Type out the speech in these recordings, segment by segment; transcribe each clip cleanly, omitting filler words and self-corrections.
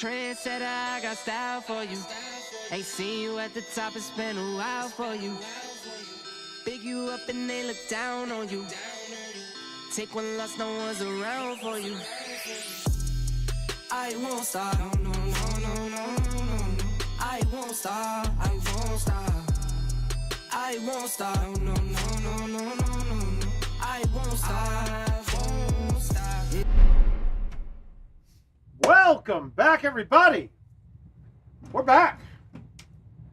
Trendsetter, I got style for you. Ain't seen you at the top, it's been a while for you. Big you up and they look down on you. Take one loss, no one's around for you. I won't stop, no, no, no, no, no, no. I won't stop, I won't stop. I won't stop, no, no, no, no, no, no. I won't stop, won't stop. Welcome back, everybody. We're back.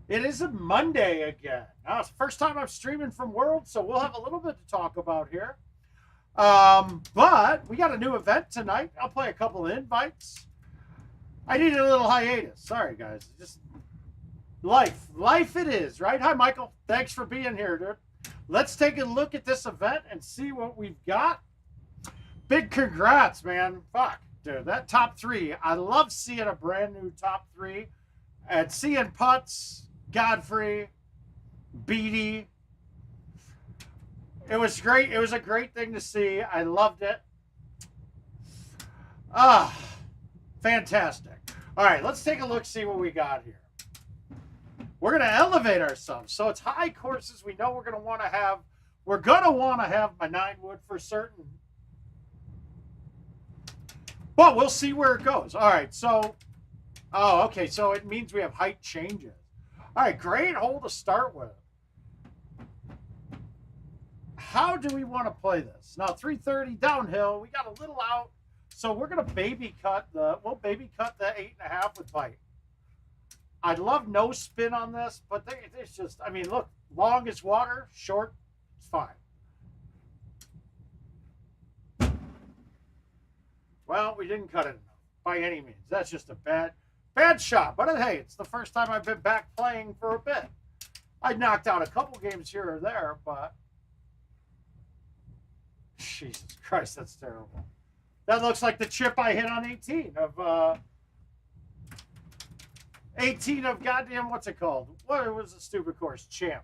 It is a Monday again. Now, it's the first time I'm streaming from World, so we'll have a little bit to talk about here. But we got a new event tonight. I'll play a couple of invites. I needed a little hiatus. Sorry, guys. Just life it is, right? Hi, Michael. Thanks for being here, dude. Let's take a look at this event and see what we've got. Big congrats, man. Fuck, dude. That top three. I love seeing a brand new top three. And seeing Putz, Godfrey, Beatty. It was great. It was a great thing to see. I loved it. Fantastic. All right, let's take a look, see what we got here. We're going to elevate ourselves. So it's high courses. We know we're going to want to have. We're going to want to have my 9-wood for certain. But we'll see where it goes. All right, so. Oh, okay, so it means we have height changes. All right, great hole to start with. How do we want to play this? Now, 330 downhill. We got a little out. So we're going to baby cut the 8.5 with bite. I'd love no spin on this, but it's just, I mean, look, long is water, short, it's fine. Well, we didn't cut it enough by any means. That's just a bad shot. But hey, it's the first time I've been back playing for a bit. I knocked out a couple games here or there, but Jesus Christ, that's terrible. That looks like the chip I hit on 18 of goddamn, what's it called? What was the stupid course? Champ.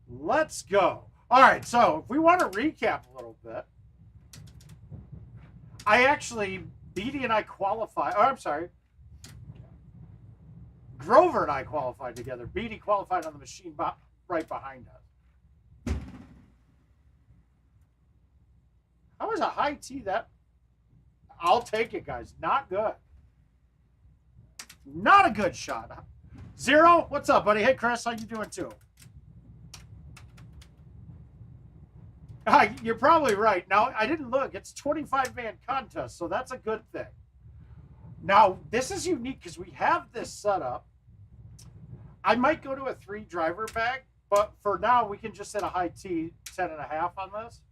Let's go. All right, so if we want to recap a little bit, Beatty and I qualified. Oh, I'm sorry. Grover and I qualified together. Beatty qualified on the machine right behind us. How is a high tee that? I'll take it, guys. Not good. Not a good shot. Zero, what's up, buddy? Hey, Chris, how you doing too? You're probably right. Now, I didn't look. It's 25-man contest, so that's a good thing. Now, this is unique because we have this set up. I might go to a 3-driver bag, but for now, we can just hit a high tee 10.5 on this.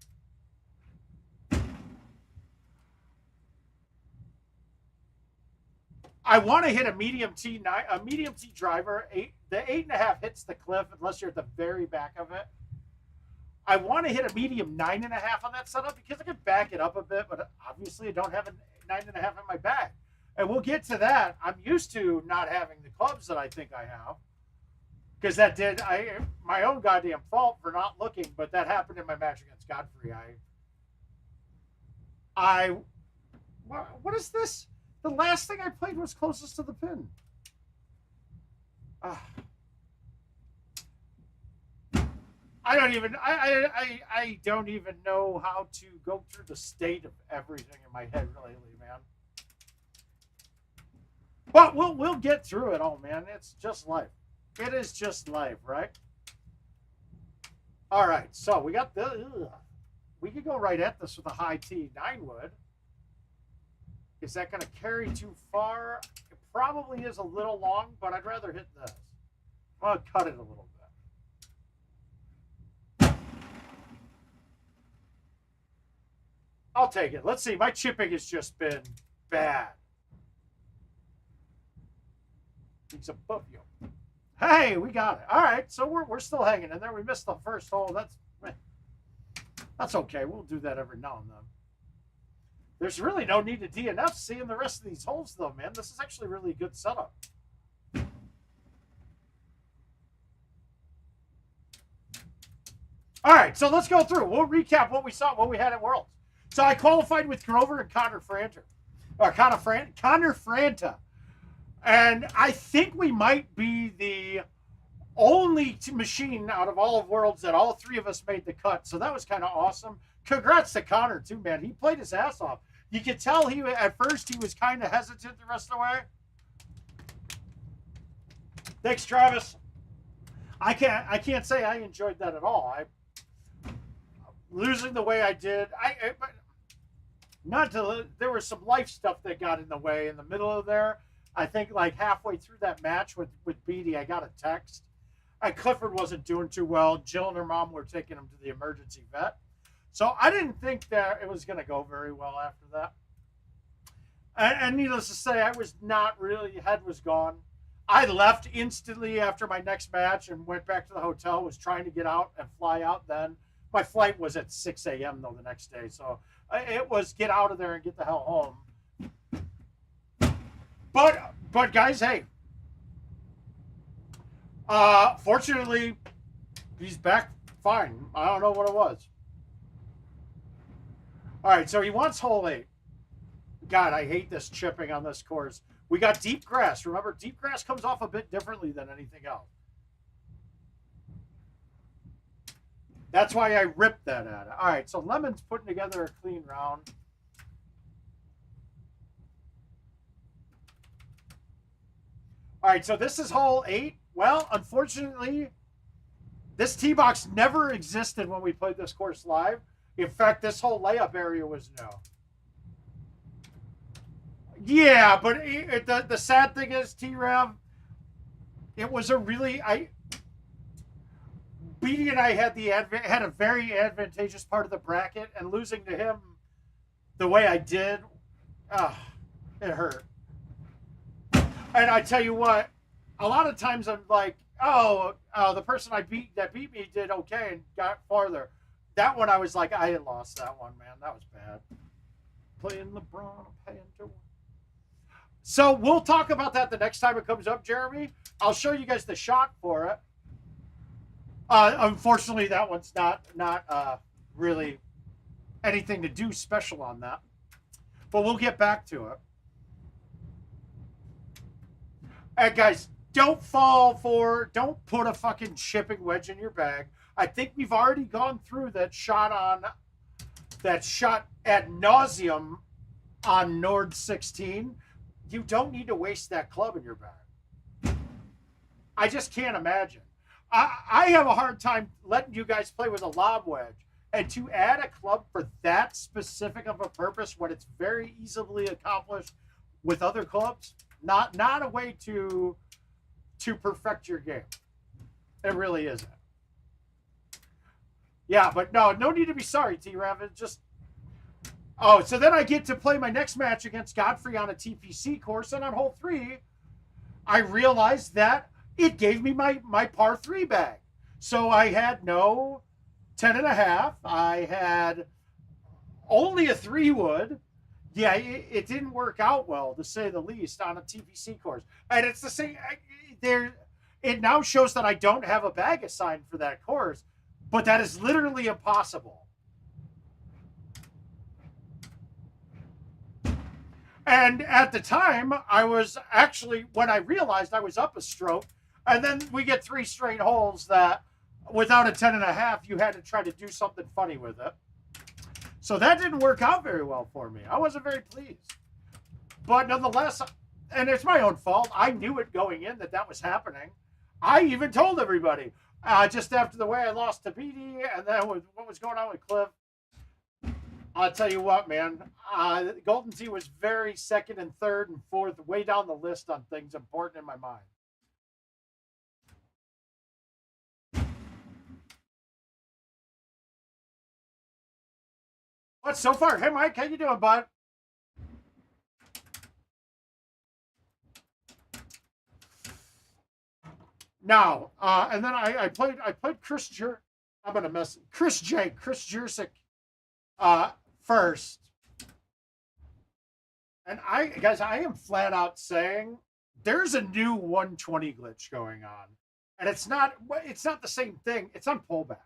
I want to hit a medium tee driver. The 8.5 hits the cliff unless you're at the very back of it. I want to hit a medium 9.5 on that setup because I can back it up a bit, but obviously I don't have a 9.5 in my bag. And we'll get to that. I'm used to not having the clubs that I think I have because my own goddamn fault for not looking, but that happened in my match against Godfrey. What is this? The last thing I played was closest to the pin. I don't even know how to go through the state of everything in my head lately, man. But we'll get through it all, man. It's just life. It is just life, right? All right, so we got we could go right at this with a high tee 9-wood. Is that going to carry too far? It probably is a little long, but I'd rather hit this. I'll cut it a little bit. I'll take it. Let's see. My chipping has just been bad. He's above you. Hey, we got it. All right, so we're still hanging in there. We missed the first hole. That's okay. We'll do that every now and then. There's really no need to DNF seeing the rest of these holes, though, man. This is actually really a good setup. All right, so let's go through. We'll recap what we saw, what we had at Worlds. So I qualified with Grover and Connor Franta. And I think we might be the only machine out of all of Worlds that all three of us made the cut. So that was kind of awesome. Congrats to Connor, too, man. He played his ass off. You could tell at first he was kind of hesitant the rest of the way. Thanks, Travis. I can't say I enjoyed that at all. Losing the way I did, there was some life stuff that got in the way in the middle of there. I think like halfway through that match with Beatty, I got a text. Clifford wasn't doing too well. Jill and her mom were taking him to the emergency vet. So I didn't think that it was going to go very well after that. And needless to say, I was not really, head was gone. I left instantly after my next match and went back to the hotel, was trying to get out and fly out then. My flight was at 6 a.m. though the next day. So it was get out of there and get the hell home. But guys, hey. Fortunately, he's back fine. I don't know what it was. All right, so he wants hole 8. God, I hate this chipping on this course. We got deep grass. Remember, deep grass comes off a bit differently than anything else. That's why I ripped that at it. All right, so Lemon's putting together a clean round. All right, so this is hole 8. Well, unfortunately, this tee box never existed when we played this course live. In fact, this whole layup area was new. Yeah, but the sad thing is, T-Rev, it was a really Beatty and I had a very advantageous part of the bracket, and losing to him the way I did, it hurt. And I tell you what, a lot of times I'm like, oh, the person that beat me did okay and got farther. That one I was like, I had lost that one, man. That was bad. Playing LeBron, paying to. So we'll talk about that the next time it comes up, Jeremy. I'll show you guys the shot for it. Unfortunately, that one's not really anything to do special on that. But we'll get back to it. And guys, don't put a fucking chipping wedge in your bag. I think we've already gone through that shot ad nauseum on Nord 16. You don't need to waste that club in your bag. I just can't imagine. I have a hard time letting you guys play with a lob wedge. And to add a club for that specific of a purpose when it's very easily accomplished with other clubs, not a way to perfect your game. It really isn't. Yeah, but no need to be sorry, T-Rav. It's just... Oh, so then I get to play my next match against Godfrey on a TPC course, and on hole 3, I realized that it gave me my par 3 bag. So I had no 10.5. I had only a 3-wood. Yeah, it didn't work out well, to say the least, on a TPC course. And it's the same... It now shows that I don't have a bag assigned for that course, but that is literally impossible. And at the time, I was actually, when I realized I was up a stroke, and then we get 3 straight holes that without a 10.5, you had to try to do something funny with it. So that didn't work out very well for me. I wasn't very pleased. But nonetheless, and it's my own fault, I knew it going in that was happening. I even told everybody just after the way I lost to Beatty and then with what was going on with Cliff. I'll tell you what, man. Golden Tee was very second and third and fourth, way down the list on things important in my mind. What so far? Hey, Mike, how you doing, bud? Now, and then I played Chris Jurczyk first. And I am flat out saying there's a new 120 glitch going on. And it's not the same thing. It's on pullback.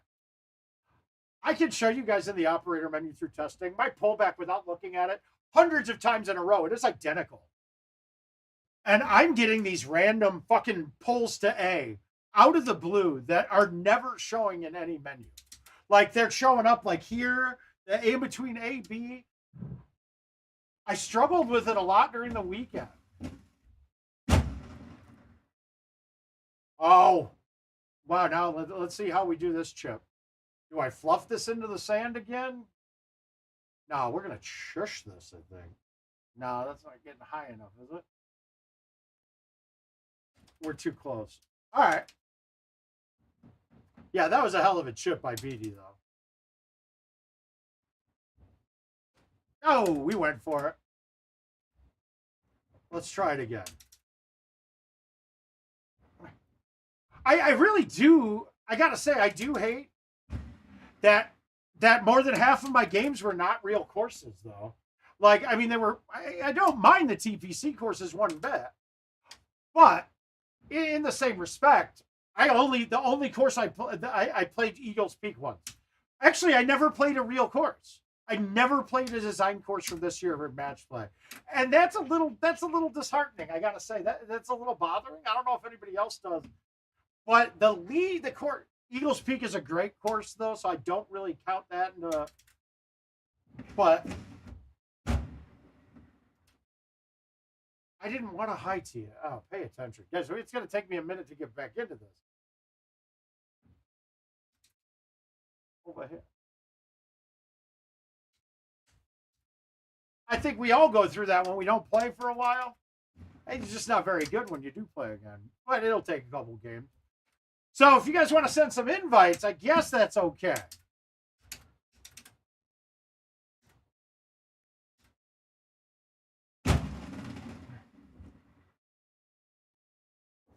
I can show you guys in the operator menu through testing my pullback without looking at it hundreds of times in a row. It is identical. And I'm getting these random fucking pulls to A out of the blue that are never showing in any menu. Like they're showing up like here, the A between A, B. I struggled with it a lot during the weekend. Oh, wow. Now let's see how we do this chip. Do I fluff this into the sand again? No, we're going to shush this, I think. No, that's not getting high enough, is it? We're too close. All right. Yeah, that was a hell of a chip by BD, though. Oh, we went for it. Let's try it again. I really do. I got to say, I do hate that more than half of my games were not real courses, though. Like, I mean, they were. I don't mind the TPC courses one bit, but in the same respect, the only course I played Eagles Peak once. Actually, I never played a real course. I never played a design course from this year for match play, and that's a little disheartening. I gotta say that's a little bothering. I don't know if anybody else does, but the course Eagles Peak is a great course though, so I don't really count that into. But I didn't want to high tee it. Oh, pay attention, guys. It's gonna take me a minute to get back into this. Over here. I think we all go through that when we don't play for a while. It's just not very good when you do play again, but it'll take a couple games. So if you guys want to send some invites, I guess that's okay.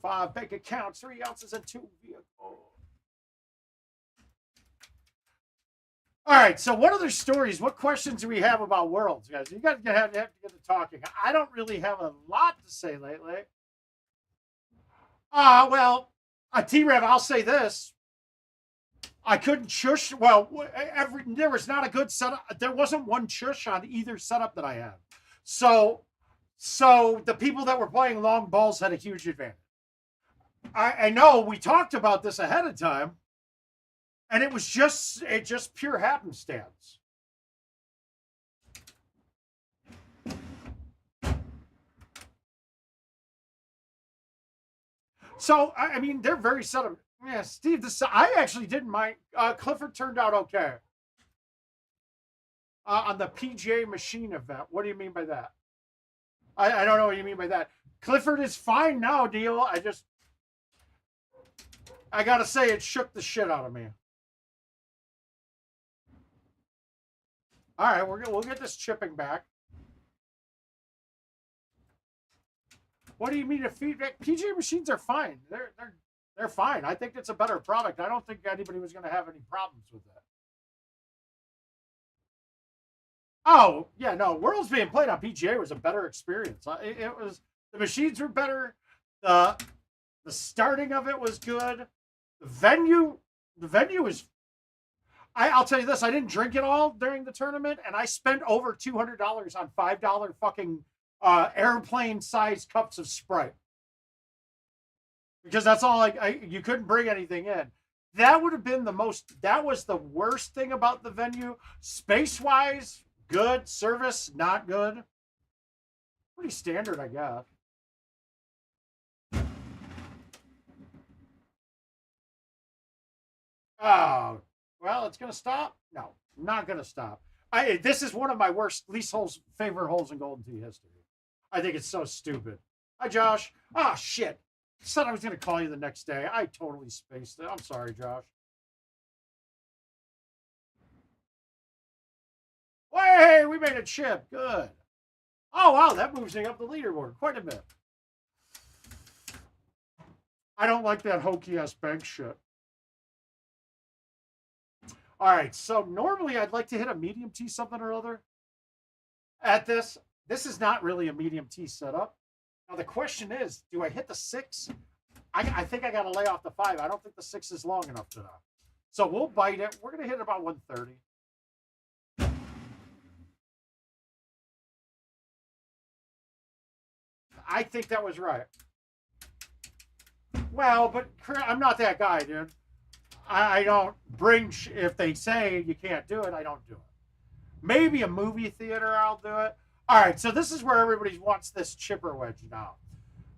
Five bank accounts, 3 ounces, and 2 vehicles. All right, so what other stories, what questions do we have about Worlds, guys? You guys have to get to talking. I don't really have a lot to say lately. Well, T-Rev, I'll say this. I couldn't shush. Well, there was not a good setup. There wasn't one shush on either setup that I had. So the people that were playing long balls had a huge advantage. I know we talked about this ahead of time, and it was just pure happenstance. So I mean, they're very set up. Yeah, Steve, I actually didn't mind. Clifford turned out okay on the PGA Machine event. What do you mean by that? I don't know what you mean by that. Clifford is fine now, Deal. I gotta say, it shook the shit out of me. All right, we'll get this chipping back. What do you mean if feedback? PGA machines are fine. They're fine. I think it's a better product. I don't think anybody was going to have any problems with that. Oh yeah, no. Worlds being played on PGA was a better experience. It was, the machines were better. The starting of it was good. The venue is. I'll tell you this. I didn't drink it all during the tournament, and I spent over $200 on $5 fucking airplane-sized cups of Sprite, because that's all. You couldn't bring anything in. That would have been that was the worst thing about the venue. Space-wise, good. Service, not good. Pretty standard, I guess. Oh, well, it's going to stop? No, not going to stop. This is one of my least favorite holes in Golden Tee history. I think it's so stupid. Hi, Josh. Oh, shit. Said I was going to call you the next day. I totally spaced it. I'm sorry, Josh. Hey, we made a chip. Good. Oh, wow, that moves me up the leaderboard quite a bit. I don't like that hokey-ass bank shit. All right, so normally I'd like to hit a medium T something or other. At this is not really a medium T setup. Now the question is, do I hit the 6? I think I got to lay off the 5. I don't think the 6 is long enough to that. So we'll bite it. We're going to hit about 130. I think that was right. Well, but I'm not that guy, dude. I don't bring, if they say you can't do it, I don't do it. Maybe a movie theater, I'll do it. All right, so this is where everybody wants this chipper wedge now.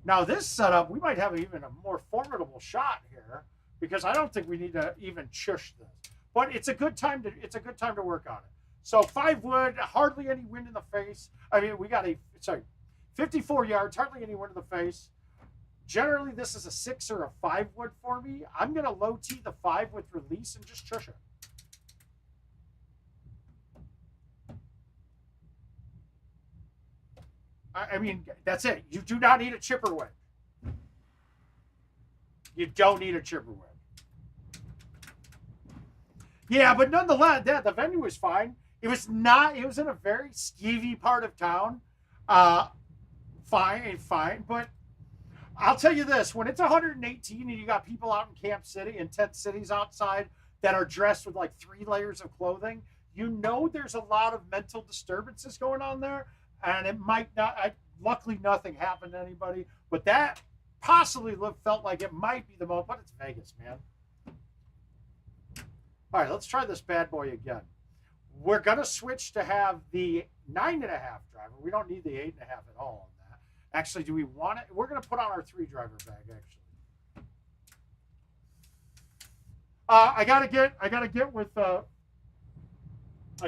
Now this setup, we might have even a more formidable shot here because I don't think we need to even chush this. But it's a good time to work on it. So 5 wood, hardly any wind in the face. I mean, we got 54 yards, hardly any wind in the face. Generally, this is a 6 or a 5 wood for me. I'm going to low tee the 5 with release and just chush it. I mean, that's it. You do not need a chipper wedge. You don't need a chipper wedge. Yeah, but nonetheless, the venue was fine. It was in a very skeevy part of town. Fine, but I'll tell you this, when it's 118 and you got people out in Camp City and tent cities outside that are dressed with like 3 layers of clothing, you know there's a lot of mental disturbances going on there, and it might not, luckily nothing happened to anybody, but that possibly felt like it might be the most, but it's Vegas, man. All right, let's try this bad boy again. We're going to switch to have the 9.5 driver. We don't need the 8.5 at all on that. Actually, do we want it? We're going to put on our 3 driver bag, actually. I gotta get with a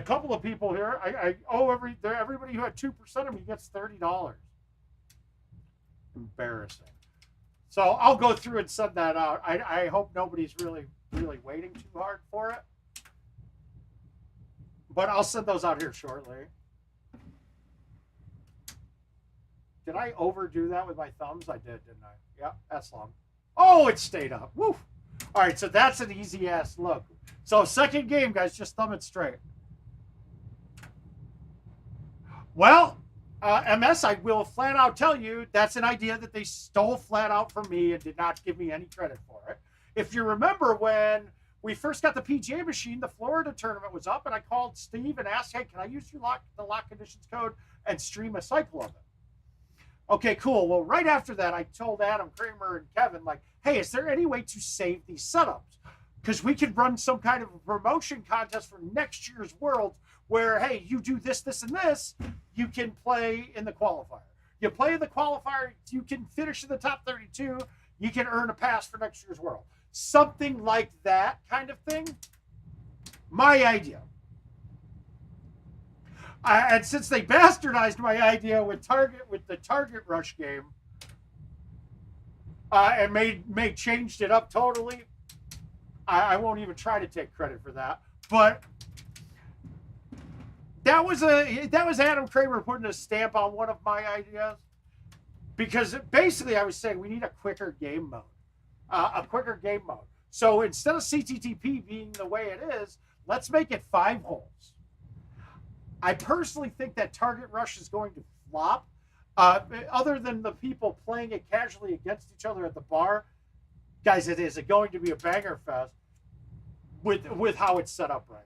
couple of people here. I owe everybody who had 2% of me gets $30. Embarrassing. So I'll go through and send that out. I hope nobody's really waiting too hard for it. But I'll send those out here shortly. Did I overdo that with my thumbs? I did, didn't I? Yeah, that's long. Oh, it stayed up. Woo! All right, so that's an easy-ass look. So second game, guys, just thumb it straight. Well, MS, I will flat out tell you that's an idea that they stole flat out from me and did not give me any credit for it. If you remember when we first got the PGA machine, the Florida tournament was up, and I called Steve and asked, hey, can I use the lock conditions code and stream a cycle of it? Okay, cool. Well, right after that, I told Adam, Kramer, and Kevin, like, hey, is there any way to save these setups? Because we could run some kind of a promotion contest for next year's Worlds where, hey, you do this, this, and this, you can play in the qualifier. You play in the qualifier, you can finish in the top 32, you can earn a pass for next year's World. Something like that kind of thing. My idea. And since they bastardized my idea with the target rush game, and changed it up totally, I won't even try to take credit for that. But that was Adam Kramer putting a stamp on one of my ideas, because basically I was saying we need a quicker game mode. So instead of CTTP being the way it is, let's make it 5 holes. I personally think that target rush is going to flop. Other than the people playing it casually against each other at the bar, guys, it is going to be a banger fest with how it's set up right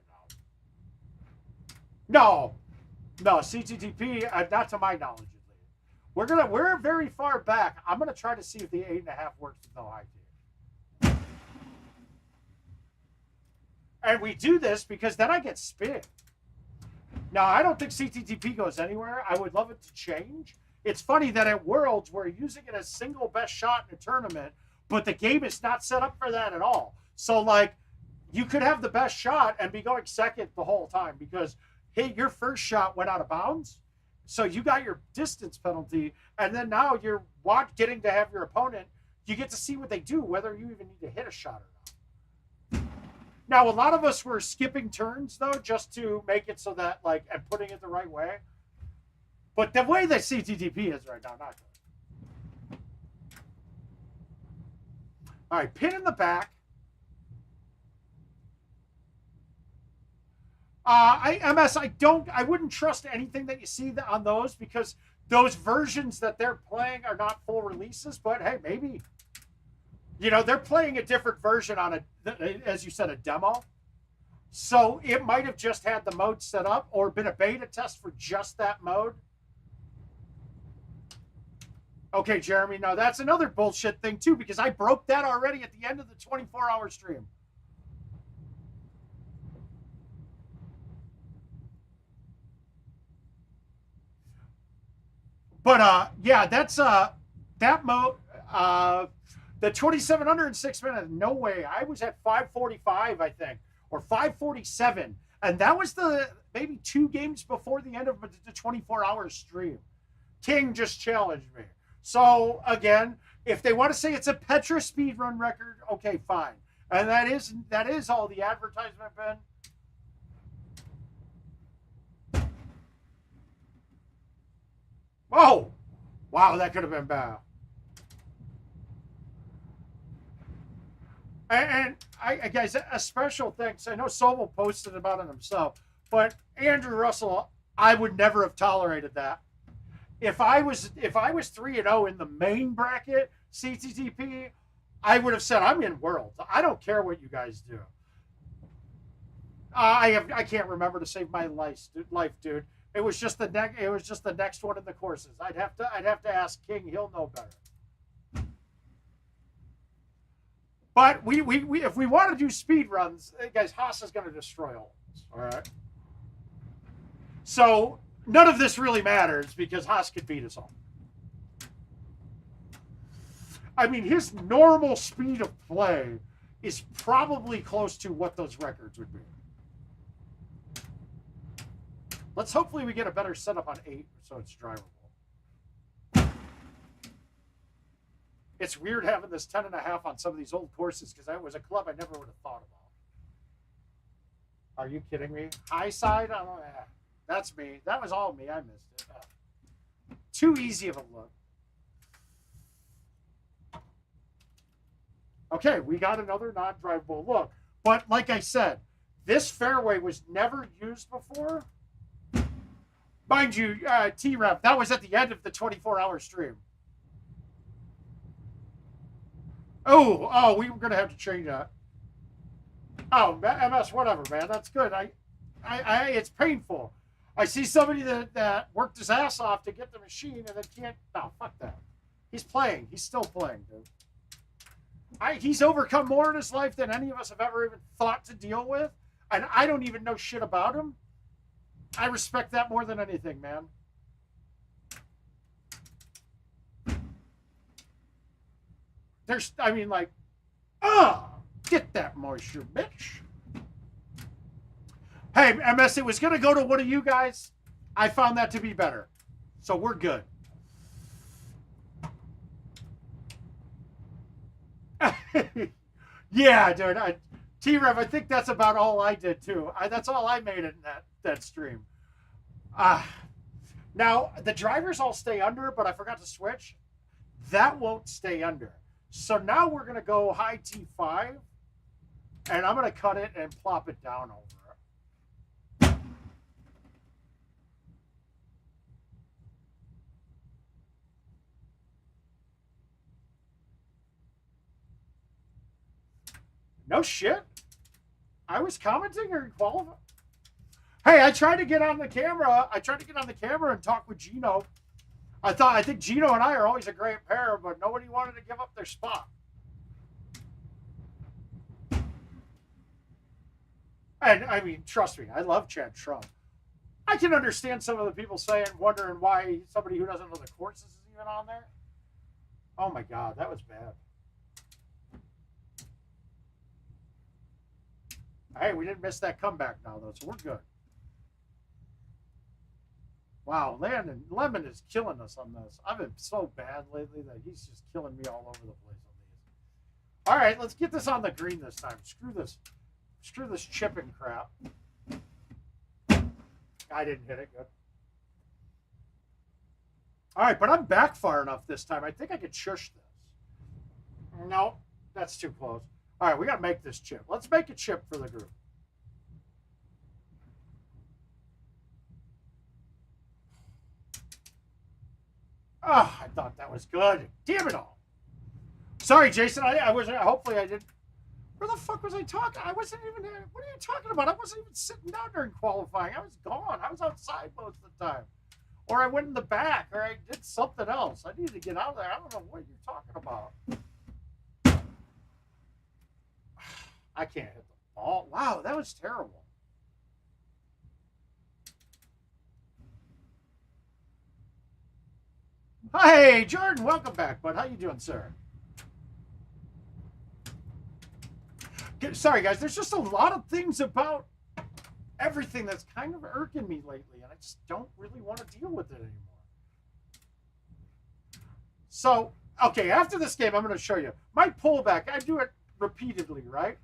now. No, CTTP, not to my knowledge at least. We're very far back. I'm gonna try to see if the 8.5 works with no high tee. And we do this because then I get spin. Now, I don't think CTTP goes anywhere. I would love it to change. It's funny that at Worlds, we're using it as single best shot in a tournament, but the game is not set up for that at all. So, like, you could have the best shot and be going second the whole time because, hey, your first shot went out of bounds, so you got your distance penalty, and then now you're getting to have your opponent, you get to see what they do, whether you even need to hit a shot or not. Now, a lot of us were skipping turns, though, just to make it so that, like, and putting it the right way. But the way that CTTP is right now, not good. All right, pin in the back. I wouldn't trust anything that you see on those because those versions that they're playing are not full releases, but hey, You know, they're playing a different version on as you said, a demo. So it might have just had the mode set up or been a beta test for just that mode. Okay, Jeremy, no, that's another bullshit thing too, because I broke that already at the end of the 24-hour stream. But yeah, that's that mode, the 2700 in 6 minutes. No way. I was at 545, I think, or 547, and that was the maybe 2 games before the end of the 24-hour stream. King just challenged me. So again, if they want to say it's a Petra speedrun record, okay, fine. And that is all the advertisement been. Whoa! Wow, that could have been bad. And I guys, a special thanks. I know Sobel posted about it himself, but Andrew Russell, I would never have tolerated that. If I was 3-0 in the main bracket CTTP, I would have said I'm in Worlds. I don't care what you guys do. I can't remember to save my life, dude. It was just the next one in the courses. I'd have to ask King. He'll know better. But we if we want to do speed runs, guys, Haas is going to destroy all of us. All right. So none of this really matters because Haas could beat us all. I mean, his normal speed of play is probably close to what those records would be. Let's hopefully we get a better setup on 8 so it's drivable. It's weird having this 10.5 on some of these old courses because that was a club I never would have thought about. Are you kidding me? High side? That's me. That was all me. I missed it. Too easy of a look. Okay, we got another non-drivable look. But like I said, this fairway was never used before. Mind you, T-Rev, that was at the end of the 24-hour stream. Oh, we were going to have to change that. Oh, MS, whatever, man. That's good. It's painful. I see somebody that worked his ass off to get the machine and then can't. No, fuck that. He's playing. He's still playing, dude. He's overcome more in his life than any of us have ever even thought to deal with. And I don't even know shit about him. I respect that more than anything, man. Get that moisture, bitch. Hey, MS, it was going to go to one of you guys. I found that to be better. So we're good. Yeah, dude. T-Rev, I think that's about all I did, too. That's all I made in that stream. Now, the drivers all stay under, but I forgot to switch. That won't stay under. So now we're going to go high T5, and I'm going to cut it and plop it down over it. No shit. I was commenting or qualifying. Hey, I tried to get on the camera. And talk with Gino. I think Gino and I are always a great pair, but nobody wanted to give up their spot. And I mean, trust me, I love Chad Trump. I can understand some of the people wondering why somebody who doesn't know the courses is even on there. Oh my God, that was bad. Hey, we didn't miss that comeback now, though, so we're good. Wow, Lemon is killing us on this. I've been so bad lately that he's just killing me all over the place on these. All right, let's get this on the green this time. Screw this chipping crap. I didn't hit it good. All right, but I'm back far enough this time. I think I could shush this. No, that's too close. All right, we got to make this chip. Let's make a chip for the group. Oh, I thought that was good. Damn it all. Sorry, Jason. I wasn't. Hopefully, I didn't. Where the fuck was I talking? I wasn't even. What are you talking about? I wasn't even sitting down during qualifying. I was gone. I was outside most of the time, or I went in the back, or I did something else. I needed to get out of there. I don't know what you're talking about. I can't hit the ball. Wow, that was terrible. Hey, Jordan, welcome back, bud. How you doing, sir? Sorry, guys. There's just a lot of things about everything that's kind of irking me lately, and I just don't really want to deal with it anymore. So, okay, after this game, I'm going to show you my pullback. I do it repeatedly, right?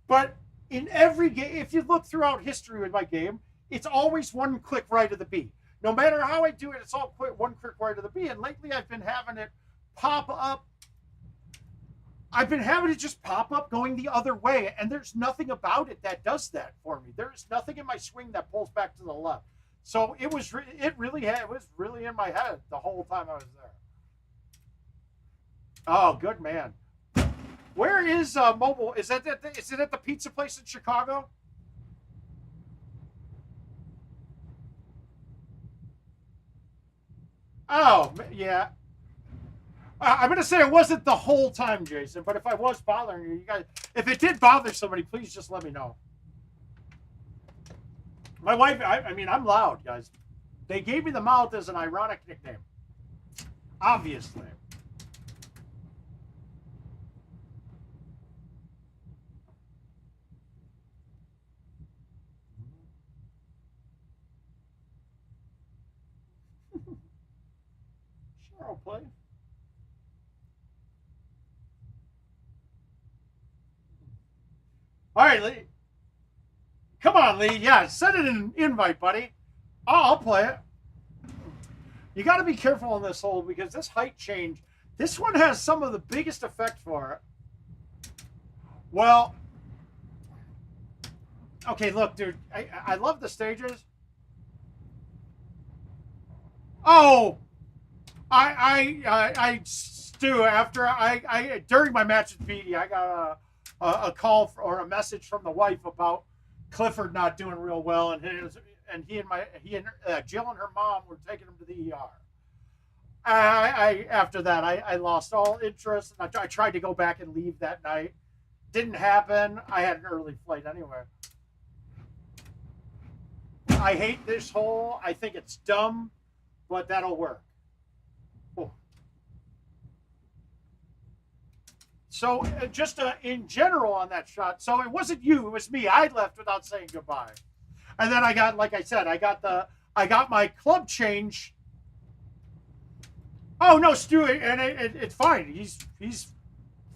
But in every game, if you look throughout history with my game, it's always one click right of the B. No matter how I do it, it's all one click right of the B. And lately, I've been having it pop up. I've been having it just pop up going the other way, and there's nothing about it that does that for me. There's nothing in my swing that pulls back to the left. So it was really in my head the whole time I was there. Oh, good man. Where is Mobile? Is it at the pizza place in Chicago? Oh, yeah. I'm going to say it wasn't the whole time, Jason, but if I was bothering you, you guys, if it did bother somebody, please just let me know. My wife, I mean, I'm loud, guys. They gave me the mouth as an ironic nickname. Obviously. Sure, I'll play. All right, Lee. Come on, Lee. Yeah, send it an invite, buddy. I'll play it. You got to be careful on this hole because this height change, this one has some of the biggest effect for it. Well, okay, look, dude. I love the stages. Oh, Stu, after during my match with Beatty, I got a call or a message from the wife about Clifford not doing real well, and he and Jill and her mom were taking him to the ER. After that, I lost all interest, and I tried to go back and leave that night. Didn't happen. I had an early flight anyway. I hate this hole. I think it's dumb, but that'll work. Oh. So just in general on that shot, so it wasn't you, it was me. I left without saying goodbye. And then I got, like I said, I got my club change. Oh no, Stu, and it's fine. He's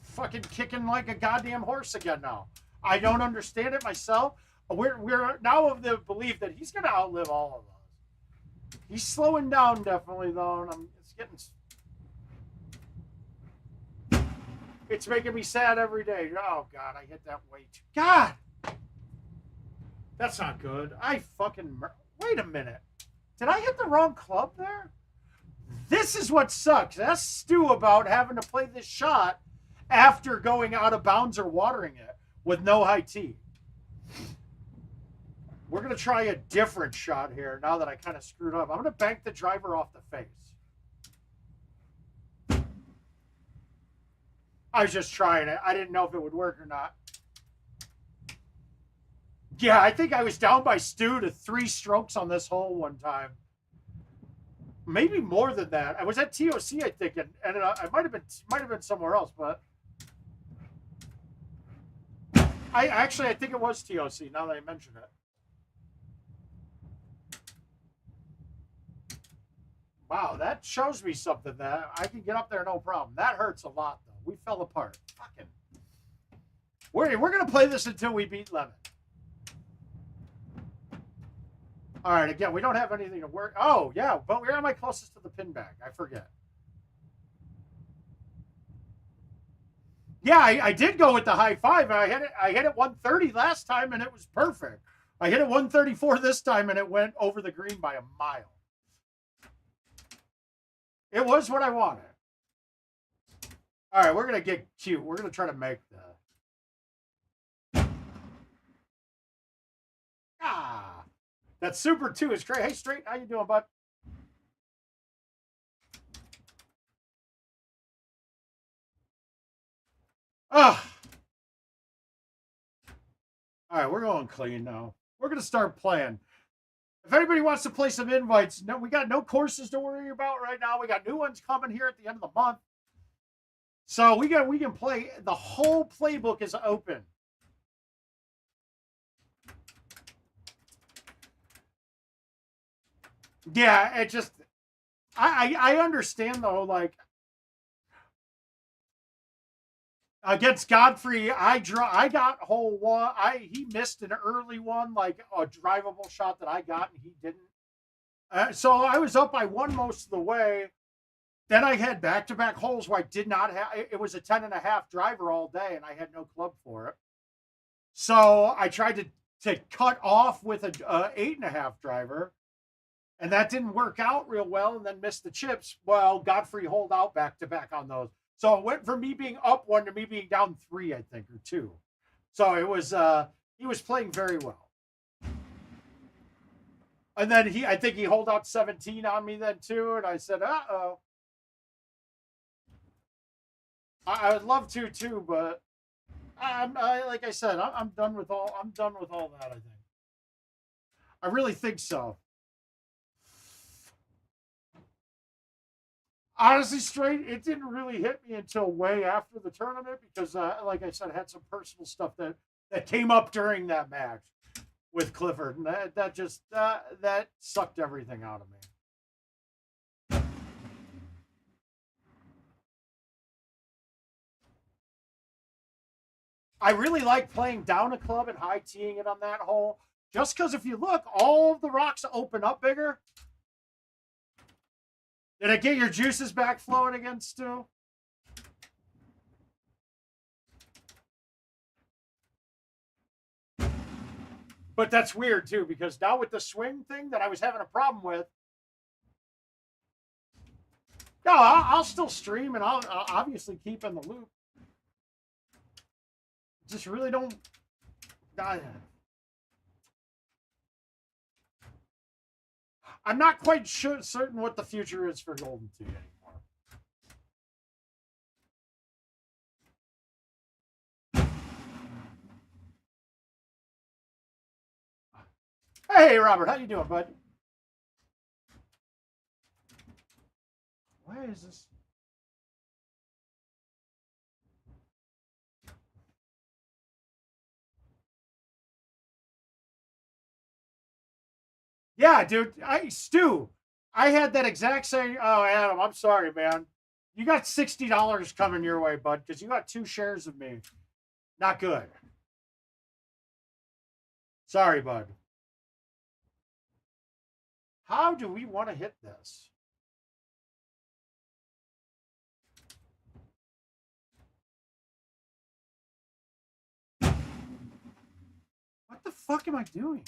fucking kicking like a goddamn horse again now. I don't understand it myself. We're now of the belief that he's gonna outlive all of us. He's slowing down definitely though, and it's making me sad every day. Oh God, I hit that way too. God, that's not good. Wait a minute. Did I hit the wrong club there? This is what sucks. That's Stu about having to play this shot after going out of bounds or watering it with no high tee. We're going to try a different shot here now that I kind of screwed up. I'm going to bank the driver off the face. I was just trying it. I didn't know if it would work or not. Yeah, I think I was down by Stu to 3 strokes on this hole one time. Maybe more than that. I was at TOC, I think, and I might have been somewhere else, but I think it was TOC. Now that I mention it. Wow, that shows me something that I can get up there no problem. That hurts a lot though. We fell apart. Fucking. We're gonna play this until we beat Lemon. All right, again, we don't have anything to work. Oh, yeah, but where am I closest to the pin bag? I forget. Yeah, I did go with the high 5. I hit it 130 last time, and it was perfect. I hit it 134 this time, and it went over the green by a mile. It was what I wanted. All right, we're gonna get cute. We're gonna try to make the that super 2 is great. Hey, Straight, how you doing, bud? Ah. All right, we're going clean now. We're gonna start playing. If anybody wants to play some invites, no, we got no courses to worry about right now. We got new ones coming here at the end of the month. So we can play. The whole playbook is open. Yeah, it just I understand though, like against Godfrey, I got hole one. He missed an early one, like a drivable shot that I got, and he didn't. So I was up by one most of the way. Then I had back-to-back holes where I did not have. It was a 10.5 driver all day, and I had no club for it. So I tried to cut off with a 8.5 driver, and that didn't work out real well. And then missed the chips. Well, Godfrey holed out back-to-back on those. So it went from me being up 1 to me being down 3, I think, or 2. So it was he was playing very well. And then I think he holed out 17 on me then too, and I said, uh-oh. I would love to too, but like I said, I'm done with all that. I think. I really think so. Honestly, Straight, it didn't really hit me until way after the tournament because, like I said, I had some personal stuff that came up during that match with Clifford, and that just that sucked everything out of me. I really like playing down a club and high teeing it on that hole. Just because if you look, all of the rocks open up bigger. Did it get your juices back flowing again, Stu? But that's weird too, because now with the swing thing that I was having a problem with, no, I'll still stream and I'll obviously keep in the loop. Just really don't. I'm not quite certain what the future is for Golden Tee anymore. Hey, Robert, how you doing, bud? Why is this? Yeah, dude. Stu, I had that exact same. Oh, Adam, I'm sorry, man. You got $60 coming your way, bud, because you got 2 shares of me. Not good. Sorry, bud. How do we want to hit this? What the fuck am I doing?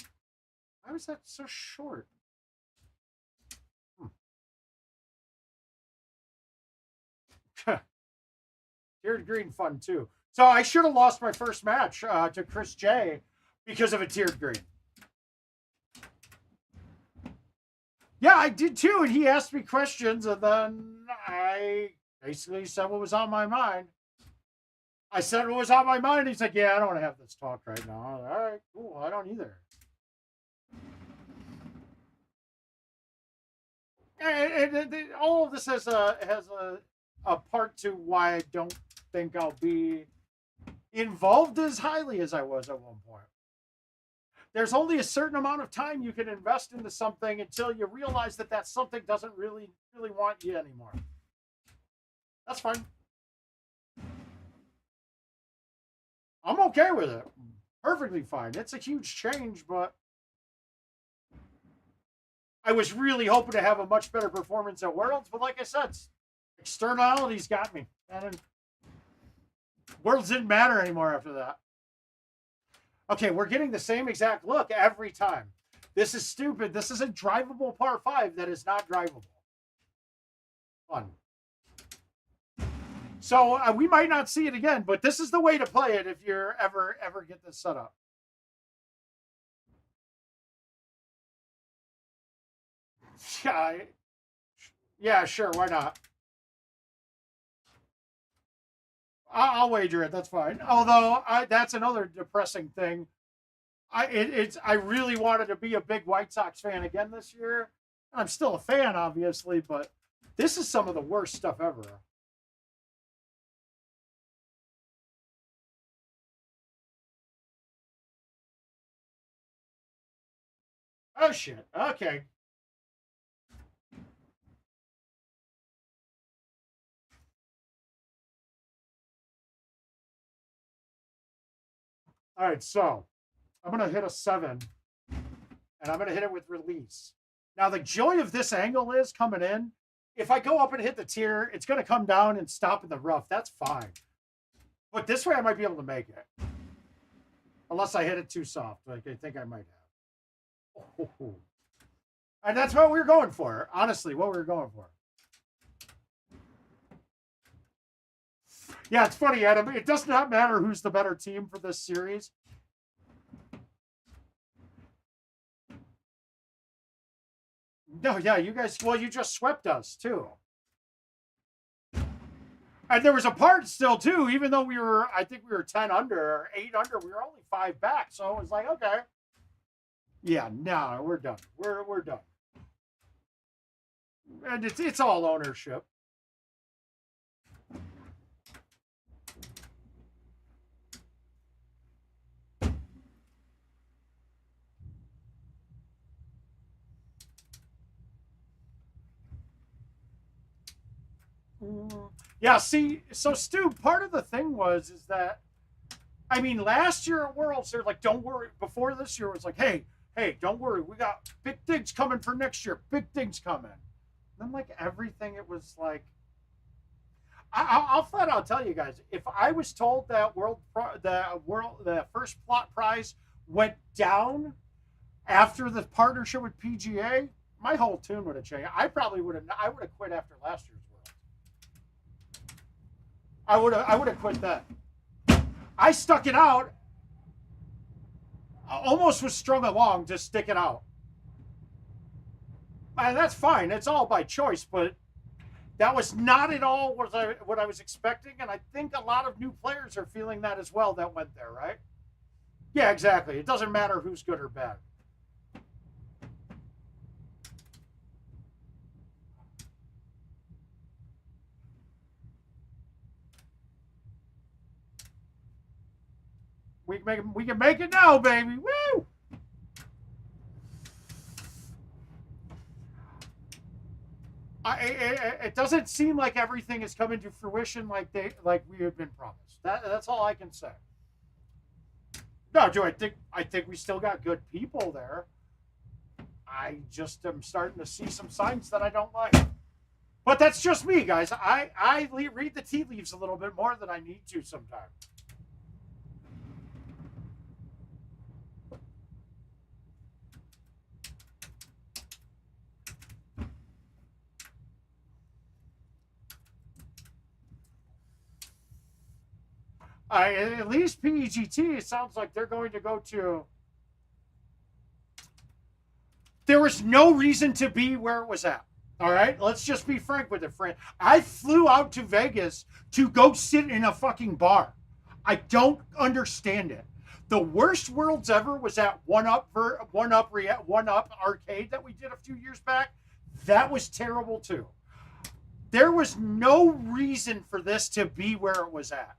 Why was that so short? Tiered green fun too. So I should have lost my first match to Chris J because of a tiered green. Yeah, I did too, and he asked me questions, and then I basically said what was on my mind. I said what was on my mind. He's like, "Yeah, I don't want to have this talk right now." All right, cool. I don't either. And all of this has a part to why I don't think I'll be involved as highly as I was at one point. There's only a certain amount of time you can invest into something until you realize that something doesn't really want you anymore. That's fine. I'm okay with it. Perfectly fine. It's a huge change, but I was really hoping to have a much better performance at Worlds, but like I said, externalities got me. And Worlds didn't matter anymore after that. Okay, we're getting the same exact look every time. This is stupid. This is a drivable par 5 that is not drivable. Fun. So we might not see it again, but this is the way to play it if you're ever get this set up. Yeah, sure, why not? I'll wager it. That's fine. Although that's another depressing thing. I really wanted to be a big White Sox fan again this year. I'm still a fan, obviously, but this is some of the worst stuff ever. Oh shit. Okay. All right, so I'm gonna hit a 7, and I'm gonna hit it with release. Now the joy of this angle is coming in. If I go up and hit the tier, it's gonna come down and stop in the rough. That's fine. But this way, I might be able to make it, unless I hit it too soft, like I think I might have. Oh. And that's what we were going for. Honestly, what we were going for. Yeah, it's funny, Adam. It does not matter who's the better team for this series. No, yeah, you guys, well, you just swept us, too. And there was a part still, too, even though I think we were 10 under, or 8 under, we were only 5 back. So it was like, okay. Yeah, no, we're done. We're done. And it's all ownership. Yeah, see, so Stu, part of the thing is that, I mean, last year at Worlds, they're like, don't worry. Before this year, it was like, hey, don't worry. We got big things coming for next year. Big things coming. And then, like, everything, it was like, I'll flat out tell you guys, if I was told that the first plot prize went down after the partnership with PGA, my whole tune would have changed. I would have quit after last year's World. I would have quit that. I stuck it out. I almost was strung along to stick it out. And that's fine. It's all by choice, but that was not at all what I was expecting. And I think a lot of new players are feeling that as well that went there, right? Yeah, exactly. It doesn't matter who's good or bad. We can make it now, baby. Woo! It doesn't seem like everything is coming to fruition like we have been promised. That's all I can say. No, do I think we still got good people there. I just am starting to see some signs that I don't like. But that's just me, guys. I read the tea leaves a little bit more than I need to sometimes. At least PEGT, it sounds like they're going to go to. There was no reason to be where it was at. All right, let's just be frank with it, friend. I flew out to Vegas to go sit in a fucking bar. I don't understand it. The worst Worlds ever was that one up arcade that we did a few years back. That was terrible too. There was no reason for this to be where it was at.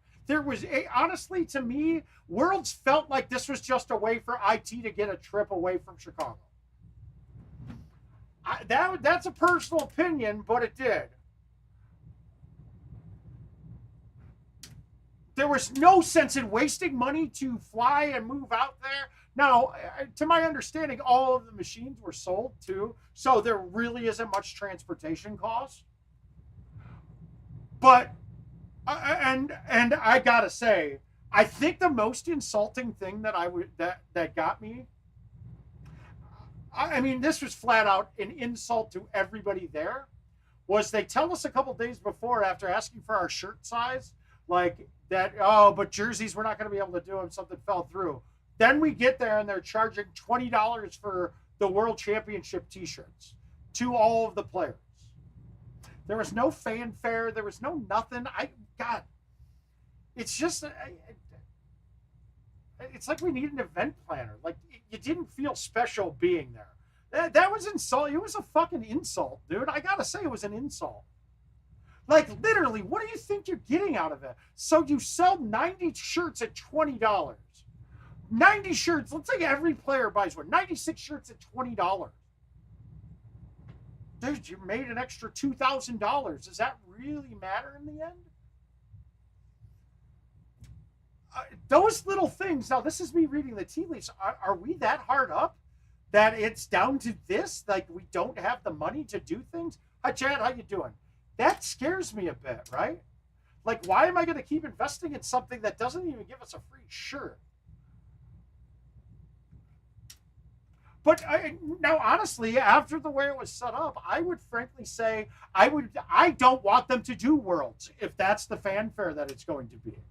Honestly, to me, Worlds felt like this was just a way for IT to get a trip away from Chicago. That's a personal opinion, but it did. There was no sense in wasting money to fly and move out there. Now, to my understanding, all of the machines were sold too, so there really isn't much transportation cost. But and I gotta say, I think the most insulting thing that got me. I mean, this was flat out an insult to everybody there. was they tell us a couple days before, after asking for our shirt size, like that, oh, but jerseys, we're not going to be able to do them. Something fell through. Then we get there and they're charging $20 for the World Championship t-shirts to all of the players. There was no fanfare. There was no nothing. God, it's just, it's like we need an event planner. Like, you didn't feel special being there. That was insult. It was a fucking insult, dude. I gotta say, it was an insult. Like, literally, what do you think you're getting out of it? So you sell 90 shirts at $20. 90 shirts. Let's say every player buys one. 96 shirts at $20. Dude, you made an extra $2,000. Does that really matter in the end? Those little things. Now, this is me reading the tea leaves. Are we that hard up that it's down to this? Like, we don't have the money to do things? Hi, Chad. How you doing? That scares me a bit, right? Like, why am I going to keep investing in something that doesn't even give us a free shirt? But now, honestly, after the way it was set up, I would frankly say I don't want them to do Worlds if that's the fanfare that it's going to be.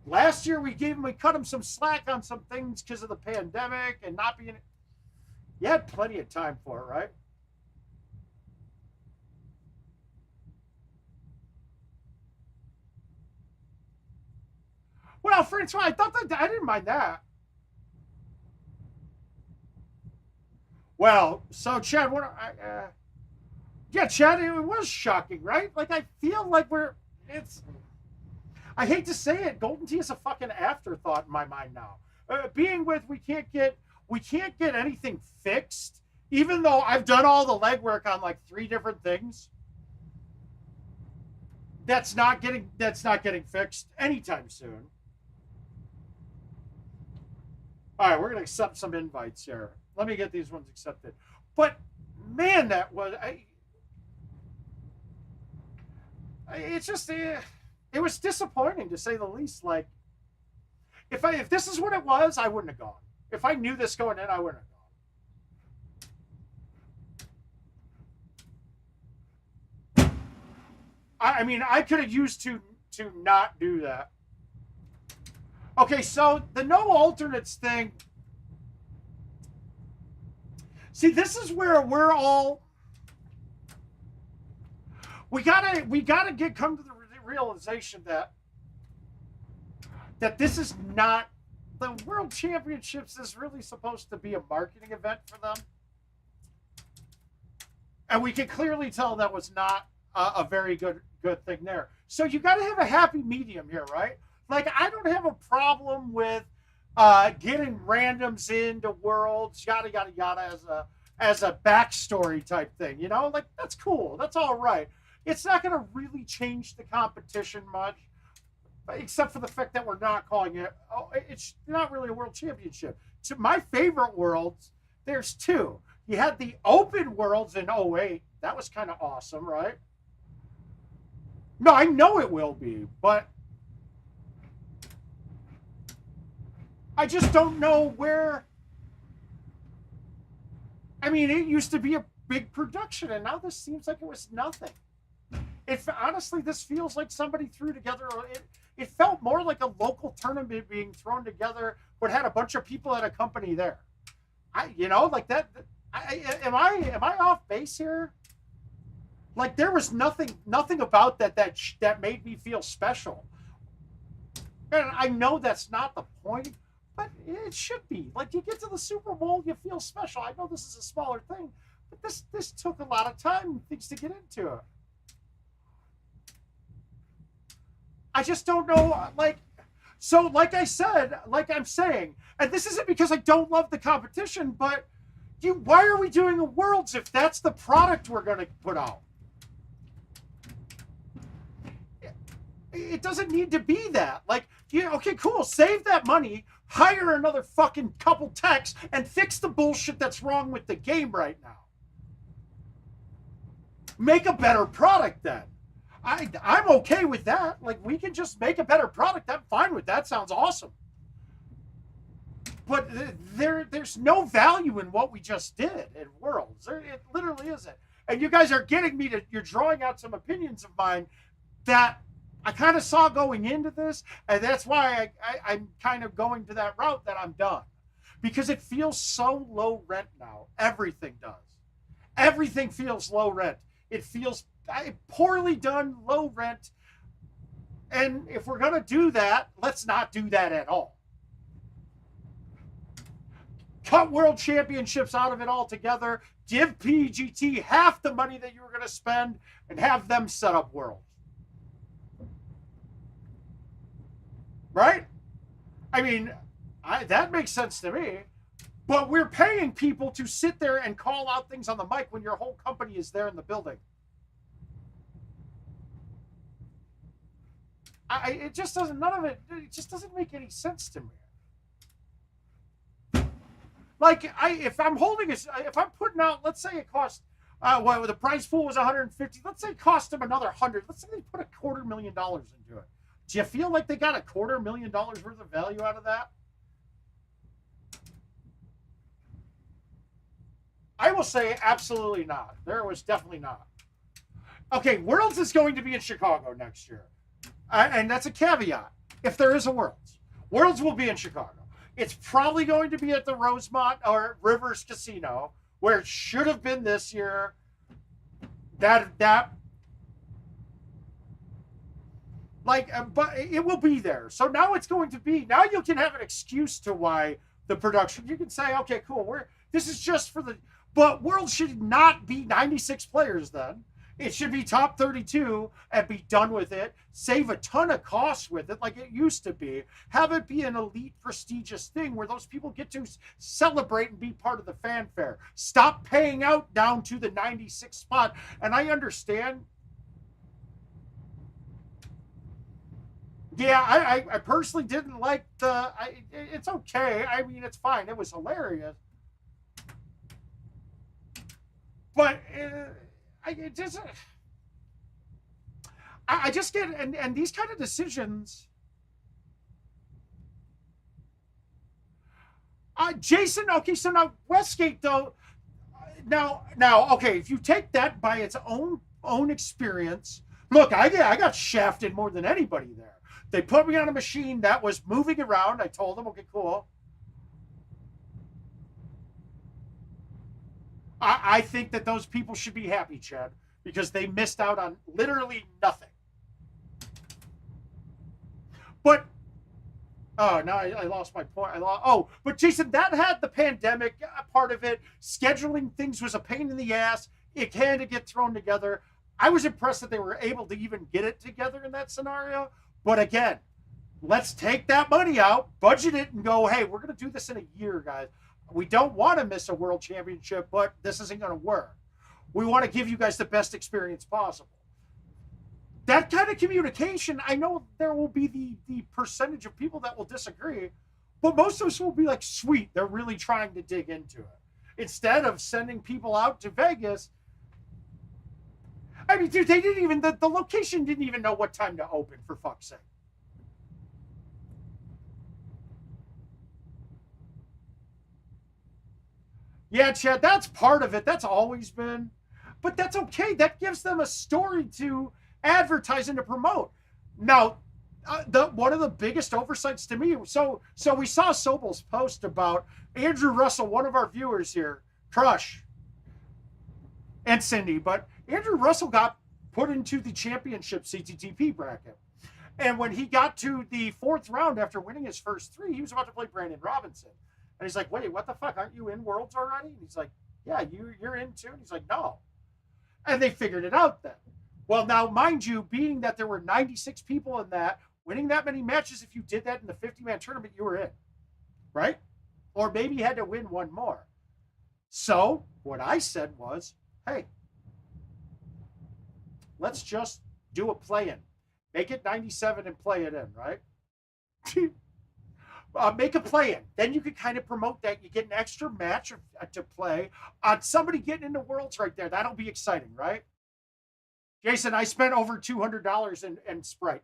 Last year we cut them some slack on some things because of the pandemic and not being. You had plenty of time for it, right? Well, Francois, I thought that I didn't mind that. Well, so Chad, yeah, Chad, it was shocking, right? Like, I feel like I hate to say it, Golden Tee is a fucking afterthought in my mind now. We can't get anything fixed, even though I've done all the legwork on like 3 different things. That's not getting fixed anytime soon. All right, we're gonna accept some invites here. Let me get these ones accepted. But man, that was it's just it was disappointing to say the least. Like, if this is what it was, I wouldn't have gone. If I knew this going in, I wouldn't have gone. I mean, I could have used to not do that. Okay, so the no alternates thing. See, this is where we're all. We gotta come to the realization that this is not the World Championships is really supposed to be a marketing event for them, and we can clearly tell that was not a very good thing there. So you got to have a happy medium here, right? Like, I don't have a problem with getting randoms into Worlds, yada yada yada, as a backstory type thing, you know? Like, that's cool. That's all right. It's not going to really change the competition much, except for the fact that we're not calling it. Oh, it's not really a World Championship. So my favorite Worlds, there's 2. You had the Open Worlds in 08. That was kind of awesome, right? No, I know it will be, but I just don't know where. I mean, it used to be a big production, and now this seems like it was nothing. Honestly, this feels like somebody threw together. It felt more like a local tournament being thrown together, but had a bunch of people at a company there. Like that. Am I off base here? Like, there was nothing about that made me feel special. And I know that's not the point, but it should be. Like, you get to the Super Bowl, you feel special. I know this is a smaller thing, but this took a lot of time and things to get into it. I just don't know, like, so like I said, like I'm saying, and this isn't because I don't love the competition, but why are we doing a Worlds if that's the product we're going to put out? It doesn't need to be that. Like, okay, cool. Save that money, hire another fucking couple techs, and fix the bullshit that's wrong with the game right now. Make a better product then. I'm okay with that. Like, we can just make a better product. I'm fine with that. Sounds awesome. But there's no value in what we just did in Worlds. It literally isn't. And you guys are getting me to, you're drawing out some opinions of mine that I kind of saw going into this. And that's why I'm kind of going to that route that I'm done. Because it feels so low rent now. Everything does. Everything feels low rent. It feels poorly done, low rent. And if we're going to do that, let's not do that at all. Cut world championships out of it altogether. Give PGT half the money that you were going to spend and have them set up worlds. Right? I mean, that makes sense to me. But we're paying people to sit there and call out things on the mic when your whole company is there in the building. It just doesn't, none of it, it just doesn't make any sense to me. Like, if I'm holding if I'm putting out, let's say it cost, the prize pool was 150. Let's say it cost them another 100. Let's say they put $250,000 into it. Do you feel like they got $250,000 worth of value out of that? I will say absolutely not. There was definitely not. Okay, Worlds is going to be in Chicago next year. And that's a caveat. If there is a Worlds. Worlds will be in Chicago. It's probably going to be at the Rosemont or Rivers Casino, where it should have been this year. But it will be there. So now it's going to be, now you can have an excuse to why the production, you can say, okay, cool, this is just for the, but World should not be 96 players then. It should be top 32 and be done with it. Save a ton of costs with it like it used to be. Have it be an elite, prestigious thing where those people get to celebrate and be part of the fanfare. Stop paying out down to the 96 spot. And I understand. Yeah, I personally didn't like it's okay. I mean, it's fine. It was hilarious. But I just get, and these kind of decisions. Jason, okay, so now Westgate though, now, okay, if you take that by its own experience, look, I got shafted more than anybody there. They put me on a machine that was moving around. I told them, okay, cool. I think that those people should be happy, Chad, because they missed out on literally nothing. But, oh, now I lost my point. But Jason, that had the pandemic part of it. Scheduling things was a pain in the ass. It had to get thrown together. I was impressed that they were able to even get it together in that scenario. But again, let's take that money out, budget it, and go, hey, we're going to do this in a year, guys. We don't want to miss a world championship, but this isn't going to work. We want to give you guys the best experience possible. That kind of communication, I know there will be the percentage of people that will disagree, but most of us will be like, sweet, they're really trying to dig into it. Instead of sending people out to Vegas. I mean, dude, they didn't even, the location didn't even know what time to open, for fuck's sake. Yeah, Chad, that's part of it. That's always been. But that's okay. That gives them a story to advertise and to promote. Now, one of the biggest oversights to me, so we saw Sobel's post about Andrew Russell, one of our viewers here, Crush, and Cindy, but Andrew Russell got put into the championship CTTP bracket. And when he got to the fourth round after winning his first three, he was about to play Brandon Robinson. And he's like, wait, what the fuck? Aren't you in Worlds already? And he's like, yeah, you're in too. And he's like, no. And they figured it out then. Well, now, mind you, being that there were 96 people in that, winning that many matches, if you did that in the 50-man tournament, you were in. Right? Or maybe you had to win one more. So what I said was, hey, let's just do a play-in. Make it 97 and play it in, right? Make a play-in. Then you can kind of promote that. You get an extra match to play on somebody getting into Worlds right there. That'll be exciting, right? Jason, I spent over $200 in Sprite.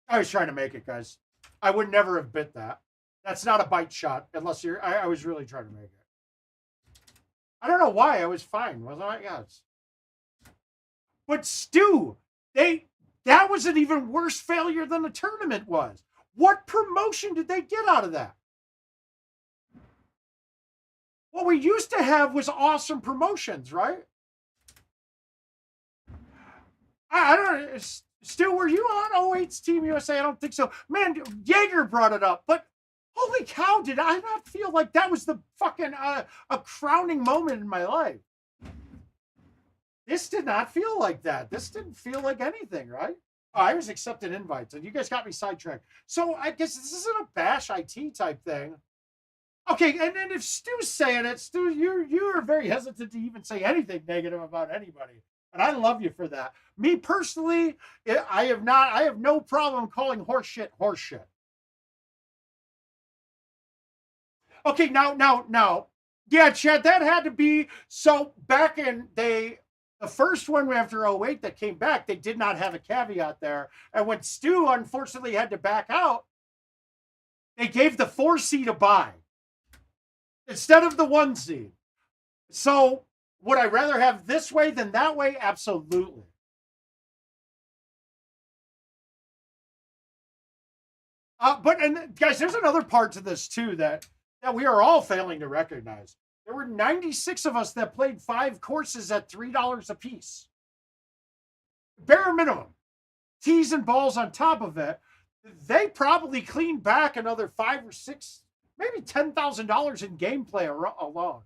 I was trying to make it, guys. I would never have bit that. That's not a bite shot, unless you're. I was really trying to make it. I don't know why. I was fine, wasn't I? Yes. But Stu, that was an even worse failure than the tournament was. What promotion did they get out of that? What we used to have was awesome promotions, right? I don't know. Stu, were you on 08's Team USA? I don't think so. Man, Jaeger brought it up, but holy cow, did I not feel like that was the fucking a crowning moment in my life? This did not feel like that. This didn't feel like anything, right? Oh, I was accepting invites, and you guys got me sidetracked. So I guess this isn't a bash IT type thing. Okay, and then if Stu's saying it, Stu, you are very hesitant to even say anything negative about anybody. And I love you for that. Me personally, I have no problem calling horseshit horseshit. Okay, now. Yeah, Chad, that had to be so back in the first one after 08 that came back, they did not have a caveat there. And when Stu unfortunately had to back out, they gave the 4 seed a bye instead of the 1 seed. So would I rather have this way than that way? Absolutely. And guys, there's another part to this too that we are all failing to recognize. There were 96 of us that played 5 courses at $3 a piece. Bare minimum. Tees and balls on top of it. They probably cleaned back another 5 or 6, maybe $10,000 in gameplay alone.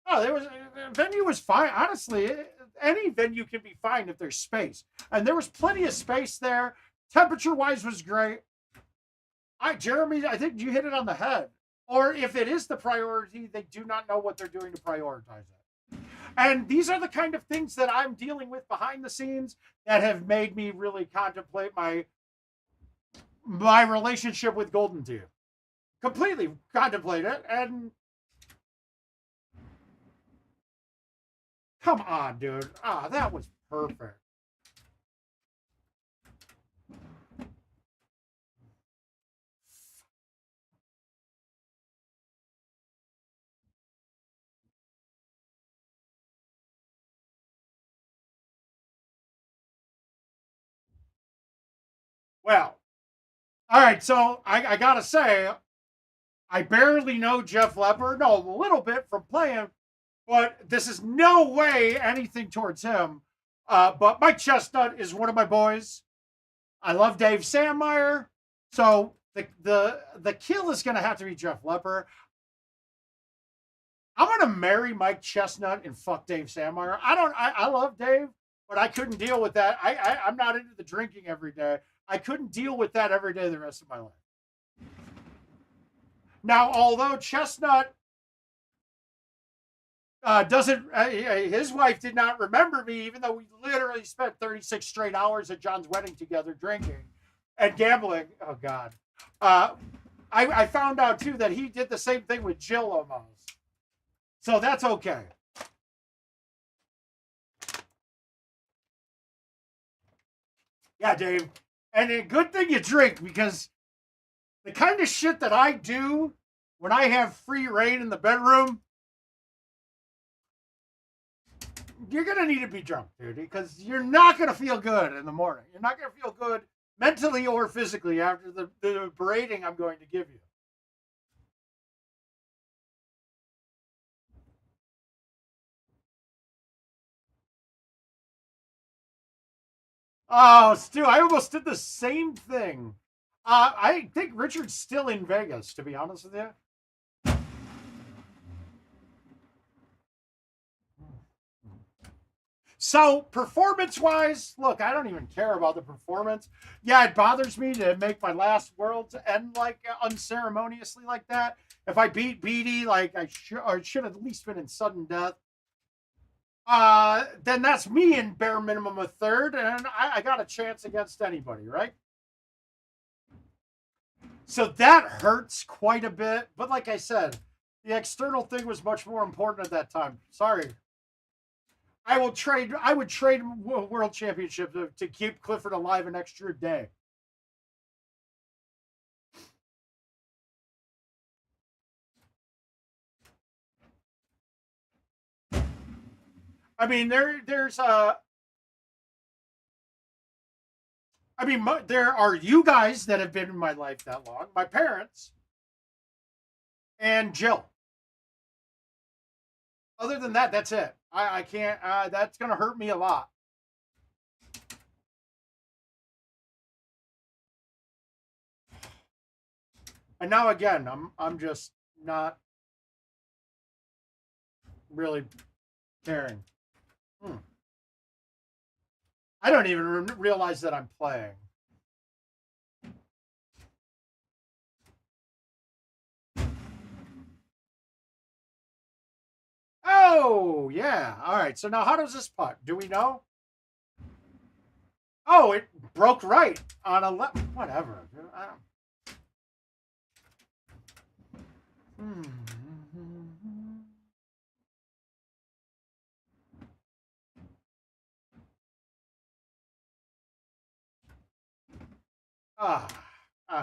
Oh, venue was fine. Honestly, any venue can be fine if there's space, and there was plenty of space there. Temperature wise was great. Jeremy, I think you hit it on the head. Or if it is the priority, they do not know what they're doing to prioritize it. And these are the kind of things that I'm dealing with behind the scenes that have made me really contemplate my relationship with GoldenTeeTV. Completely contemplate it, and come on, dude. That was perfect. Well, all right. So I gotta say, I barely know Jeff Lepper. No, a little bit from playing, but this is no way anything towards him. But Mike Chestnut is one of my boys. I love Dave Sandmeyer. So the kill is going to have to be Jeff Lepper. I'm going to marry Mike Chestnut and fuck Dave Sandmeyer. I love Dave, but I couldn't deal with that. I'm not into the drinking every day. I couldn't deal with that every day the rest of my life. Now, although Chestnut his wife did not remember me, even though we literally spent 36 straight hours at John's wedding together drinking and gambling. Oh, God. I found out, too, that he did the same thing with Jill almost. So that's okay. Yeah, Dave. And a good thing you drink, because the kind of shit that I do when I have free reign in the bedroom, you're going to need to be drunk, dude, because you're not going to feel good in the morning. You're not going to feel good mentally or physically after the berating I'm going to give you. Oh, Stu, I almost did the same thing. I think Richard's still in Vegas, to be honest with you. So, performance-wise, look, I don't even care about the performance. Yeah, it bothers me to make my last Worlds end like unceremoniously like that. If I beat Beatty, like I should have at least been in sudden death. Then that's me in bare minimum a third, and I got a chance against anybody, right? So that hurts quite a bit. But like I said, the external thing was much more important at that time. Sorry. I would trade world championship to keep Clifford alive an extra day. I mean, there's I mean, there are you guys that have been in my life that long, my parents, and Jill. Other than that, that's it. I can't. That's gonna hurt me a lot. And now again, I'm just not really caring. I don't even realize that I'm playing. Oh, yeah. All right. So now how does this putt? Do we know? Oh, it broke right on a left. Whatever.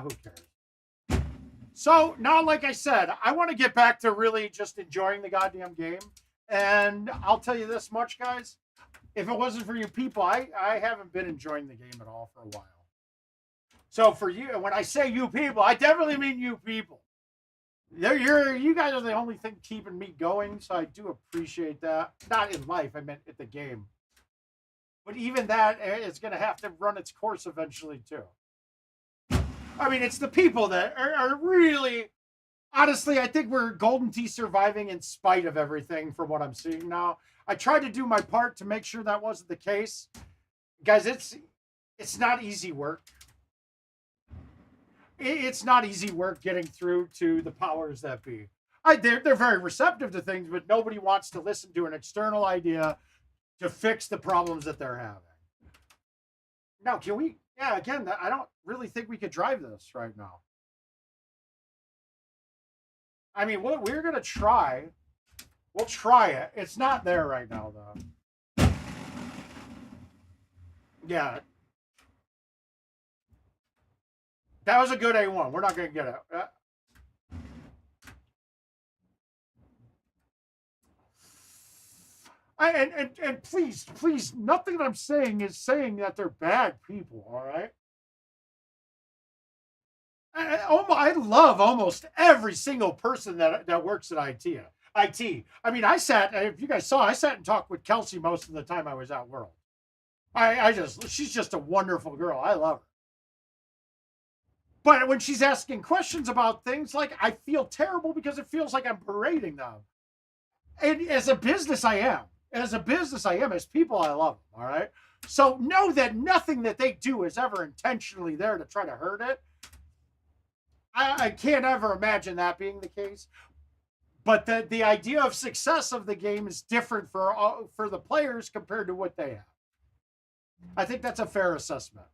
Who cares? So now, like I said, I want to get back to really just enjoying the goddamn game. And I'll tell you this much, guys. If it wasn't for you people, I haven't been enjoying the game at all for a while. So for you, when I say you people, I definitely mean you people. You guys are the only thing keeping me going, so I do appreciate that. Not in life, I meant at the game. But even that is going to have to run its course eventually, too. I mean, it's the people that are really, honestly, I think we're Golden Tee surviving in spite of everything from what I'm seeing now. I tried to do my part to make sure that wasn't the case. Guys, it's not easy work. It's not easy work getting through to the powers that be. They're very receptive to things, but nobody wants to listen to an external idea to fix the problems that they're having. Now, can we? Yeah, again, I don't really think we could drive this right now. I mean, we're going to try. We'll try it. It's not there right now, though. Yeah. That was a good A1. We're not going to get it. And please, nothing that I'm saying is saying that they're bad people, all right? I love almost every single person that works at IT. I mean, if you guys saw, I sat and talked with Kelsey most of the time I was at World. She's just a wonderful girl. I love her. But when she's asking questions about things, like, I feel terrible because it feels like I'm parading them. And as a business, I am. As a business, I am. As people, I love them. All right. So know that nothing that they do is ever intentionally there to try to hurt it. I can't ever imagine that being the case. But the idea of success of the game is different for the players compared to what they have. I think that's a fair assessment.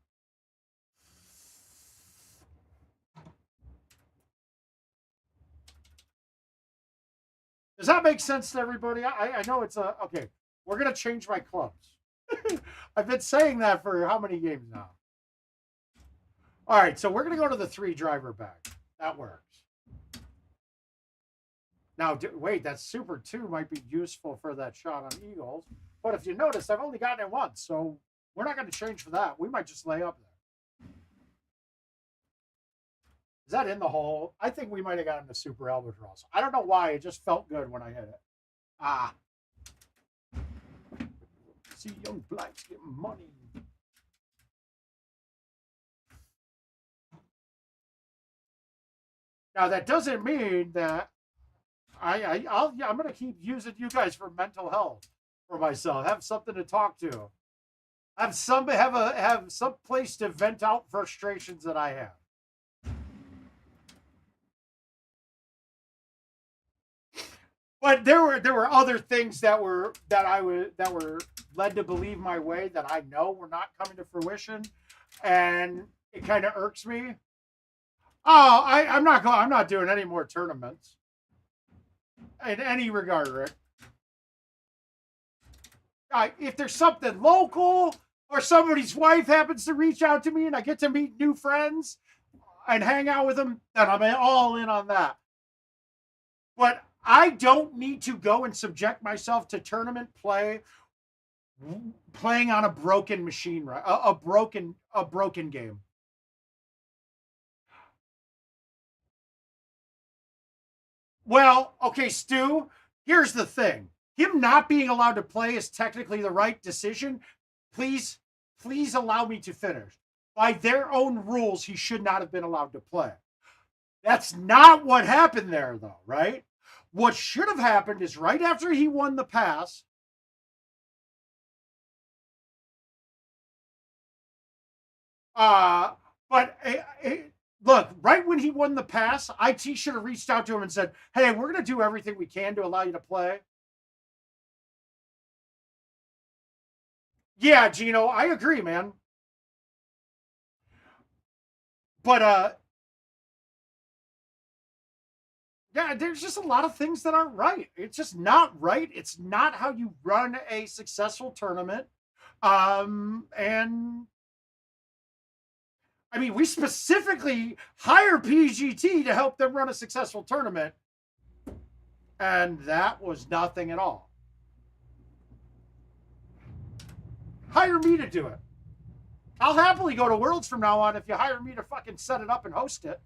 Does that make sense to everybody? I know it's okay. We're gonna change my clubs. I've been saying that for how many games now? All right, so we're gonna go to the 3 driver bag. That works. Now, wait, that Super 2 might be useful for that shot on Eagles. But if you notice, I've only gotten it once, so we're not going to change for that. We might just lay up there. Is that in the hole? I think we might have gotten the Super Albatross. I don't know why. It just felt good when I hit it. See young blacks get money. Now, that doesn't mean that I'm going to keep using you guys for mental health for myself. Have something to talk to. Have some place to vent out frustrations that I have. But there were other things that were led to believe my way that I know were not coming to fruition, and it kind of irks me. Oh, I'm not doing any more tournaments in any regard, Rick. if there's something local or somebody's wife happens to reach out to me and I get to meet new friends and hang out with them, then I'm all in on that. But I don't need to go and subject myself to tournament play playing on a broken machine, right? A broken game. Well, okay, Stu, here's the thing. Him not being allowed to play is technically the right decision. Please allow me to finish. By their own rules, he should not have been allowed to play. That's not what happened there, though, right? What should have happened is right after he won the pass, look, right when he won the pass, IT should have reached out to him and said, hey, we're going to do everything we can to allow you to play. Yeah, Gino, I agree, man. But, yeah, there's just a lot of things that aren't right. It's just not right. It's not how you run a successful tournament. And I mean, we specifically hire PGT to help them run a successful tournament. And that was nothing at all. Hire me to do it. I'll happily go to Worlds from now on if you hire me to fucking set it up and host it.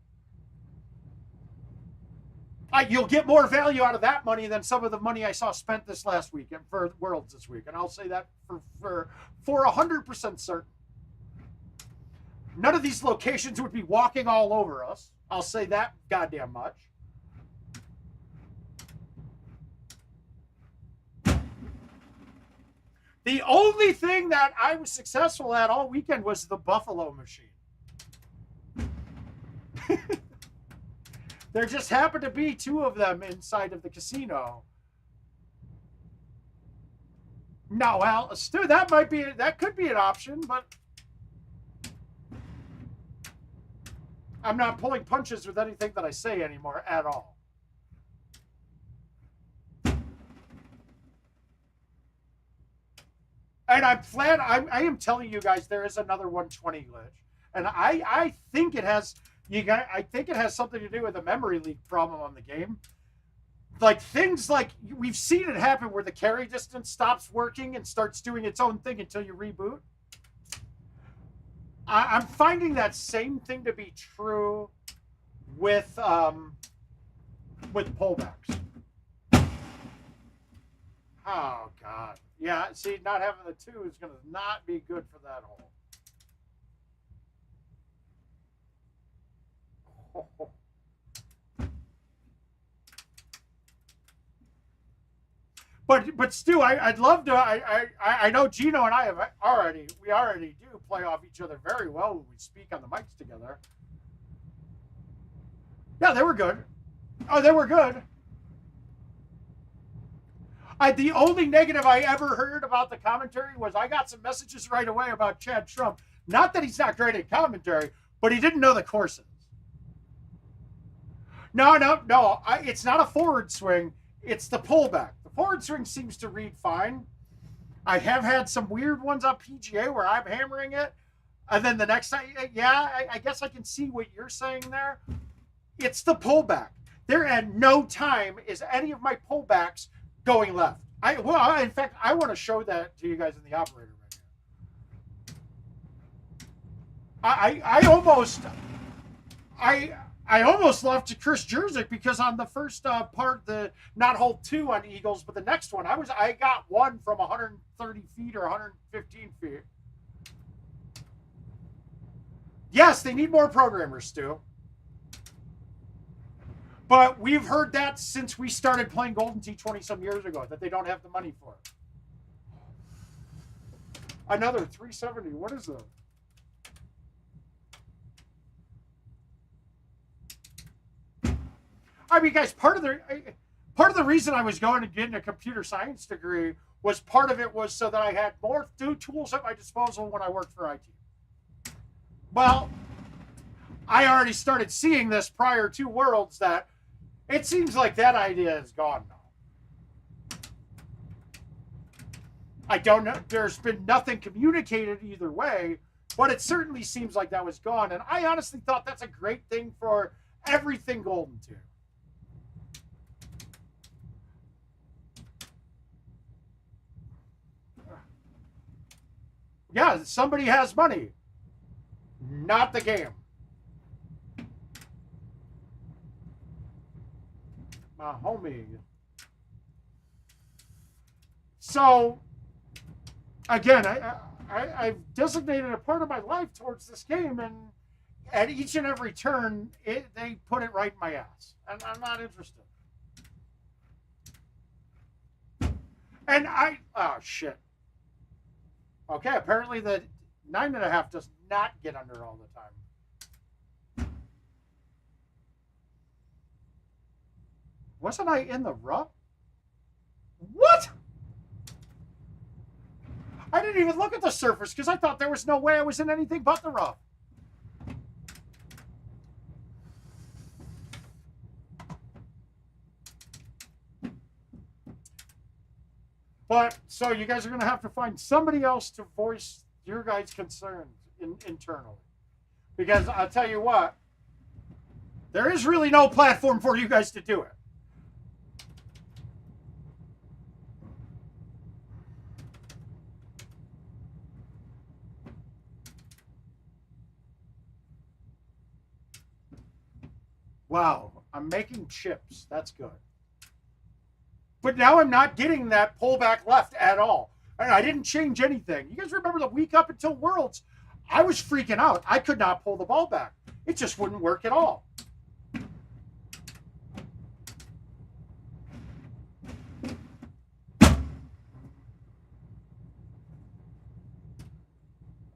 You'll get more value out of that money than some of the money I saw spent this last week for Worlds this week. And I'll say that for 100% certain. None of these locations would be walking all over us. I'll say that goddamn much. The only thing that I was successful at all weekend was the Buffalo machine. There just happened to be two of them inside of the casino. No, well, Stu, that could be an option, but I'm not pulling punches with anything that I say anymore at all. And I'm flat. I am telling you guys, there is another 120 glitch, and I think it has. I think it has something to do with a memory leak problem on the game. Like things like we've seen it happen where the carry distance stops working and starts doing its own thing until you reboot. I'm finding that same thing to be true with pullbacks. Oh God, yeah. See, not having the 2 is going to not be good for that hole. But Stu, I'd love to. I know Gino and I have already do play off each other very well when we speak on the mics together. Yeah, they were good. Oh, they were good. The only negative I ever heard about the commentary was I got some messages right away about Chad Trump. Not that he's not great at commentary, but he didn't know the courses. No. It's not a forward swing. It's the pullback. The forward swing seems to read fine. I have had some weird ones on PGA where I'm hammering it. And then the next time, I guess I can see what you're saying there. It's the pullback. There at no time is any of my pullbacks going left. In fact, I want to show that to you guys in the operator right now. I almost left to Chris Jerzik because on the first part, the not hole 2 on Eagles, but the next one, I got one from 130 feet or 115 feet. Yes, they need more programmers, Stu. But we've heard that since we started playing Golden Tee 20 some years ago, that they don't have the money for it. Another 370. What is that? I mean, guys, part of the reason I was going to get a computer science degree was part of it was so that I had more tools at my disposal when I worked for IT. Well, I already started seeing this prior to Worlds that it seems like that idea is gone now. I don't know. There's been nothing communicated either way, but it certainly seems like that was gone. And I honestly thought that's a great thing for everything Golden Tier. Yeah, somebody has money. Not the game. My homie. So, again, I've designated a part of my life towards this game, and at each and every turn, they put it right in my ass. And I'm not interested. And oh, shit. Okay, apparently the 9.5 does not get under all the time. Wasn't I in the rough? What? I didn't even look at the surface because I thought there was no way I was in anything but the rough. But, so you guys are going to have to find somebody else to voice your guys' concerns internally. Because I'll tell you what, there is really no platform for you guys to do it. Wow, I'm making chips. That's good. But now I'm not getting that pullback left at all. And I didn't change anything. You guys remember the week up until Worlds? I was freaking out. I could not pull the ball back. It just wouldn't work at all.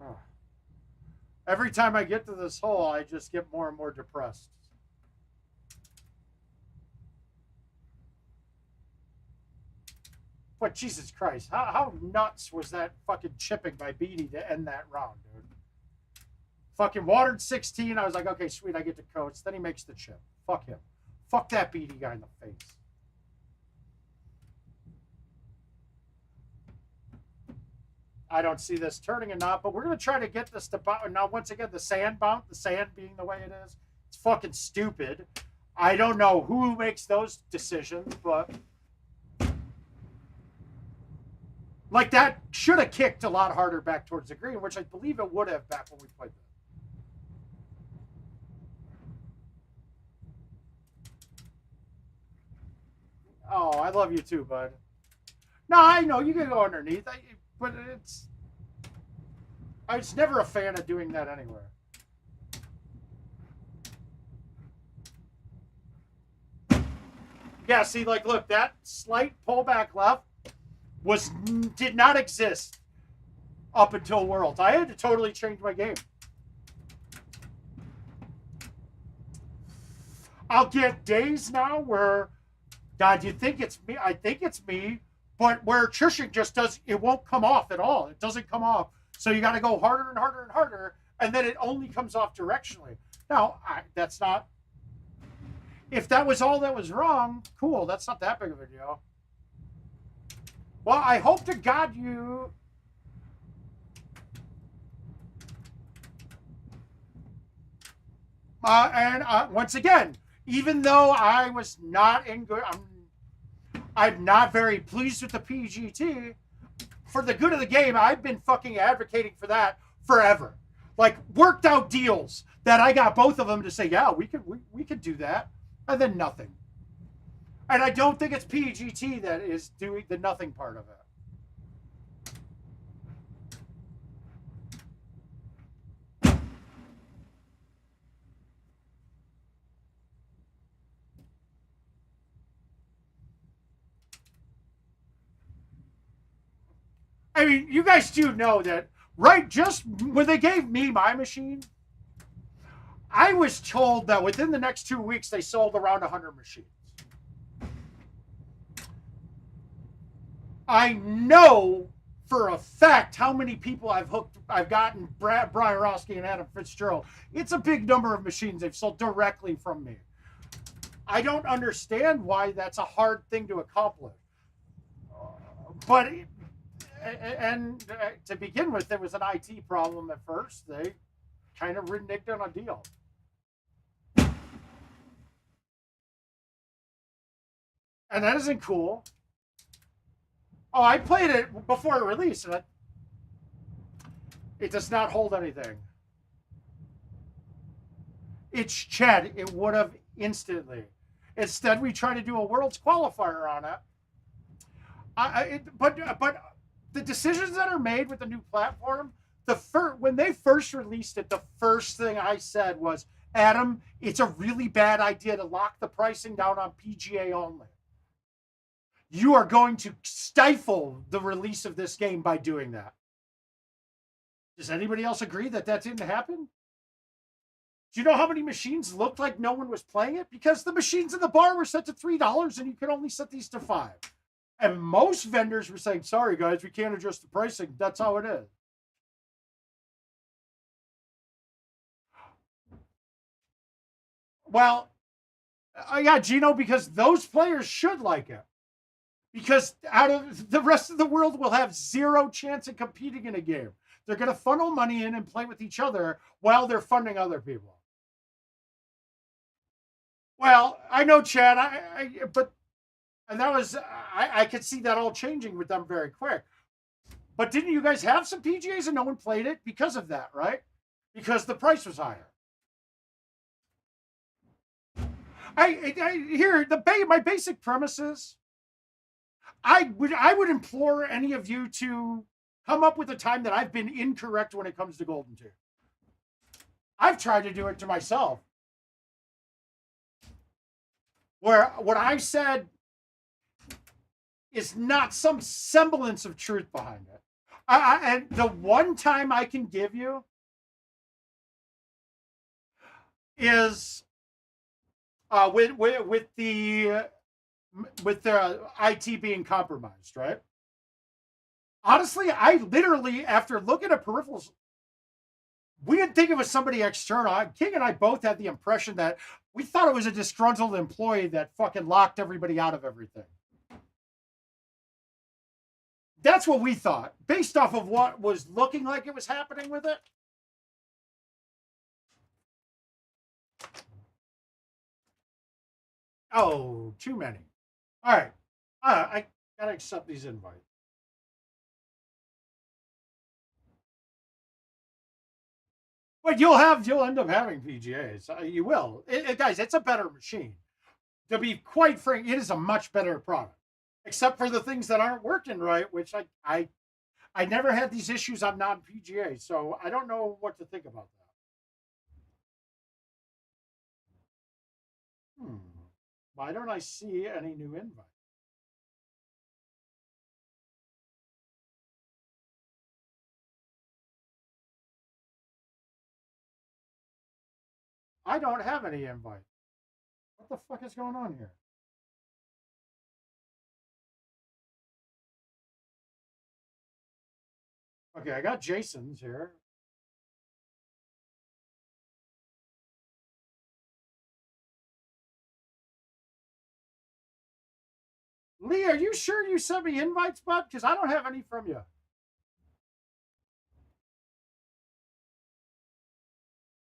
Oh. Every time I get to this hole, I just get more and more depressed. But Jesus Christ, how nuts was that fucking chipping by Beatty to end that round, dude? Fucking watered 16. I was like, okay, sweet, I get to coach. Then he makes the chip. Fuck him. Fuck that Beatty guy in the face. I don't see this turning or not, but we're going to try to get this to bounce. Now, once again, the sand bounce, the sand being the way it is, it's fucking stupid. I don't know who makes those decisions, but... like, that should have kicked a lot harder back towards the green, which I believe it would have back when we played that. Oh, I love you too, bud. No, I know, you can go underneath, but I was never a fan of doing that anywhere. Yeah, see, like, look, that slight pullback left did not exist up until Worlds. I had to totally change my game. I'll get days now where, God, you think it's me? I think it's me, but where attrition just it won't come off at all. It doesn't come off. So you got to go harder and harder and harder, and then it only comes off directionally. Now, that's not, if that was all that was wrong, cool. That's not that big of a deal. Well, I hope to God you... once again, even though I was not in good... I'm not very pleased with the PGT. For the good of the game, I've been fucking advocating for that forever. Like, worked out deals that I got both of them to say, yeah, we could do that. And then nothing. And I don't think it's PGT that is doing the nothing part of it. I mean, you guys do know that, right? Just when they gave me my machine, I was told that within the next 2 weeks, they sold around 100 machines. I know for a fact how many people I've gotten, Brian Roski and Adam Fitzgerald. It's a big number of machines they've sold directly from me. I don't understand why that's a hard thing to accomplish. But and to begin with, there was an IT problem at first. They kind of reneged on a deal. And that isn't cool. Oh, I played it before it released, and it does not hold anything. It's Chad. It would have instantly. Instead, we try to do a world's qualifier on it. But the decisions that are made with the new platform, when they first released it, the first thing I said was, Adam, it's a really bad idea to lock the pricing down on PGA only. You are going to stifle the release of this game by doing that. Does anybody else agree that didn't happen? Do you know how many machines looked like no one was playing it? Because the machines in the bar were set to $3 and you could only set these to $5. And most vendors were saying, sorry, guys, we can't adjust the pricing. That's how it is. Well, yeah, Gino, because those players should like it. Because out of the rest of the world will have zero chance of competing in a game. They're going to funnel money in and play with each other while they're funding other people. Well, I know, Chad, but and that was I could see that all changing with them very quick. But didn't you guys have some PGAs and no one played it because of that, right? Because the price was higher. Here my basic premise is I would implore any of you to come up with a time that I've been incorrect when it comes to GoldenTeeTV. I've tried to do it to myself. Where what I said is not some semblance of truth behind it. And the one time I can give you is with the IT being compromised, right? Honestly, I literally, after looking at peripherals, we didn't think it was somebody external. King and I both had the impression that we thought it was a disgruntled employee that fucking locked everybody out of everything. That's what we thought, based off of what was looking like it was happening with it. Oh, too many. All right. I gotta accept these invites. But you'll end up having PGAs. You will. Guys, it's a better machine. To be quite frank, it is a much better product. Except for the things that aren't working right, which I never had these issues on non-PGA, so I don't know what to think about that. Why don't I see any new invite? I don't have any invite. What the fuck is going on here? Okay, I got Jason's here. Lee, are you sure you sent me invites, bud? Because I don't have any from you.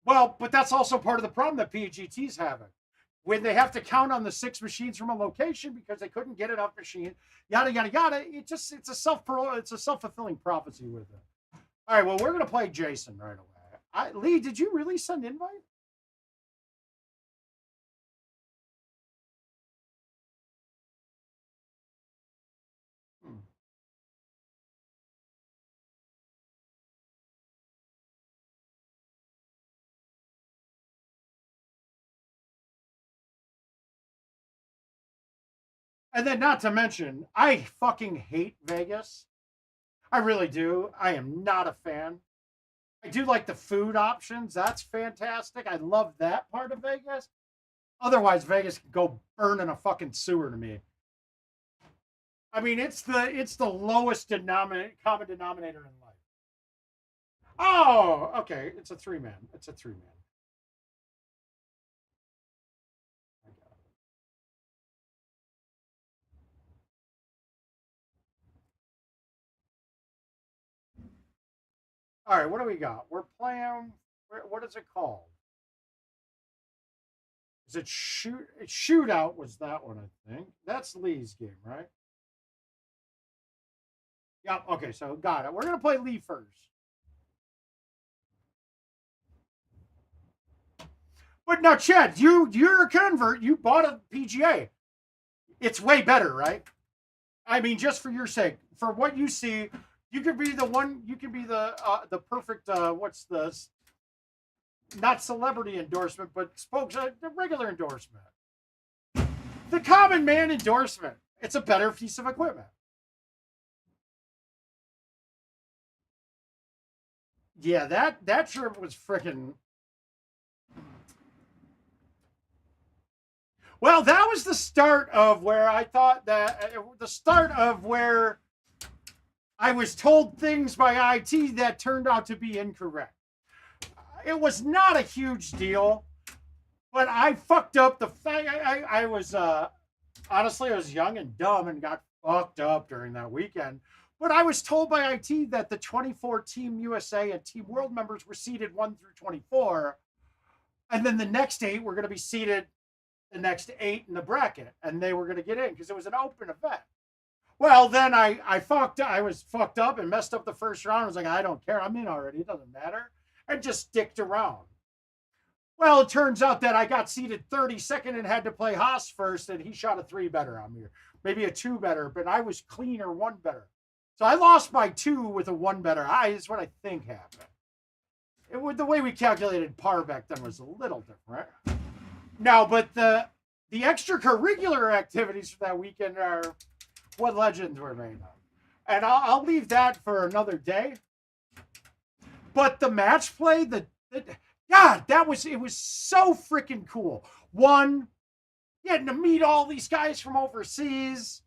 Well, but that's also part of the problem that PGT's having. When they have to count on the 6 machines from a location because they couldn't get enough machine, yada yada yada. It's a self-fulfilling prophecy with it. All right, well, we're gonna play Jason right away. Lee, did you really send invite? And then, not to mention, I fucking hate Vegas. I really do. I am not a fan. I do like the food options. That's fantastic. I love that part of Vegas. Otherwise, Vegas can go burn in a fucking sewer to me. I mean, it's the lowest common denominator in life. Oh, okay. It's a 3-man. It's a 3-man. All right, what do we got? We're playing. What is it called? Is it shootout? Was that one? I think that's Lee's game, right? Yep. Okay, so got it. We're gonna play Lee first. But now, Chad, you're a convert. You bought a PGA. It's way better, right? I mean, just for your sake, for what you see, you could be the one. You could be the perfect. What's the not celebrity endorsement, but the regular endorsement, the common man endorsement. It's a better piece of equipment. Yeah, that trip was freaking. Well, that was the start of where I thought that the start of where I was told things by IT that turned out to be incorrect. It was not a huge deal, but I fucked up the fact I was honestly I was young and dumb and got fucked up during that weekend. But I was told by IT that the 24 Team USA and Team World members were seeded 1 through 24, and then the next 8 were going to be seeded the next 8 in the bracket, and they were going to get in because it was an open event. Well, then I was fucked up and messed up the first round. I was like, I don't care, I'm in already, it doesn't matter, and just sticked around. Well, it turns out that I got seeded 32nd and had to play Haas first, and he shot a 3 better on me, maybe a 2 better, but I was clean or 1 better. So I lost by 2 with a 1 better. Is what I think happened. The way we calculated par back then was a little different. Now, but the extracurricular activities for that weekend are what legends were made of. And I'll leave that for another day. But the match play, God, it was so freaking cool. One, getting to meet all these guys from overseas,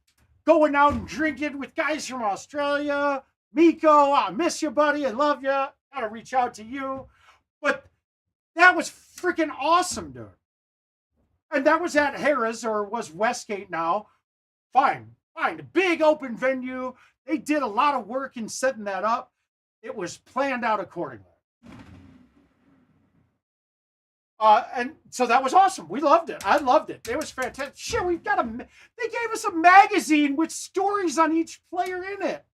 going out and drinking with guys from Australia. Miko, I miss you, buddy. I love you. Gotta reach out to you. But that was freaking awesome, dude. And that was at Harrah's, or was Westgate now. Fine. A big open venue. They did a lot of work in setting that up. It was planned out accordingly. And so that was awesome. We loved it. I loved it. It was fantastic. Shit, they gave us a magazine with stories on each player in it.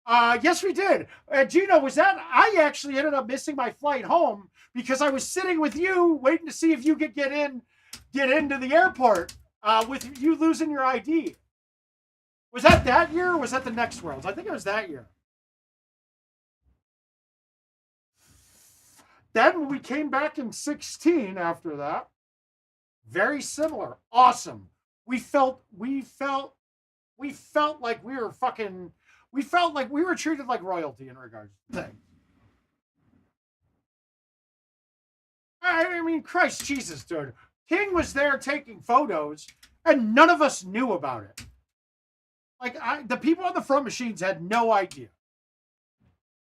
Yes, we did. Gino, I actually ended up missing my flight home because I was sitting with you waiting to see if you could get into the airport with you losing your ID. Was that year or was that the next Worlds? I think it was that year. Then we came back in 16 after that. Very similar. Awesome. We felt like we were fucking, we felt like we were treated like royalty in regards to things. I mean, Christ Jesus, dude. King was there taking photos and none of us knew about it. Like, the people on the front machines had no idea.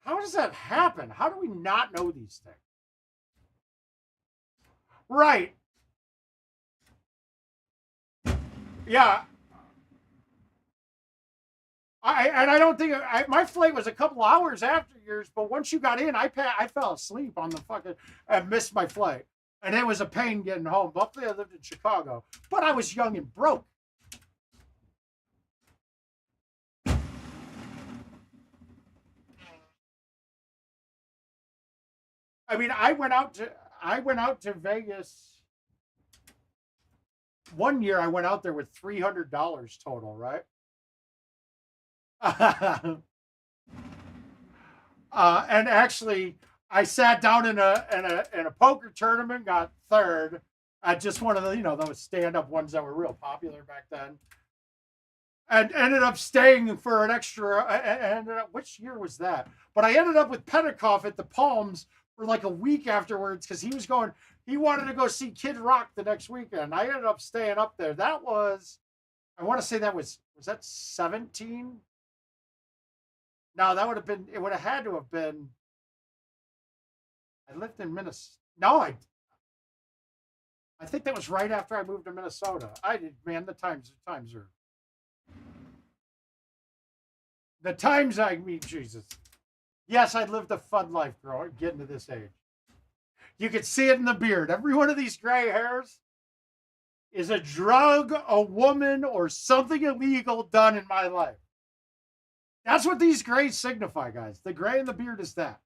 How does that happen? How do we not know these things? Right. Yeah. I don't think my flight was a couple hours after yours, but once you got in, I fell asleep on the fucking and missed my flight, and it was a pain getting home. Luckily, I lived in Chicago, but I was young and broke. I mean, I went out to Vegas. One year I went out there with $300 total, right? And actually, I sat down in a poker tournament, got third at just one of the those stand-up ones that were real popular back then, and ended up staying for an extra. Which year was that? But I ended up with Petikoff at the Palms for like a week afterwards because he wanted to go see Kid Rock the next weekend. I ended up staying up there. That was, I want to say that was that 17? No, that would have been, it would have had to have been, I lived in Minnesota. No, I think that was right after I moved to Minnesota. Man, the times are, I mean, Jesus. Yes, I lived a fun life growing, getting to this age. You can see it in the beard. Every one of these gray hairs is a drug, a woman, or something illegal done in my life. That's what these grays signify, guys. The gray in the beard is that.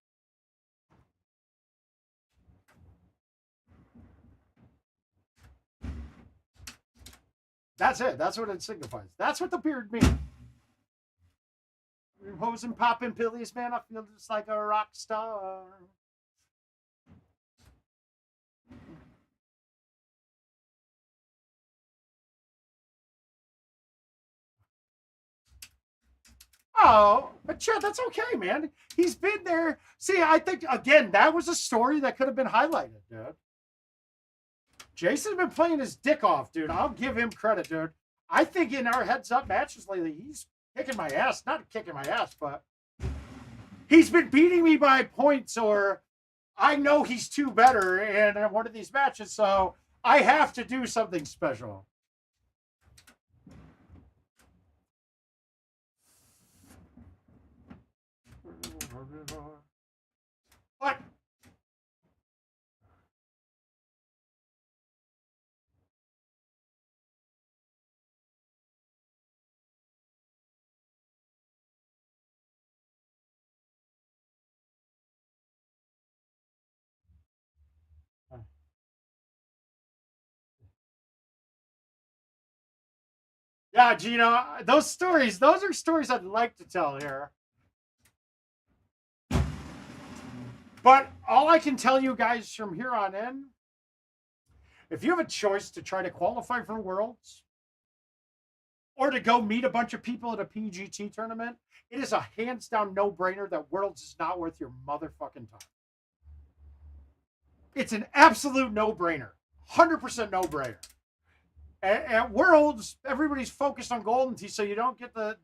That's it. That's what it signifies. That's what the beard means. Hosing, popping pillies, man. I feel just like a rock star. Oh, but sure, that's okay, man. He's been there. See, I think, again, that was a story that could have been highlighted, dude. Jason's been playing his dick off, dude. I'll give him credit, dude. I think in our heads-up matches lately, he's kicking my ass. Not kicking my ass, but he's been beating me by points, or I know he's two better in one of these matches, so I have to do something special. What? Yeah, Gino, those are stories I'd like to tell here. But all I can tell you guys from here on in, if you have a choice to try to qualify for Worlds or to go meet a bunch of people at a PGT tournament, it is a hands down no-brainer that Worlds is not worth your motherfucking time. It's an absolute no-brainer. 100% no-brainer. At Worlds, everybody's focused on GoldenTeeTV, so you don't get the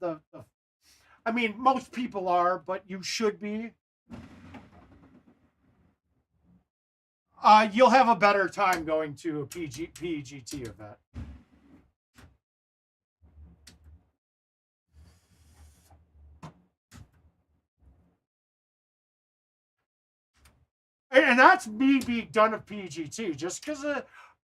I mean, most people are, but you should be. You'll have a better time going to a PGT event. And that's me being done at PGT, just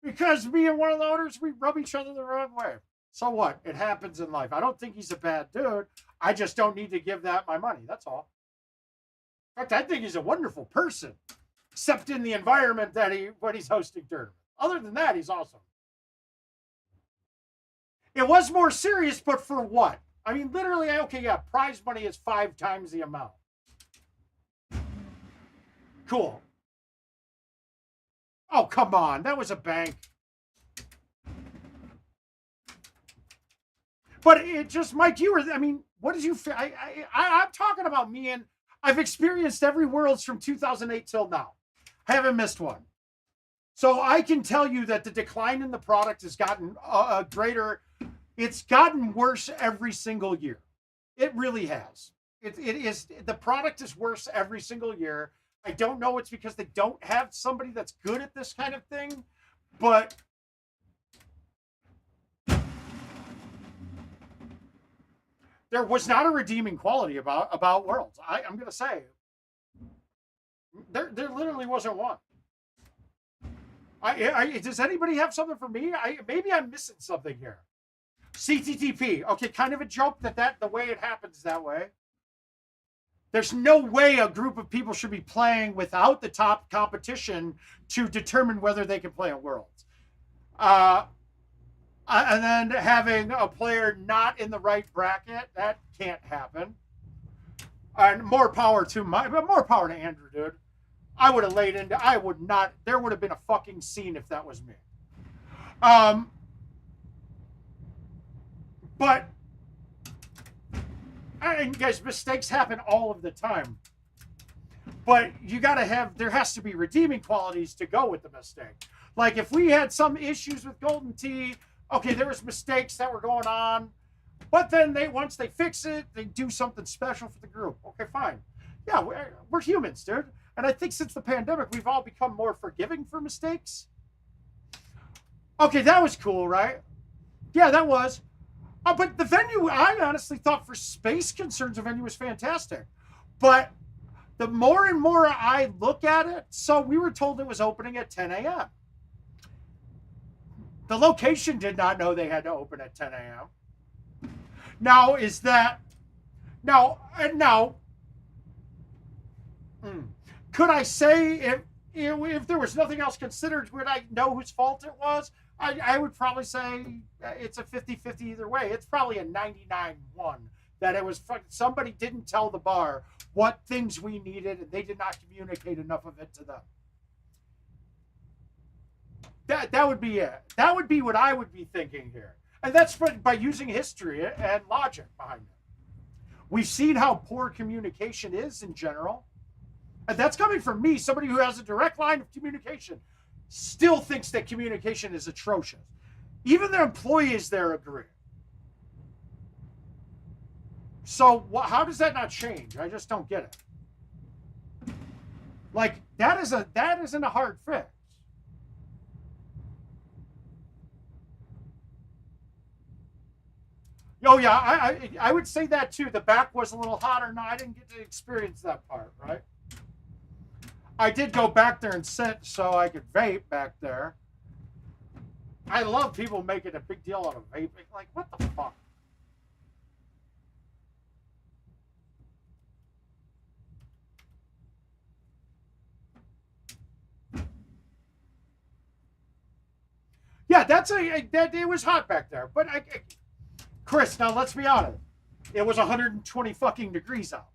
because me and one of the owners, we rub each other the wrong way. So what? It happens in life. I don't think he's a bad dude. I just don't need to give that my money. That's all. In fact, I think he's a wonderful person, except in the environment that he's hosting tournament. Other than that, he's awesome. It was more serious, but for what? I mean, literally, okay, yeah, prize money is 5 times the amount. Cool. Oh, come on. That was a bank. But it just, Mike, I mean, what did you, I'm talking about me, and I've experienced every Worlds from 2008 till now. I haven't missed one. So I can tell you that the decline in the product has gotten greater. It's gotten worse every single year. It really has. It is, the product is worse every single year. I don't know it's because they don't have somebody that's good at this kind of thing, but there was not a redeeming quality about Worlds. I'm going to say there literally wasn't one. Does anybody have something for me? Maybe I'm missing something here. CTTP. Okay, kind of a joke that the way it happens that way. There's no way a group of people should be playing without the top competition to determine whether they can play at Worlds. And then having a player not in the right bracket, that can't happen. And more power to Andrew, dude. I would have laid into, there would have been a fucking scene if that was me. But, and guys, mistakes happen all of the time. But you got to there has to be redeeming qualities to go with the mistake. Like if we had some issues with GoldenTeeTV, okay, there was mistakes that were going on, but then once they fix it, they do something special for the group. Okay, fine. Yeah, we're humans, dude. And I think since the pandemic, we've all become more forgiving for mistakes. Okay, that was cool, right? Yeah, that was. But the venue, I honestly thought for space concerns, the venue was fantastic. But the more and more I look at it, so we were told it was opening at 10 a.m. The location did not know they had to open at 10 a.m. Now, is that now? Could I say if there was nothing else considered, would I know whose fault it was? I would probably say it's a 50-50 either way. It's probably a 99-1 that it was somebody didn't tell the bar what things we needed and they did not communicate enough of it to them. That would be it. That would be what I would be thinking here. And that's by using history and logic behind it. We've seen how poor communication is in general. And that's coming from me, somebody who has a direct line of communication, still thinks that communication is atrocious. Even the employees there agree. So how does that not change? I just don't get it. Like, that isn't a hard fix. Oh yeah, I would say that too. The back was a little hotter. No, I didn't get to experience that part, right? I did go back there and sit so I could vape back there. I love people making a big deal out of vaping. Like, what the fuck? Yeah, it was hot back there. But Chris, now let's be honest. It was 120 fucking degrees out.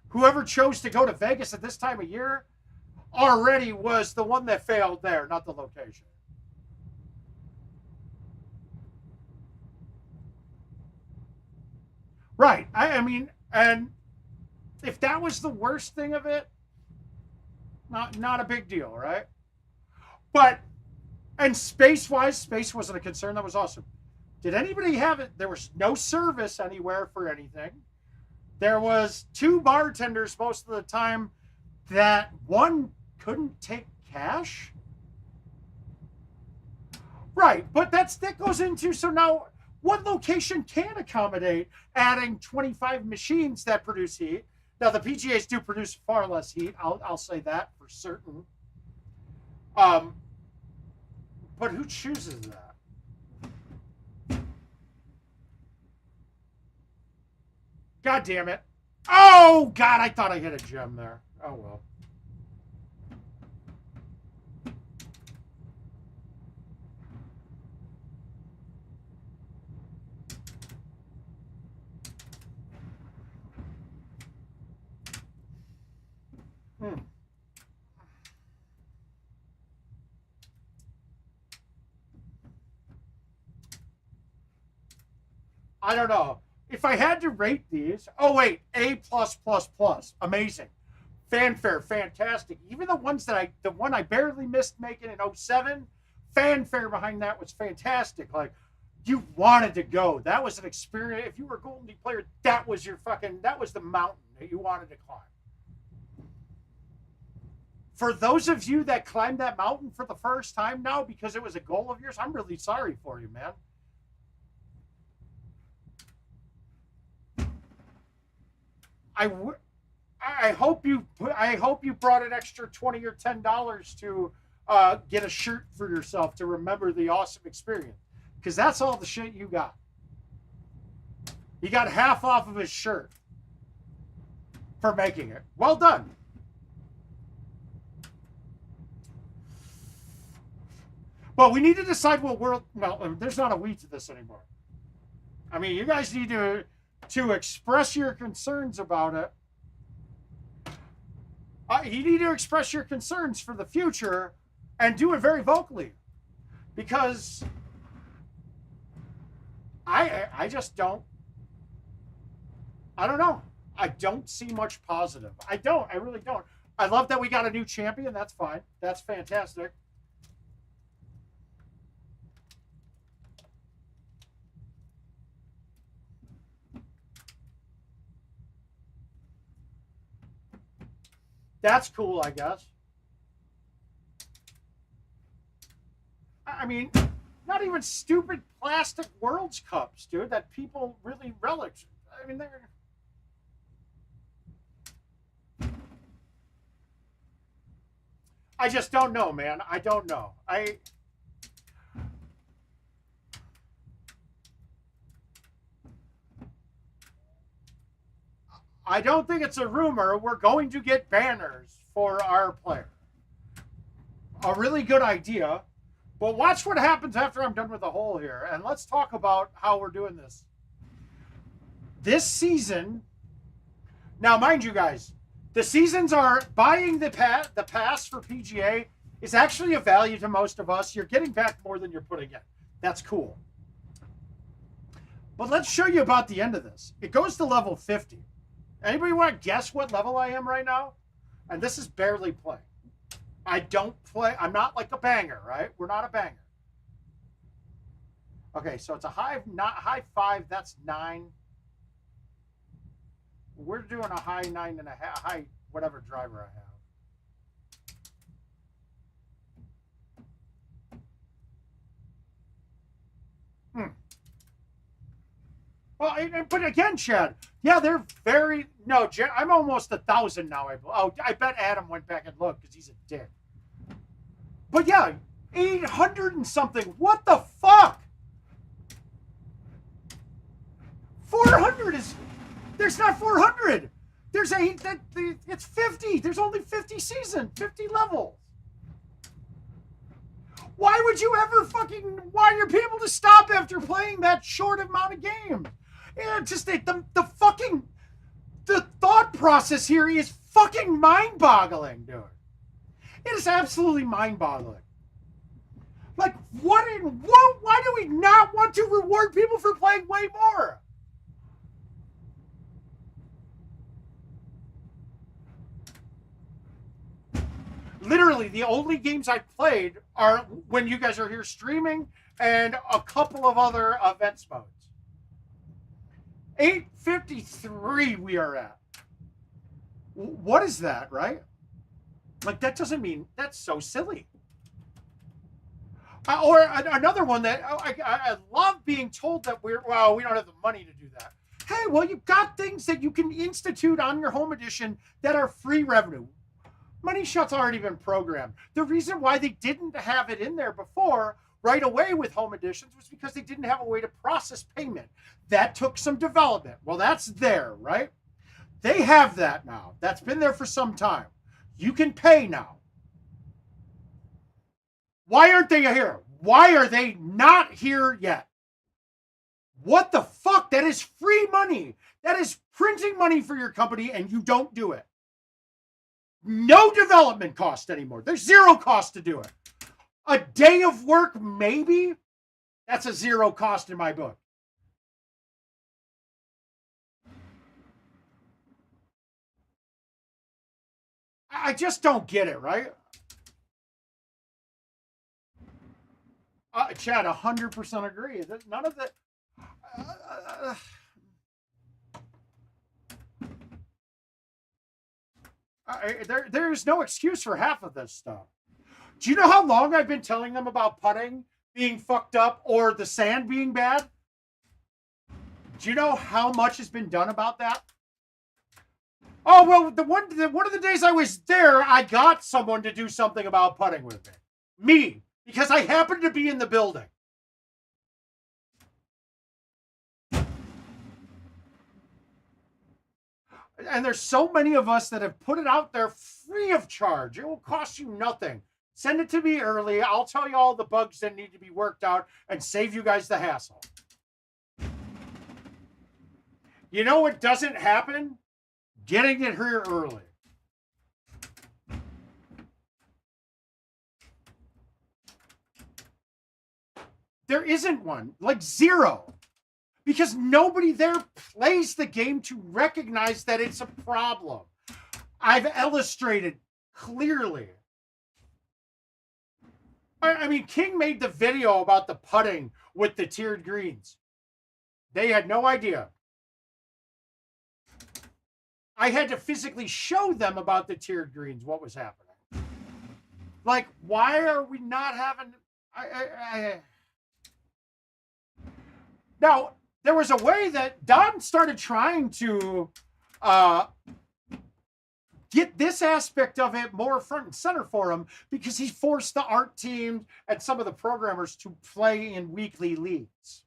Whoever chose to go to Vegas at this time of year already was the one that failed there, not the location. Right. I mean, and if that was the worst thing of it, not a big deal, right? But, and space-wise, space wasn't a concern. That was awesome. Did anybody have it? There was no service anywhere for anything. There was 2 bartenders most of the time that one couldn't take cash. Right, but that goes into, so now what location can accommodate adding 25 machines that produce heat? Now the PGAs do produce far less heat. I'll say that for certain. But who chooses that? God damn it. Oh, God, I thought I hit a gem there. Oh, well. I don't know. If I had to rate these, oh wait, A+++, amazing, fanfare, fantastic. Even the one I barely missed making in 07, fanfare behind that was fantastic. Like, you wanted to go. That was an experience. If you were a Golden Tee player, that was the mountain that you wanted to climb. For those of you that climbed that mountain for the first time now because it was a goal of yours, I'm really sorry for you, man. I hope you brought an extra $20 or $10 to get a shirt for yourself to remember the awesome experience, because that's all the shit you got. He got half off of his shirt for making it. Well done. But we need to decide what world. Well, there's not a we to this anymore. I mean, you guys need to express your concerns about it. You need to express your concerns for the future and do it very vocally, because I just don't. I don't know. I don't see much positive. I really don't. I love that we got a new champion. That's fine. That's fantastic. That's cool, I guess. I mean, not even stupid plastic World's Cups, dude, that people really relish. I mean, they're... I just don't know, man. I don't know. I don't think it's a rumor. We're going to get banners for our player. A really good idea. But watch what happens after I'm done with the hole here. And let's talk about how we're doing this. This season, now mind you guys, the seasons are buying the pass for PGA is actually a value to most of us. You're getting back more than you're putting in. That's cool. But let's show you about the end of this. It goes to level 50. Anybody want to guess what level I am right now? And this is barely playing. I don't play. I'm not like a banger, right? We're not a banger. Okay, so it's a high 5. That's 9. We're doing a high 9.5, high whatever driver I have. Well, but again, Chad, yeah, they're very no. I'm almost 1,000 now. I bet Adam went back and looked because he's a dick. But yeah, 800 and something. What the fuck? 400 is. There's not 400. There's it's 50. There's only 50 seasons, 50 levels. Why would you ever why are people to stop after playing that short amount of game? Yeah, just the thought process here is fucking mind-boggling, dude. It is absolutely mind-boggling. Like, why do we not want to reward people for playing way more? Literally, the only games I've played are when you guys are here streaming and a couple of other events modes. 853 we are at. What is that, right? Like, that doesn't mean, that's so silly. Or another one that I love being told that we don't have the money to do that. Hey, well, you've got things that you can institute on your home edition that are free revenue. Money Shot's already been programmed. The reason why they didn't have it in there before right away with home editions was because they didn't have a way to process payment. That took some development. Well, that's there, right? They have that now. That's been there for some time. You can pay now. Why aren't they here? Why are they not here yet? What the fuck? That is free money. That is printing money for your company and you don't do it. No development cost anymore. There's zero cost to do it. A day of work, maybe? That's a zero cost in my book. I just don't get it, right? Chad, 100% agree. None of the... there's no excuse for half of this stuff. Do you know how long I've been telling them about putting being fucked up or the sand being bad? Do you know how much has been done about that? Oh, well, one of the days I was there, I got someone to do something about putting with me. Me, because I happened to be in the building. And there's so many of us that have put it out there free of charge. It will cost you nothing. Send it to me early. I'll tell you all the bugs that need to be worked out and save you guys the hassle. You know what doesn't happen? Getting it here early. There isn't one. Like zero. Because nobody there plays the game to recognize that it's a problem. I've illustrated clearly. I mean, King made the video about the putting with the tiered greens. They had no idea. I had to physically show them about the tiered greens, what was happening. Like, why are we not having... Now, there was a way that Don started trying to get this aspect of it more front and center for him because he forced the art team and some of the programmers to play in weekly leagues.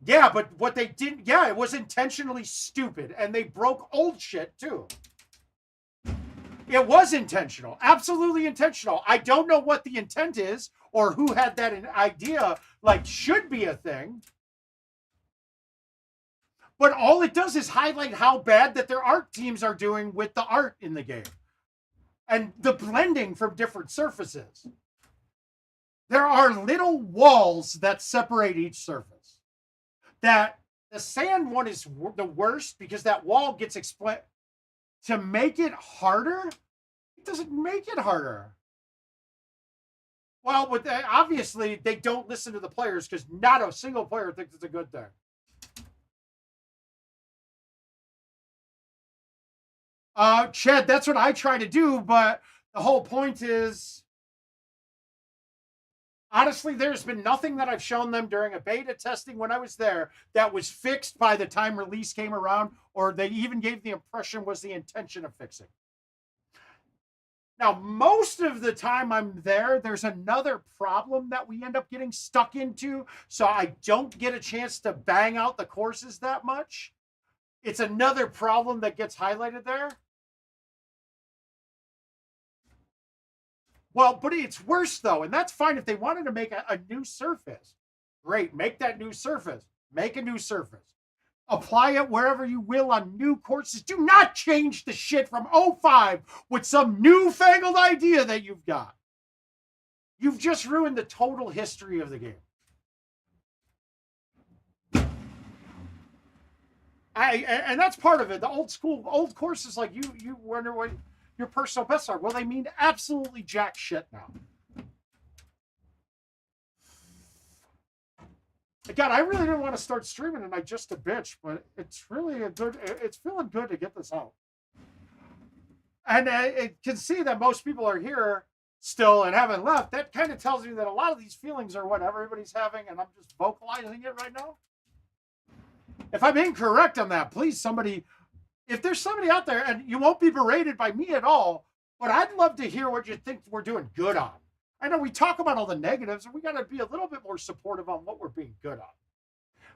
Yeah, but what they didn't, yeah, it was intentionally stupid, and they broke old shit too. It was intentional, absolutely intentional. I don't know what the intent is or who had that idea, like, should be a thing. But all it does is highlight how bad that their art teams are doing with the art in the game and the blending from different surfaces. There are little walls that separate each surface. That the sand one is the worst because that wall gets explained. To make it harder, it doesn't make it harder. Well, but obviously they don't listen to the players because not a single player thinks it's a good thing. Chad, that's what I try to do, but the whole point is, honestly, there's been nothing that I've shown them during a beta testing when I was there that was fixed by the time release came around, or they even gave the impression was the intention of fixing. Now, most of the time I'm there, there's another problem that we end up getting stuck into, so I don't get a chance to bang out the courses that much. It's another problem that gets highlighted there. Well, but it's worse though, and that's fine if they wanted to make a new surface. Great, make that new surface. Make a new surface. Apply it wherever you will on new courses. Do not change the shit from 05 with some newfangled idea that you've got. You've just ruined the total history of the game. And that's part of it. The old courses, like you wonder what your personal bests are. Well, they mean absolutely jack shit now. God, I really didn't want to start streaming tonight just to bitch, but it's really it's feeling good to get this out. And I can see that most people are here still and haven't left. That kind of tells me that a lot of these feelings are what everybody's having, and I'm just vocalizing it right now. If I'm incorrect on that, please, somebody, if there's somebody out there, and you won't be berated by me at all, but I'd love to hear what you think we're doing good on. I know we talk about all the negatives, and we got to be a little bit more supportive on what we're being good on.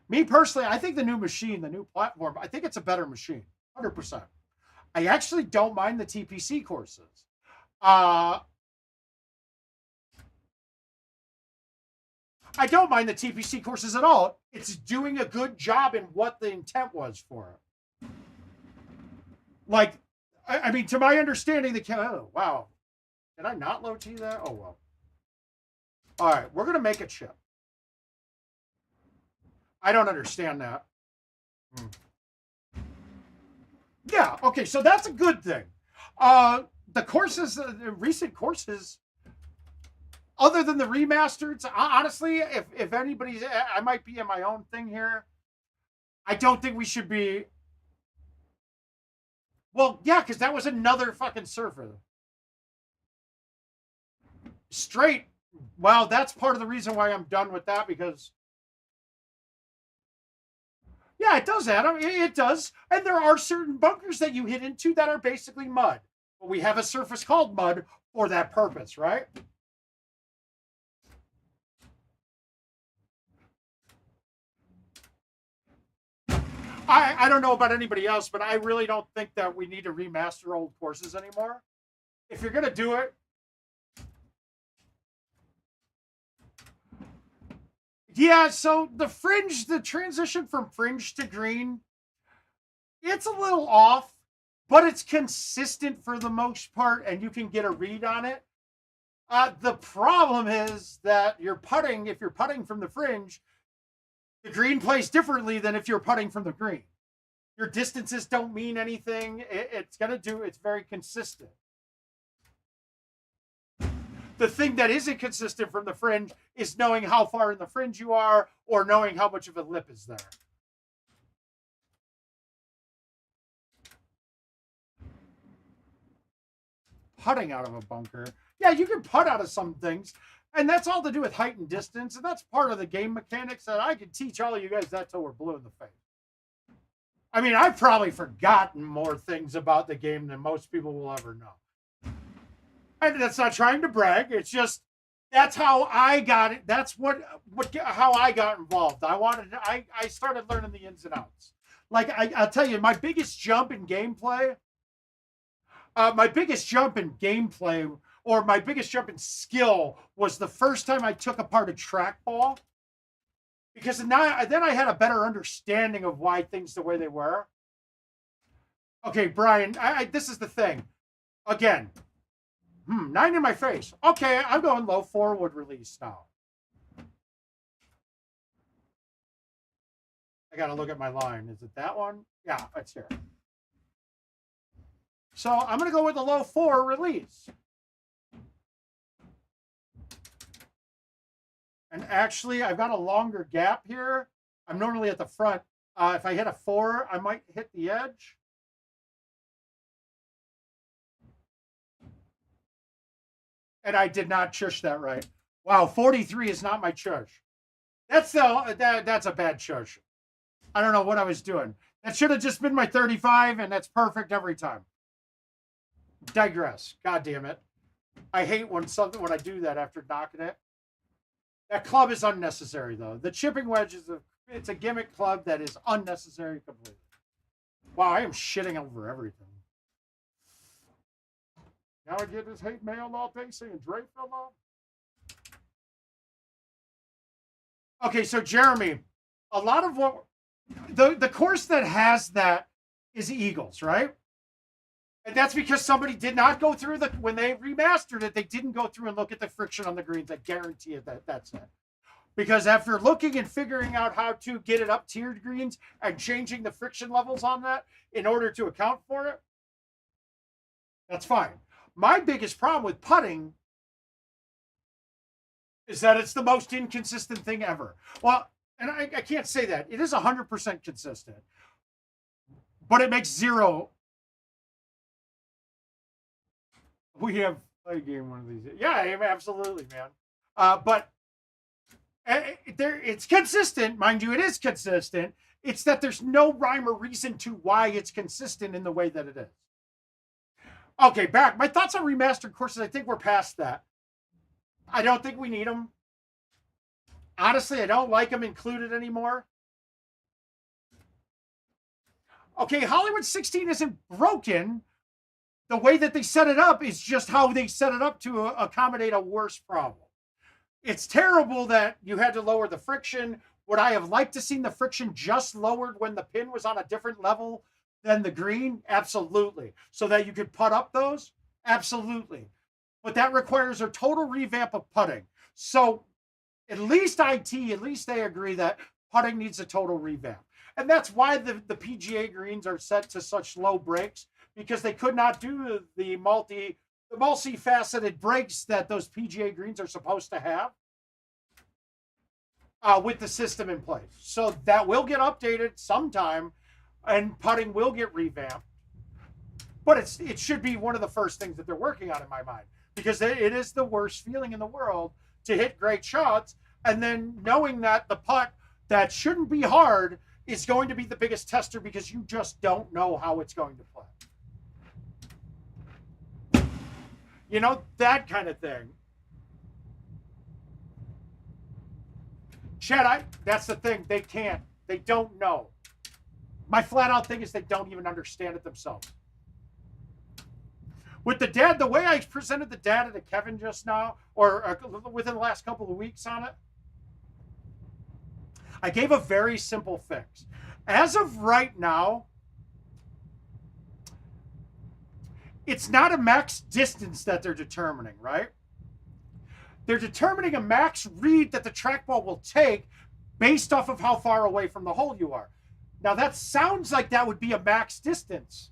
Me personally, I think the new machine, the new platform, I think it's a better machine, 100%. I actually don't mind the TPC courses. I don't mind the TPC courses at all. It's doing a good job in what the intent was for it. Like, I mean, to my understanding, oh, wow. Did I not low T that? Oh, well. All right, we're going to make a chip. I don't understand that. Yeah, okay, so that's a good thing. The courses, the recent courses, other than the remasters, honestly, if anybody's, I might be in my own thing here. I don't think we should be. Well, yeah, because that was another fucking surfer. Straight. Well, that's part of the reason why I'm done with that, because yeah, it does, Adam. It does. And there are certain bunkers that you hit into that are basically mud. But we have a surface called mud for that purpose, right? I don't know about anybody else, but I really don't think that we need to remaster old courses anymore. If you're going to do it, yeah, so the fringe, the transition from fringe to green, it's a little off, but it's consistent for the most part, and you can get a read on it. The problem is that you're putting, if you're putting from the fringe, the green plays differently than if you're putting from the green. Your distances don't mean anything. It's very consistent. The thing that isn't consistent from the fringe is knowing how far in the fringe you are, or knowing how much of a lip is there. Putting out of a bunker. Yeah, you can putt out of some things. And that's all to do with height and distance. And that's part of the game mechanics that I can teach all of you guys that till we're blue in the face. I mean, I've probably forgotten more things about the game than most people will ever know. And that's not trying to brag. It's just that's how I got it. That's how I got involved. I started learning the ins and outs. Like I'll tell you, my biggest jump in gameplay, or my biggest jump in skill was the first time I took apart a trackball. Because then I had a better understanding of why things the way they were. Okay, Brian, this is the thing. Again, 9 in my face. Okay, I'm going low forward release now. I got to look at my line. Is it that one? Yeah, it's here. So I'm going to go with the low 4 release. And actually, I've got a longer gap here. I'm normally at the front. If I hit a 4, I might hit the edge. And I did not chush that right. Wow, 43 is not my chush. That's a bad chush. I don't know what I was doing. That should have just been my 35, and that's perfect every time. Digress. God damn it. I hate when I do that after knocking it. That club is unnecessary, though. The chipping wedge it's a gimmick club that is unnecessary completely. Wow, I am shitting over everything. Now I get this hate mail all day saying Dre fell off. Okay, so Jeremy, a lot of what the course that has that is Eagles, right? And that's because somebody did not go through when they remastered it, they didn't go through and look at the friction on the greens. I guarantee you that's it. Because after looking and figuring out how to get it up tiered greens and changing the friction levels on that in order to account for it, that's fine. My biggest problem with putting is that it's the most inconsistent thing ever. Well, and I can't say that. It is 100% consistent. But it makes zero. We have play a game one of these. Yeah, absolutely, man. But it's consistent. Mind you, it is consistent. It's that there's no rhyme or reason to why it's consistent in the way that it is. Okay, back. My thoughts on remastered courses, I think we're past that. I don't think we need them. Honestly, I don't like them included anymore. Okay, Hollywood 16 isn't broken. The way that they set it up is just how they set it up to accommodate a worse problem. It's terrible that you had to lower the friction. Would I have liked to seen the friction just lowered when the pin was on a different level than the green? Absolutely. So that you could putt up those? Absolutely. But that requires a total revamp of putting. So at least they agree that putting needs a total revamp. And that's why the PGA greens are set to such low breaks, because they could not do the multi-faceted breaks that those PGA greens are supposed to have with the system in place. So that will get updated sometime, and putting will get revamped. But it should be one of the first things that they're working on in my mind, because it is the worst feeling in the world to hit great shots and then knowing that the putt that shouldn't be hard is going to be the biggest tester because you just don't know how it's going to play. You know, that kind of thing. Chad, that's the thing. They can't. They don't know. My flat out thing is they don't even understand it themselves. With the dad, the way I presented the data to Kevin just now, or within the last couple of weeks on it, I gave a very simple fix. As of right now, it's not a max distance that they're determining, right? They're determining a max read that the trackball will take based off of how far away from the hole you are. Now that sounds like that would be a max distance,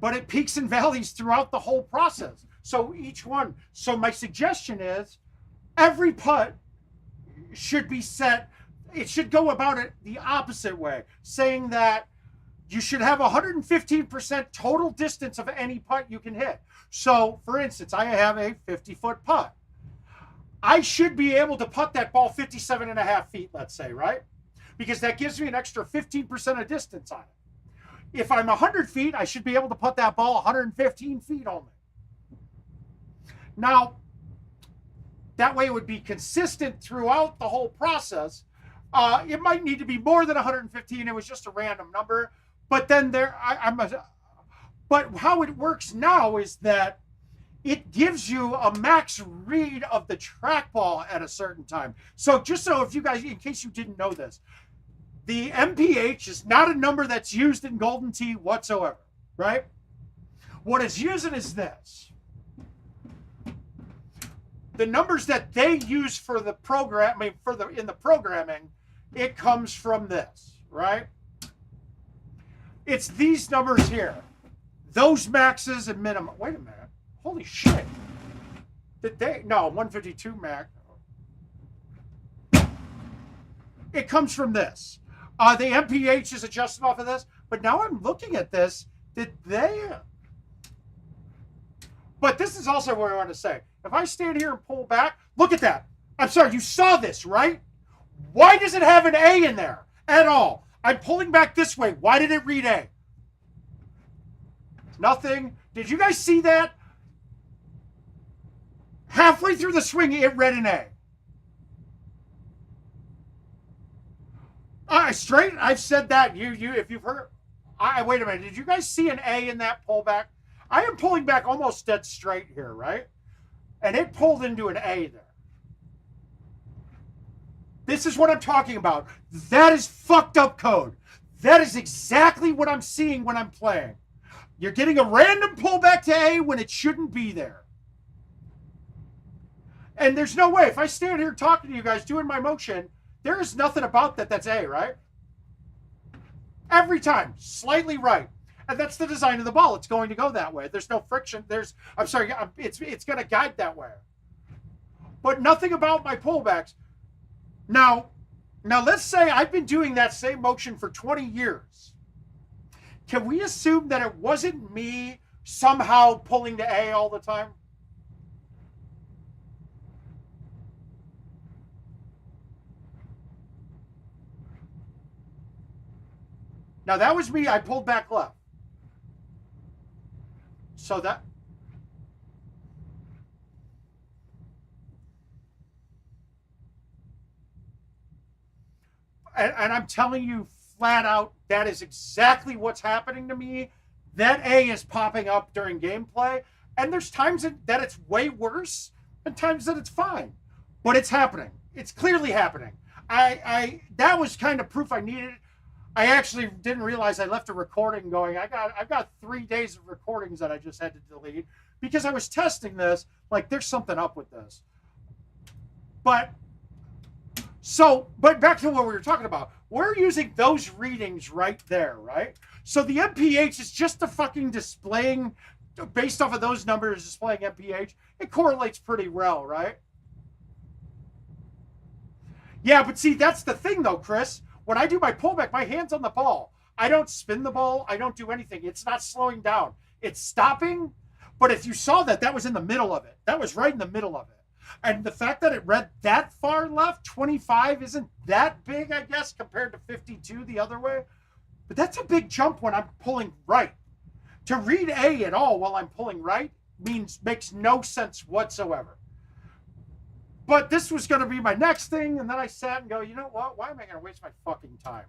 but it peaks and valleys throughout the whole process. So each one. So my suggestion is every putt should be set. It should go about it the opposite way, saying that you should have 115% total distance of any putt you can hit. So, for instance, I have a 50-foot putt. I should be able to putt that ball 57.5 feet, let's say, right? because that gives me an extra 15% of distance on it. If I'm 100 feet, I should be able to put that ball 115 feet only. Now, that way it would be consistent throughout the whole process. It might need to be more than 115. It was just a random number. But then but how it works now is that it gives you a max read of the trackball at a certain time. So just so if you guys, in case you didn't know this, the MPH is not a number that's used in Golden Tee whatsoever, right? What it's using is this. The numbers that they use for the program, in the programming, it comes from this, right? It's these numbers here. Those maxes and minimum. Wait a minute. Holy shit. Did they? No, 152 max. It comes from this. The MPH is adjusted off of this. But now I'm looking at this. Did they? But this is also what I want to say. If I stand here and pull back, look at that. I'm sorry, you saw this, right? Why does it have an A in there at all? I'm pulling back this way. Why did it read A? Nothing. Did you guys see that? Halfway through the swing, it read an A. Straight. I've said that. If you've heard. Wait a minute. Did you guys see an A in that pullback? I am pulling back almost dead straight here, right? And it pulled into an A there. This is what I'm talking about. That is fucked up code. That is exactly what I'm seeing when I'm playing. You're getting a random pullback to A when it shouldn't be there. And there's no way, if I stand here talking to you guys, doing my motion, there is nothing about that that's A, right? Every time, slightly right. And that's the design of the ball. It's going to go that way. There's no friction. It's going to guide that way. But nothing about my pullbacks. Now let's say I've been doing that same motion for 20 years. Can we assume that it wasn't me somehow pulling to A all the time? Now that was me. I pulled back left. So that. And I'm telling you flat out, that is exactly what's happening to me. That A is popping up during gameplay. And there's times that it's way worse and times that it's fine. But it's happening. It's clearly happening. That was kind of proof I needed. I actually didn't realize I left a recording going. I've got 3 days of recordings that I just had to delete because I was testing this. Like, there's something up with this. But back to what we were talking about. We're using those readings right there, right? So the MPH is just the fucking displaying, based off of those numbers, displaying MPH. It correlates pretty well, right? Yeah, but see, that's the thing though, Chris. When I do my pullback, my hand's on the ball. I don't spin the ball. I don't do anything. It's not slowing down. It's stopping. But if you saw that, that was in the middle of it. That was right in the middle of it. And the fact that it read that far left, 25, isn't that big, I guess, compared to 52 the other way. But that's a big jump when I'm pulling right. To read A at all while I'm pulling right makes no sense whatsoever. But this was going to be my next thing, and then I sat and go, you know what? Why am I going to waste my fucking time?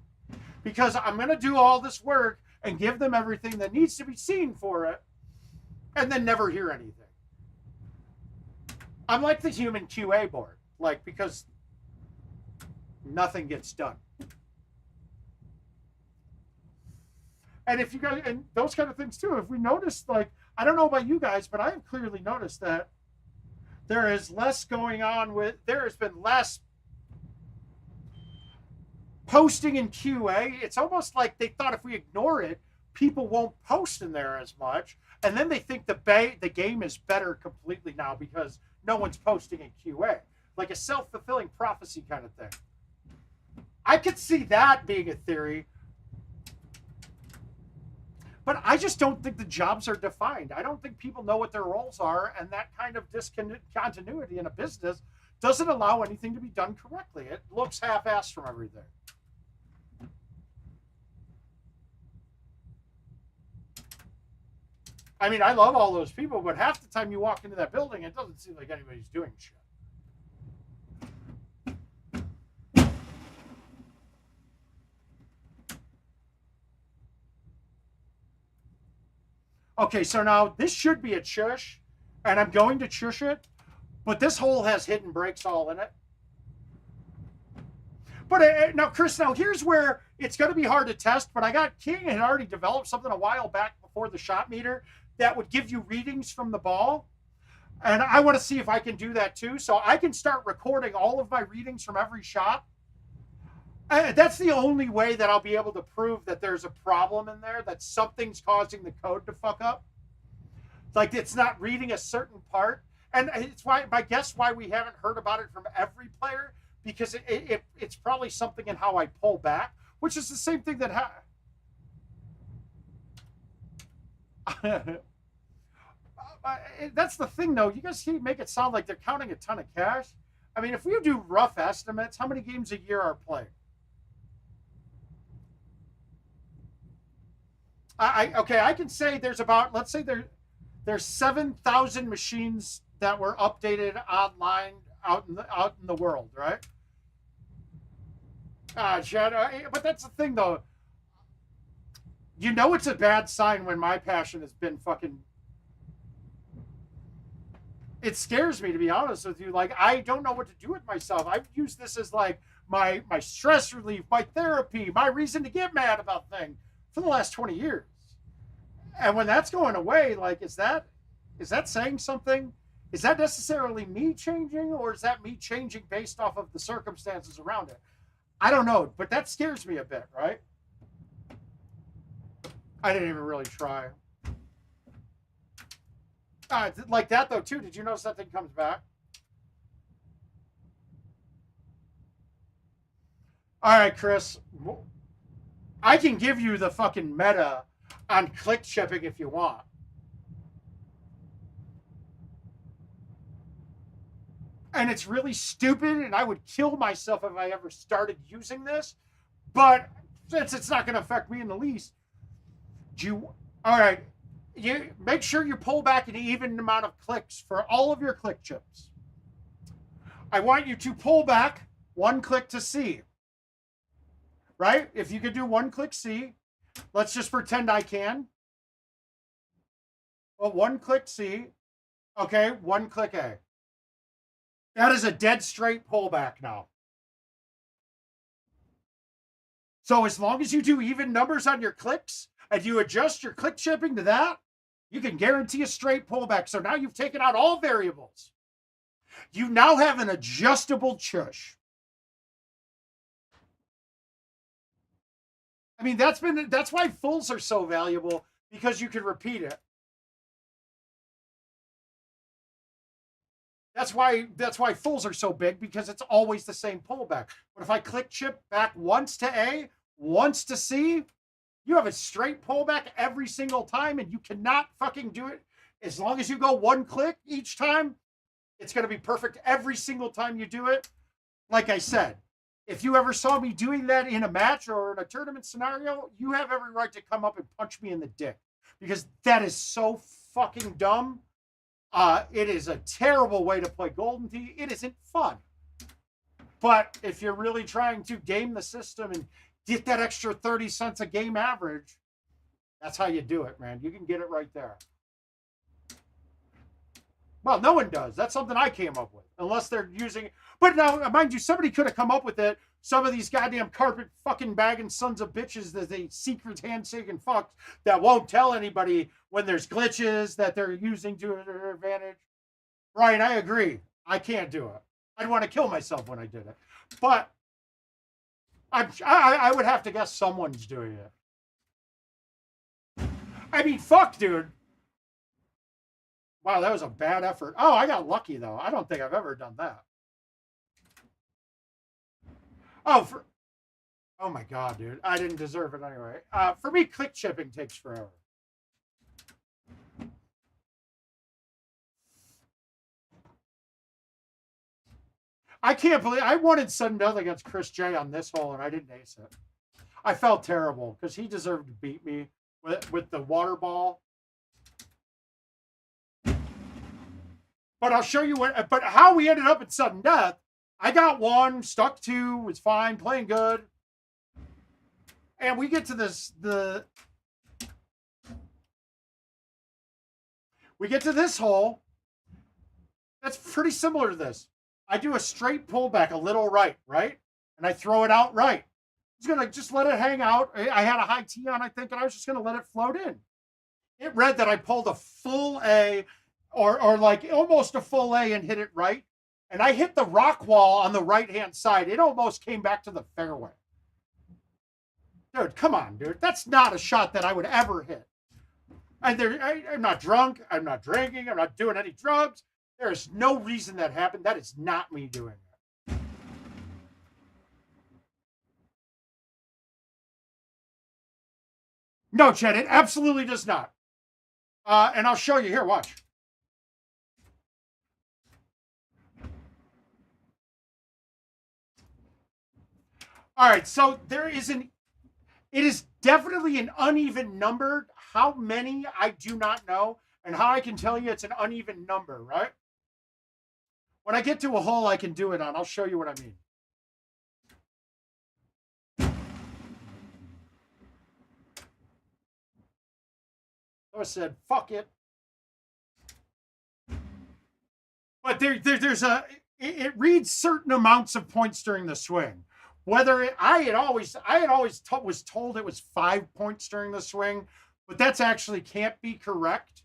Because I'm going to do all this work and give them everything that needs to be seen for it, and then never hear anything. I'm like the human QA board, because nothing gets done. And if you guys, and those kind of things too, if we notice, I don't know about you guys, but I have clearly noticed that there is less going on there has been less posting in QA. It's almost like they thought if we ignore it, people won't post in there as much. And then they think the game is better completely now because no one's posting in QA. Like a self-fulfilling prophecy kind of thing. I could see that being a theory. But I just don't think the jobs are defined. I don't think people know what their roles are, and that kind of discontinuity in a business doesn't allow anything to be done correctly. It looks half-assed from everything. I mean, I love all those people, but half the time you walk into that building, it doesn't seem like anybody's doing shit. Okay, so now this should be a chush, and I'm going to chush it, but this hole has hidden brakes all in it. But now, Chris, now here's where it's going to be hard to test, but I got King had already developed something a while back before the shot meter that would give you readings from the ball. And I want to see if I can do that too. So I can start recording all of my readings from every shot. That's the only way that I'll be able to prove that there's a problem in there, that something's causing the code to fuck up. Like it's not reading a certain part. And it's why, I guess, why we haven't heard about it from every player, because it's probably something in how I pull back, which is the same thing that that's the thing, though. You guys make it sound like they're counting a ton of cash. I mean, if we do rough estimates, how many games a year are played? Okay, I can say there's about, let's say there's 7,000 machines that were updated online out in the world, right? Chad, but that's the thing, though. You know it's a bad sign when my passion has been fucking... It scares me, to be honest with you. Like, I don't know what to do with myself. I've used this as, like, my stress relief, my therapy, my reason to get mad about things for the last 20 years. And when that's going away, like, is that saying something? Is that necessarily me changing, or is that me changing based off of the circumstances around it? I don't know, but that scares me a bit, right? I didn't even really try. Like that, though, too. Did you notice that thing comes back? All right, Chris. I can give you the fucking meta on click shipping if you want. And it's really stupid, and I would kill myself if I ever started using this. But since it's not going to affect me in the least, all right, you make sure you pull back an even amount of clicks for all of your click chips. I want you to pull back 1 click to C. Right? If you could do 1 click C, let's just pretend I can. Well, 1 click C. Okay, 1 click A. That is a dead straight pullback now. So as long as you do even numbers on your clicks and you adjust your click shipping to that, you can guarantee a straight pullback. So now you've taken out all variables. You now have an adjustable chush. I mean, that's why fulls are so valuable, because you can repeat it. That's why fulls are so big, because it's always the same pullback. But if I click chip back once to A, once to C, you have a straight pullback every single time, and you cannot fucking do it. As long as you go 1 click each time, it's going to be perfect every single time you do it. Like I said, if you ever saw me doing that in a match or in a tournament scenario, you have every right to come up and punch me in the dick, because that is so fucking dumb. It is a terrible way to play Golden Tee. It isn't fun. But if you're really trying to game the system and get that extra 30 cents a game average, that's how you do it, man. You can get it right there. Well, no one does. That's something I came up with, unless they're using... But now, mind you, somebody could have come up with it. Some of these goddamn carpet fucking bagging sons of bitches that they secret handshaking fucks that won't tell anybody when there's glitches that they're using to their advantage. Right, I agree. I can't do it. I'd want to kill myself when I did it. But I would have to guess someone's doing it. I mean, fuck, dude. Wow, that was a bad effort. Oh, I got lucky, though. I don't think I've ever done that. Oh, oh my God, dude. I didn't deserve it anyway. For me, click shipping takes forever. I can't believe I wanted sudden death against Chris J on this hole, and I didn't ace it. I felt terrible because he deserved to beat me with the water ball. But I'll show you what. But how we ended up in sudden death. I got one, stuck two, was fine, playing good. And we get to this we get to this hole. That's pretty similar to this. I do a straight pullback, a little right, and I throw it out right. I was gonna just let it hang out. I had a high tee on, I think, and I was just gonna let it float in. It read that I pulled a full A, or like almost a full A, and hit it right. And I hit the rock wall on the right-hand side. It almost came back to the fairway. Dude, come on, dude. That's not a shot that I would ever hit. I'm not drunk. I'm not drinking. I'm not doing any drugs. There is no reason that happened. That is not me doing that. No, Chad, it absolutely does not. And I'll show you here. Watch. All right, so it is definitely an uneven number. How many, I do not know. And how I can tell you it's an uneven number, right? When I get to a hole I can do it on, I'll show you what I mean. So I said, fuck it. But it reads certain amounts of points during the swing. Whether I had always was told it was 5 points during the swing, but that's actually can't be correct.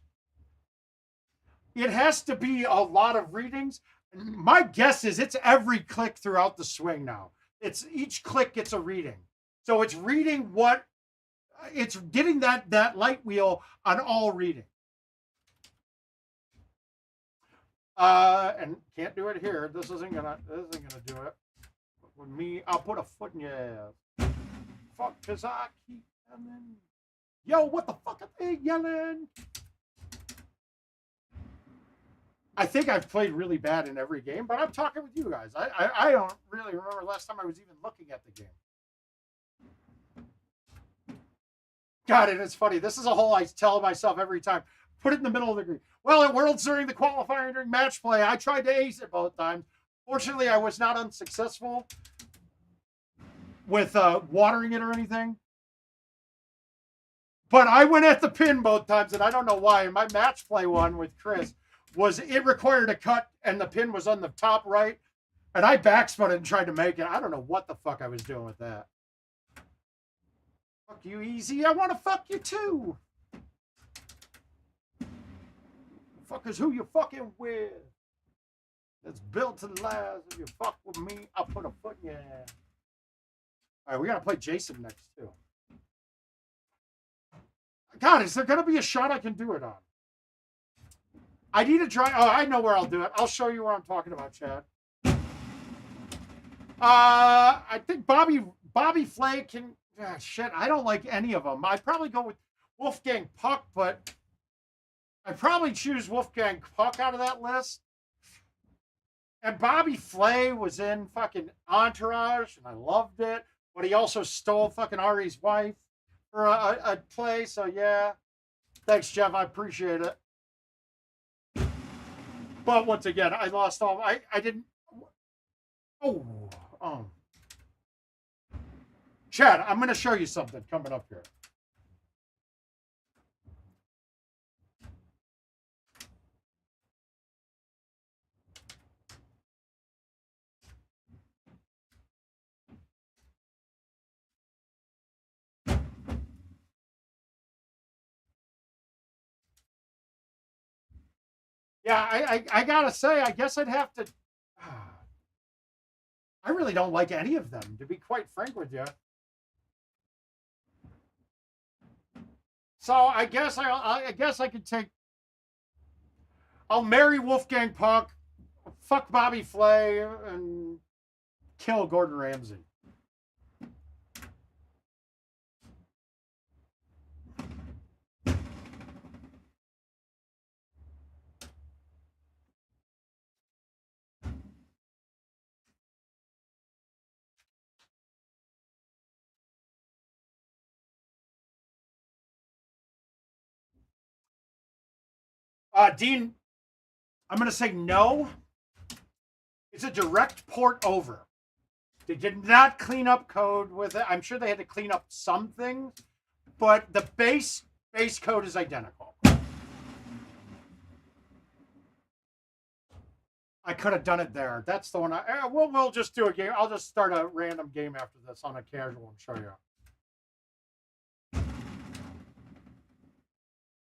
It has to be a lot of readings. My guess is it's every click throughout the swing now. It's each click gets a reading. So it's reading what it's getting that light wheel on all reading. And can't do it here. This isn't gonna do it. But with me, I'll put a foot in your ass. Fuck, cause I keep yelling. Yo, what the fuck are they yelling? I think I've played really bad in every game, but I'm talking with you guys. I don't really remember last time I was even looking at the game. God, and it's funny. This is a hole I tell myself every time. Put it in the middle of the green. Well, at Worlds during the qualifier during match play, I tried to ace it both times. Fortunately, I was not unsuccessful with watering it or anything. But I went at the pin both times, and I don't know why. In my match play one with Chris, it required a cut, and the pin was on the top right, and I backspun it and tried to make it. I don't know what the fuck I was doing with that. Fuck you, Easy. I want to fuck you too. Fuckers, who you fucking with? It's built to last. If you fuck with me, I'll put a foot in your ass. All right, we got to play Jason next, too. God, is there going to be a shot I can do it on? I need to try. Oh, I know where I'll do it. I'll show you where I'm talking about, Chad. I think Bobby Flay can. Shit, I don't like any of them. I'd probably go with Wolfgang Puck, but I'd probably choose Wolfgang Puck out of that list. And Bobby Flay was in fucking Entourage, and I loved it. But he also stole fucking Ari's wife for a play. So, yeah. Thanks, Jeff. I appreciate it. But once again, I lost all. I didn't. Oh. Chad, I'm going to show you something coming up here. Yeah, I gotta say, I guess I'd have to. I really don't like any of them, to be quite frank with you. So I guess I could take. I'll marry Wolfgang Puck, fuck Bobby Flay, and kill Gordon Ramsay. Dean, I'm going to say no. It's a direct port over. They did not clean up code with it. I'm sure they had to clean up some things, but the base code is identical. I could have done it there. That's the one. We'll just do a game. I'll just start a random game after this on a casual and show you.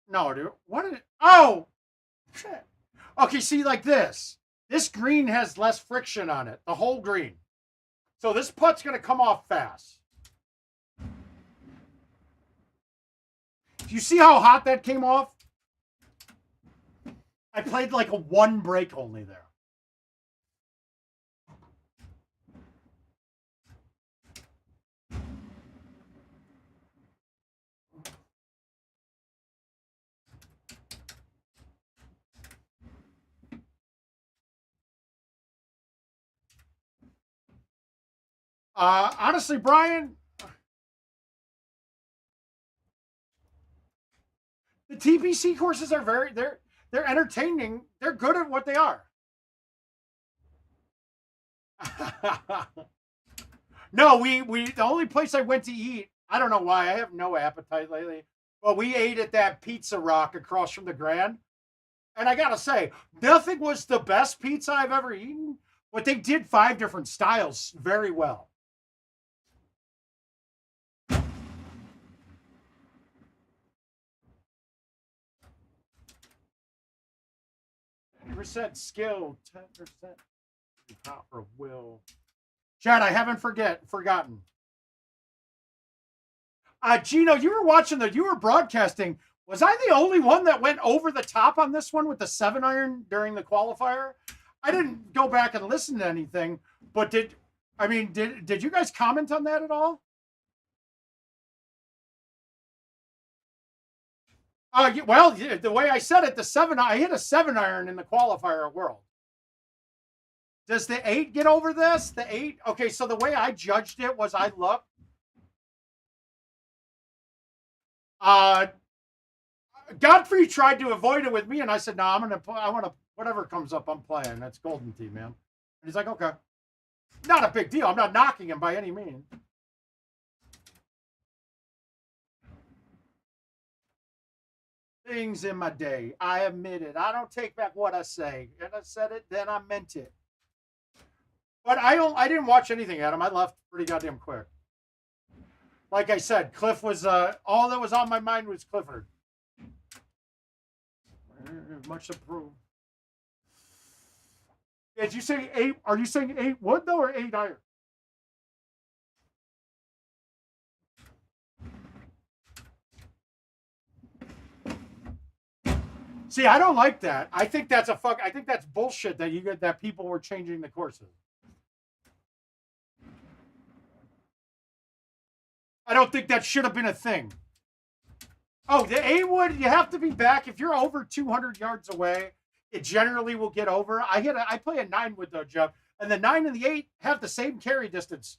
No, dude. What did it? Oh, shit. Okay, see, like this. This green has less friction on it. The whole green. So this putt's going to come off fast. Do you see how hot that came off? I played like a 1 break only there. Honestly, Brian, the TPC courses are they're entertaining. They're good at what they are. No, we the only place I went to eat, I don't know why, I have no appetite lately. But we ate at that Pizza Rock across from the Grand. And I gotta say, nothing was the best pizza I've ever eaten, but they did 5 different styles very well. Percent skill, 10% power will. Chad, I haven't forgotten. Gino, you were broadcasting. Was I the only one that went over the top on this one with the 7-iron during the qualifier? I didn't go back and listen to anything, but did you guys comment on that at all? Well, the way I said it, I hit a 7-iron in the qualifier at World. Does the 8 get over this? The 8? Okay, so the way I judged it was I looked. Godfrey tried to avoid it with me, and I said, no, I want to, whatever comes up, I'm playing. That's Golden Tee, man. And he's like, okay. Not a big deal. I'm not knocking him by any means. Things in my day. I admit it. I don't take back what I say. And I said it, then I meant it. But I didn't watch anything, Adam. I left pretty goddamn quick. Like I said, Cliff was all that was on my mind was Clifford. Much approved. Did you say 8? Are you saying 8 wood though, or 8 iron? See, I don't like that. I think that's I think that's bullshit that people were changing the courses. I don't think that should have been a thing. Oh, the 8 wood, you have to be back. If you're over 200 yards away, it generally will get over. I play a 9 wood though, Jeff, and the 9 and the 8 have the same carry distance.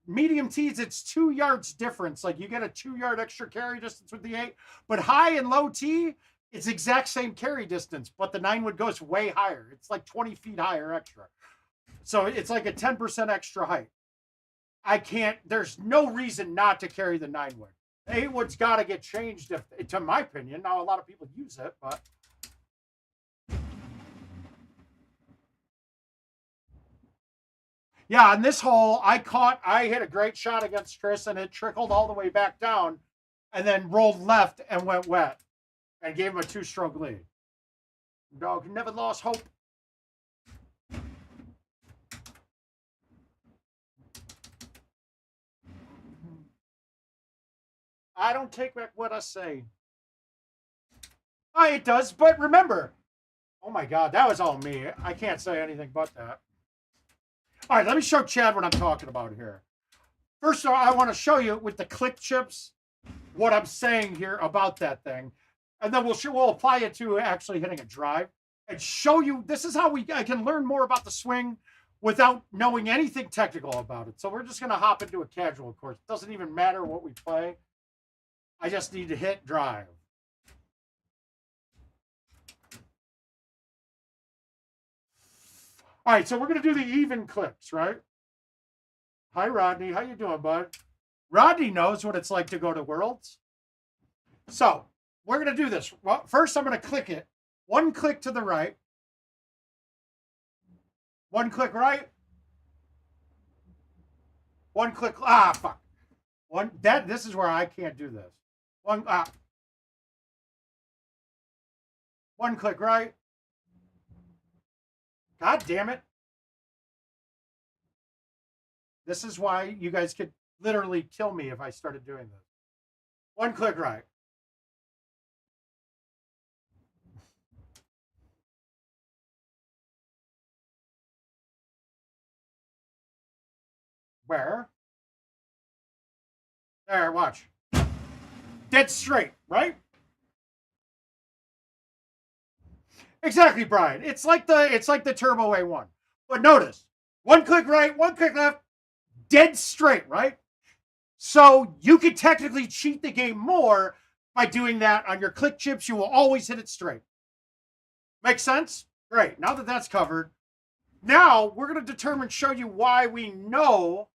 Medium tees, it's 2 yards difference. Like you get a 2-yard extra carry distance with the 8, but high and low tee, it's exact same carry distance, but the 9 wood goes way higher. It's like 20 feet higher extra. So it's like a 10% extra height. There's no reason not to carry the 9 wood. The 8 wood's got to get changed, to my opinion. Now, a lot of people use it, but. Yeah, on this hole, I hit a great shot against Chris, and it trickled all the way back down and then rolled left and went wet and gave him a 2-stroke lead. Dog never lost hope. I don't take back what I say. Oh, it does, but remember. Oh my God, that was all me. I can't say anything but that. All right, let me show Chad what I'm talking about here. First of all, I want to show you with the click chips what I'm saying here about that thing. And then we'll apply it to actually hitting a drive and show you this is how I can learn more about the swing without knowing anything technical about it. So we're just going to hop into a casual course. It doesn't even matter what we play. I just need to hit drive. All right, so we're going to do the even clicks, right? Hi, Rodney. How you doing, bud? Rodney knows what it's like to go to Worlds. So we're going to do this. Well, first, I'm going to click it. One click to the right. One click right. One click. Ah, fuck. This is where I can't do this. One click right. God damn it. This is why you guys could literally kill me if I started doing this. One click right. Where? There, watch. Dead straight, right? Exactly, Brian. It's like the Turbo A1. But notice, one click right, one click left, dead straight, right? So you could technically cheat the game more by doing that on your click chips. You will always hit it straight. Make sense? Great. Now that that's covered, now we're going to show you why we know.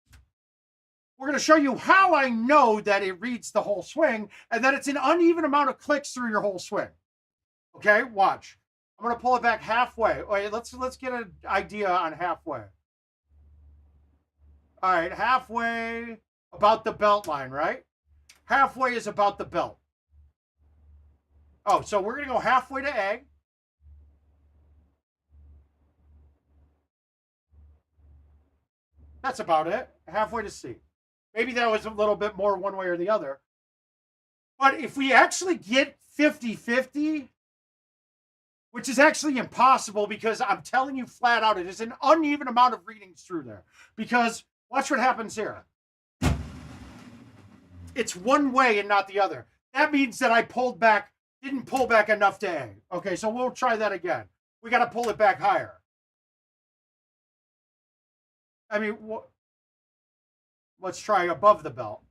We're going to show you how I know that it reads the whole swing and that it's an uneven amount of clicks through your whole swing. Okay, watch. I'm going to pull it back halfway. Wait, let's get an idea on halfway. All right, halfway about the belt line, right? Halfway is about the belt. Oh, so we're going to go halfway to A. That's about it. Halfway to C. Maybe that was a little bit more one way or the other. But if we actually get 50-50, which is actually impossible because I'm telling you flat out, it is an uneven amount of readings through there. Because watch what happens here. It's one way and not the other. That means that I didn't pull back enough to A. Okay, so we'll try that again. We got to pull it back higher. I mean, let's try above the belt.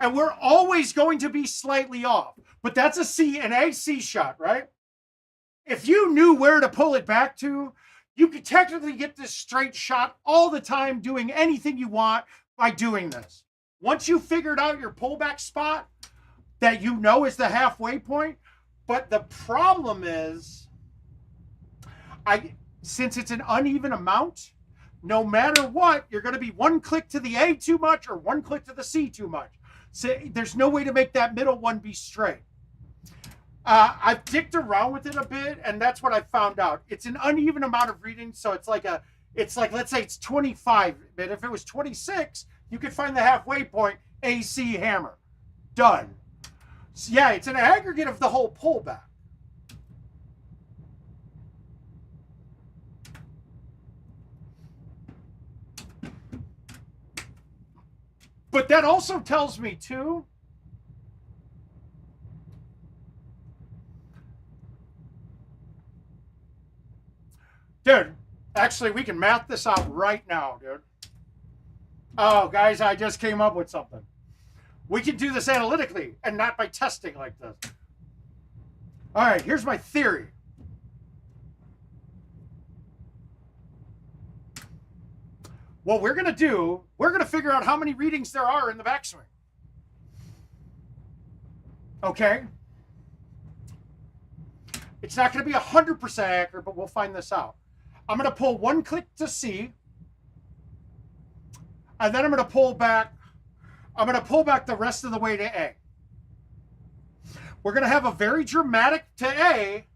And we're always going to be slightly off. But that's an AC shot, right? If you knew where to pull it back to, you could technically get this straight shot all the time doing anything you want by doing this. Once you figured out your pullback spot that you know is the halfway point, but the problem is, since it's an uneven amount, no matter what, you're going to be one click to the A too much or one click to the C too much. So there's no way to make that middle one be straight. I've dicked around with it a bit, and that's what I found out. It's an uneven amount of readings, so it's like let's say it's 25, but if it was 26, you could find the halfway point, AC hammer. Done. So yeah, it's an aggregate of the whole pullback. But that also tells me, too, dude, actually, we can math this out right now, dude. Oh, guys, I just came up with something. We can do this analytically and not by testing like this. All right, here's my theory. What we're going to do, we're going to figure out how many readings there are in the backswing. Okay? It's not going to be 100% accurate, but we'll find this out. I'm going to pull one click to C, and then I'm going to pull back the rest of the way to A. We're going to have a very dramatic to A.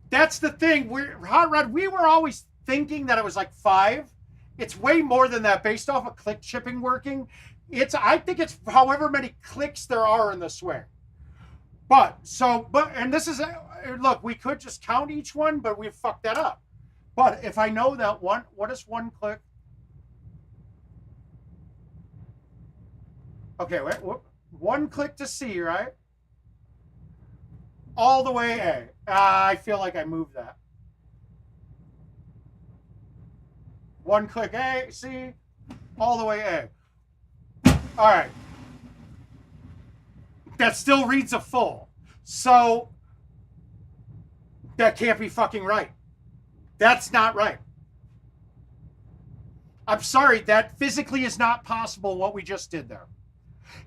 That's the thing. Hot Rod, we were always thinking that it was like 5. It's way more than that based off of click chipping working. I think it's however many clicks there are in the swing. And this is, look, we could just count each one, but we fucked that up. But if I know that what is one click? Okay, wait, one click to C, right? All the way A. I feel like I moved that. One click A, C, all the way A. All right. That still reads a full. So That can't be fucking right. That's not right. I'm sorry, that physically is not possible what we just did there.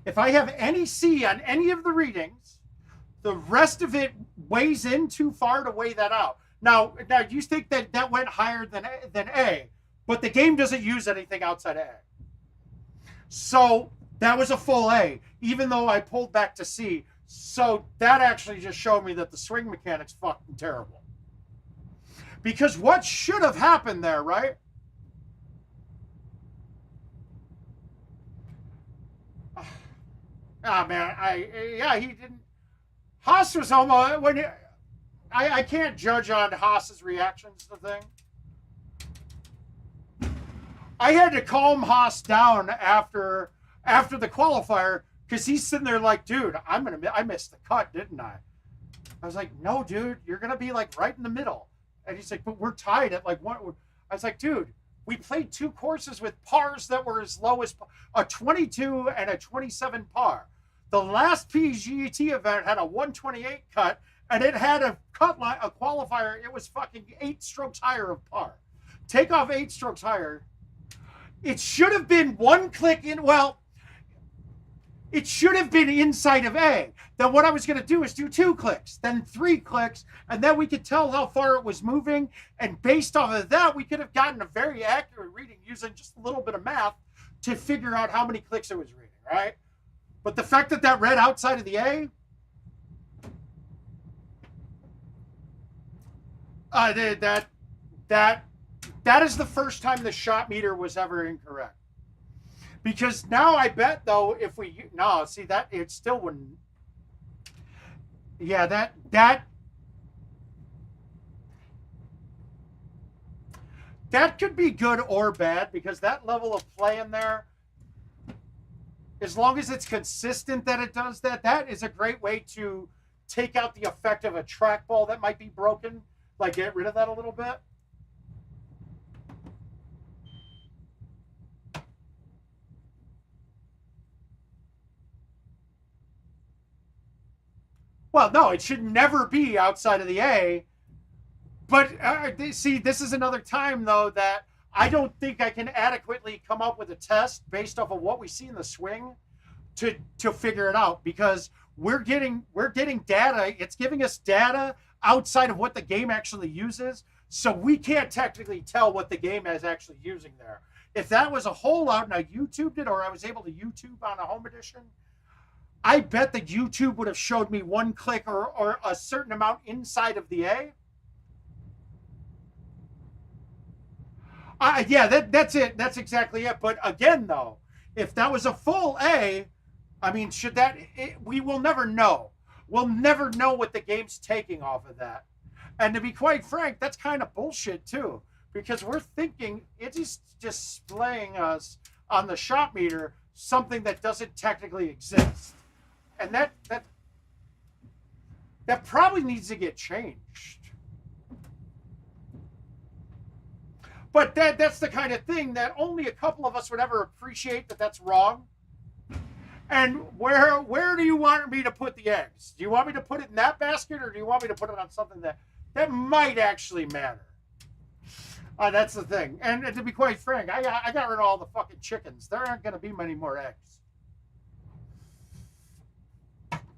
If I have any C on any of the readings, the rest of it weighs in too far to weigh that out. Now you think that that went higher than A, but the game doesn't use anything outside of A. So that was a full A, even though I pulled back to C. So that actually just showed me that the swing mechanic's fucking terrible. Because what should have happened there, right? Man, he didn't. Haas was almost when I can't judge on Haas's reactions to the thing. I had to calm Haas down after the qualifier because he's sitting there like, dude, I missed the cut, didn't I? I was like, no, dude, you're gonna be like right in the middle. And he's like, but we're tied at like one. I was like, dude, we played 2 courses with pars that were as low as a 22 and a 27 par. The last PGT event had a 128 cut, and it had a qualifier. It was fucking 8 strokes higher of par. Take off 8 strokes higher. It should have been 1 click in. Well, it should have been inside of A. Then what I was going to do is do 2 clicks, then 3 clicks, and then we could tell how far it was moving. And based off of that, we could have gotten a very accurate reading using just a little bit of math to figure out how many clicks it was reading, right? But the fact that that read outside of the A, that is the first time the shot meter was ever incorrect. Because now I bet though, if we see that it still wouldn't. Yeah, that could be good or bad because that level of play in there, as long as it's consistent that it does that, that is a great way to take out the effect of a trackball that might be broken. Like get rid of that a little bit. Well, no, it should never be outside of the A. But see, this is another time, though, that I don't think I can adequately come up with a test based off of what we see in the swing to figure it out because we're getting data. It's giving us data outside of what the game actually uses. So we can't technically tell what the game is actually using there. If that was a hole out and I YouTubed it or I was able to YouTube on a home edition, I bet that YouTube would have showed me 1 click or a certain amount inside of the A. That's it. That's exactly it. But again, though, if that was a full A, I mean, we will never know. We'll never know what the game's taking off of that. And to be quite frank, that's kind of bullshit too, because we're thinking it's displaying us on the shot meter something that doesn't technically exist. And that probably needs to get changed. But that's the kind of thing that only a couple of us would ever appreciate that that's wrong. And where do you want me to put the eggs? Do you want me to put it in that basket or do you want me to put it on something that might actually matter? That's the thing. And to be quite frank, I got rid of all the fucking chickens. There aren't going to be many more eggs.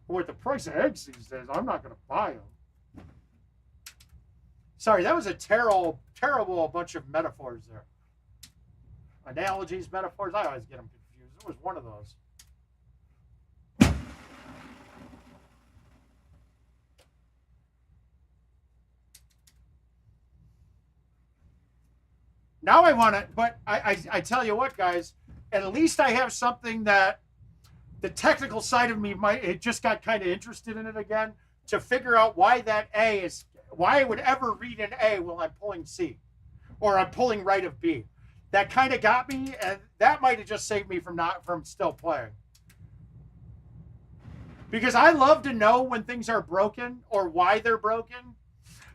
With the price of eggs these days, I'm not going to buy them. Sorry, that was a terrible bunch of metaphors there. Analogies, metaphors, I always get them confused. It was one of those. Now I want to, but I tell you what, guys, at least I have something that the technical side of me it just got kind of interested in it again to figure out why I would ever read an A while I'm pulling C or I'm pulling right of B. That kind of got me, and that might have just saved me from still playing. Because I love to know when things are broken or why they're broken.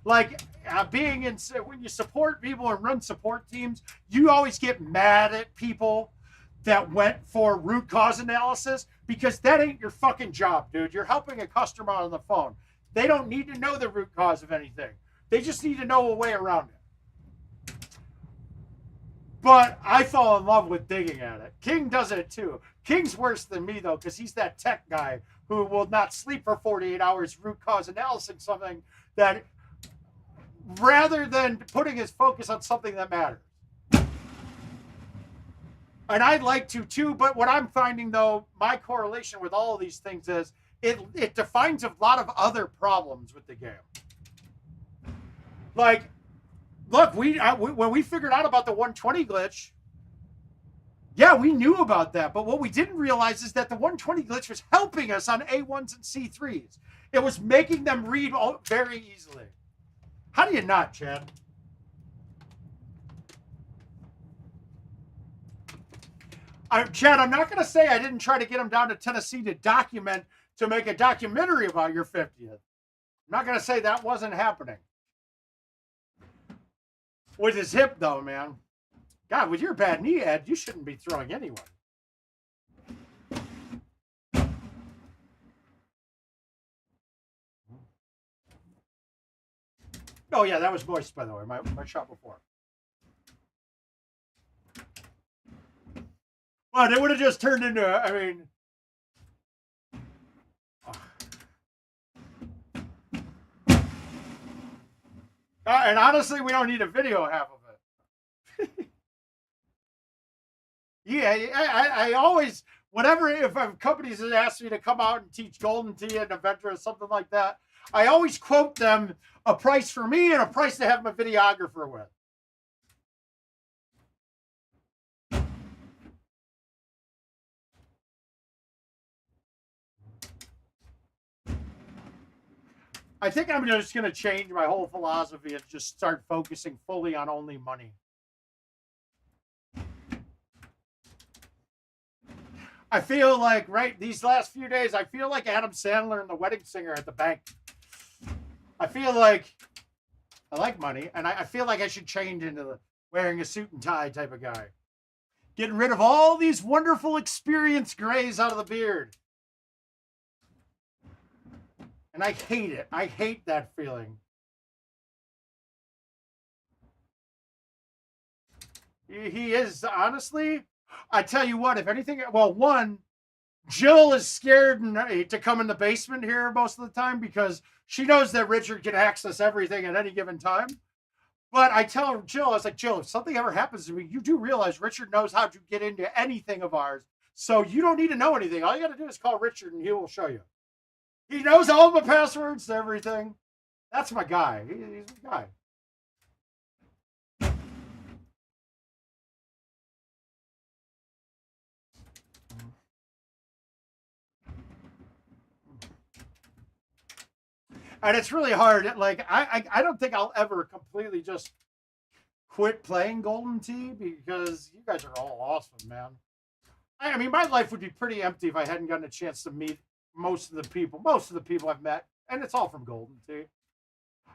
Like when you support people and run support teams, you always get mad at people that went for root cause analysis because that ain't your fucking job, dude. You're helping a customer on the phone. They don't need to know the root cause of anything. They just need to know a way around it. But I fall in love with digging at it. King does it too. King's worse than me though, because he's that tech guy who will not sleep for 48 hours root cause analyzing something that, rather than putting his focus on something that matters. And I'd like to too, but what I'm finding though, my correlation with all of these things is it defines a lot of other problems with the game. Like, look, when we figured out about the 120 glitch, yeah, we knew about that. But what we didn't realize is that the 120 glitch was helping us on A1s and C3s. It was making them read very easily. How do you not, Chad? Chad, I'm not going to say I didn't try to get him down to Tennessee to make a documentary about your 50th. I'm not going to say that wasn't happening. With his hip, though, man. God, with your bad knee, Ed, you shouldn't be throwing anyone. Oh, yeah, that was moist, by the way, my shot before. But it would have just turned into, I mean... and honestly, we don't need a video half of it. Yeah, I always, whenever, if companies have asked me to come out and teach Golden Tee at an event or something like that, I always quote them a price for me and a price to have my videographer with. I think I'm just going to change my whole philosophy and just start focusing fully on only money. I feel like, right, these last few days, I feel like Adam Sandler and the Wedding Singer at the bank. I feel like I like money, and I feel like I should change into wearing a suit and tie type of guy. Getting rid of all these wonderful experience grays out of the beard. And I hate it. I hate that feeling. He is, honestly, I tell you what, if anything, well, one, Jill is scared to come in the basement here most of the time because she knows that Richard can access everything at any given time. But I tell Jill, I was like, Jill, if something ever happens to me, you do realize Richard knows how to get into anything of ours. So you don't need to know anything. All you got to do is call Richard and he will show you. He knows all my passwords to everything. That's my guy. He's my guy. And it's really hard. Like, I don't think I'll ever completely just quit playing Golden Tee because you guys are all awesome, man. I mean, my life would be pretty empty if I hadn't gotten a chance to meet most of the people I've met, and it's all from Golden Tee.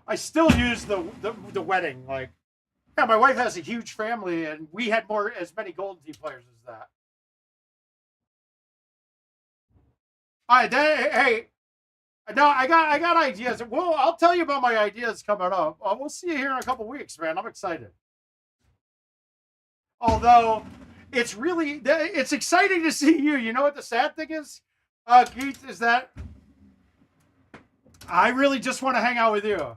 I still use the wedding. Like, yeah, my wife has a huge family, and we had as many Golden Tee players as that. Hey, no, I got ideas. Well, I'll tell you about my ideas coming up. We'll see you here in a couple weeks, man. I'm excited. Although it's exciting to see you. You know what the sad thing is, Keith, is that I really just want to hang out with you.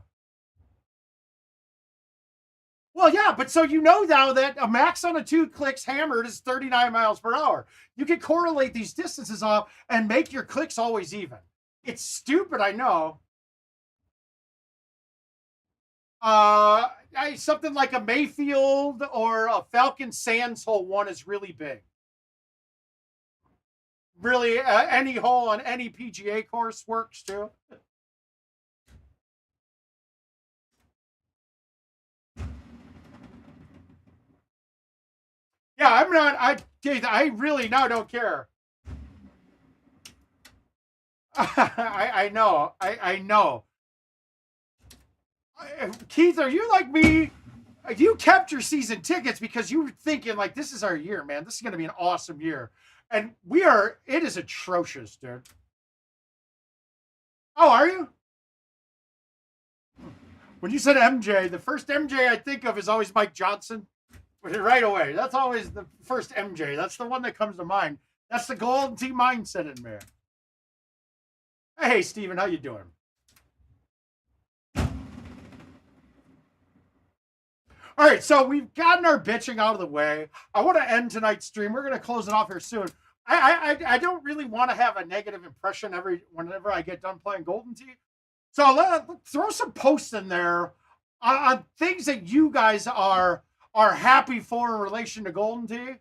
Well, yeah, but so you know now that a max on a 2 clicks hammered is 39 miles per hour. You can correlate these distances off and make your clicks always even. It's stupid, I know. Something like a Mayfield or a Falcon Sands hole 1 is really big. Really, any hole on any PGA course works too. Yeah, I'm not. I really now don't care. I know. I know. Keith, are you like me? You kept your season tickets because you were thinking like, this is our year, man. This is going to be an awesome year. And it is atrocious, dude. Oh, are you? When you said MJ, the first MJ I think of is always Mike Johnson. Right away. That's always the first MJ. That's the one that comes to mind. That's the Golden Tee mindset in there. Hey, Steven, how you doing? All right, so we've gotten our bitching out of the way. I want to end tonight's stream. We're going to close it off here soon. I don't really want to have a negative impression whenever I get done playing Golden Tee. So let's throw some posts in there on things that you guys are happy for in relation to Golden Tee.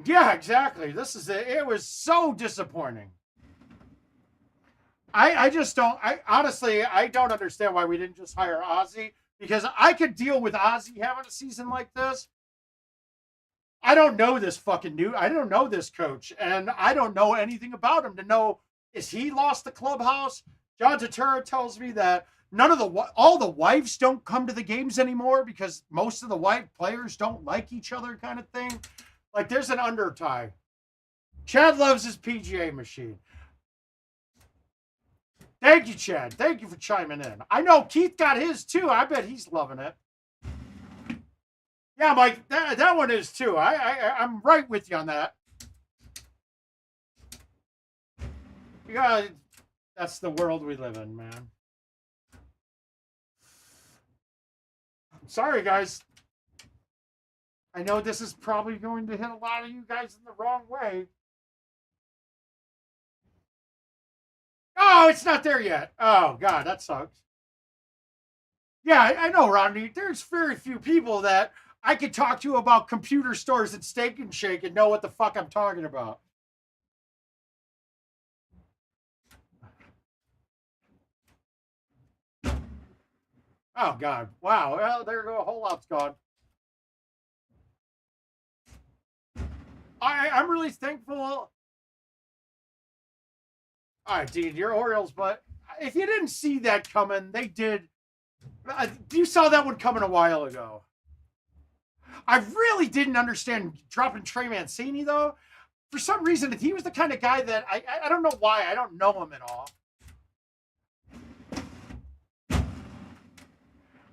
Yeah, exactly. This is it. It was so disappointing. I just don't. Honestly, I don't understand why we didn't just hire Ozzy, because I could deal with Ozzy having a season like this. I don't know this fucking dude. I don't know this coach, and I don't know anything about him to know, is he lost the clubhouse? John Turturro tells me that all the wives don't come to the games anymore because most of the white players don't like each other, kind of thing. Like, there's an undertie. Chad loves his PGA machine. Thank you, Chad. Thank you for chiming in. I know Keith got his too. I bet he's loving it. Yeah, Mike, that one is too. I'm right with you on that. Yeah, that's the world we live in, man. I'm sorry, guys. I know this is probably going to hit a lot of you guys in the wrong way. Oh, it's not there yet. Oh, God, that sucks. Yeah, I know, Rodney. There's very few people that I could talk to about computer stores at Steak and Shake and know what the fuck I'm talking about. Oh, God. Wow. Well, there you go. A whole lot's gone. I'm really thankful. All right, Dean, your Orioles, but if you didn't see that coming, they did. You saw that one coming a while ago. I really didn't understand dropping Trey Mancini, though. For some reason, he was the kind of guy that I don't know why. I don't know him at all.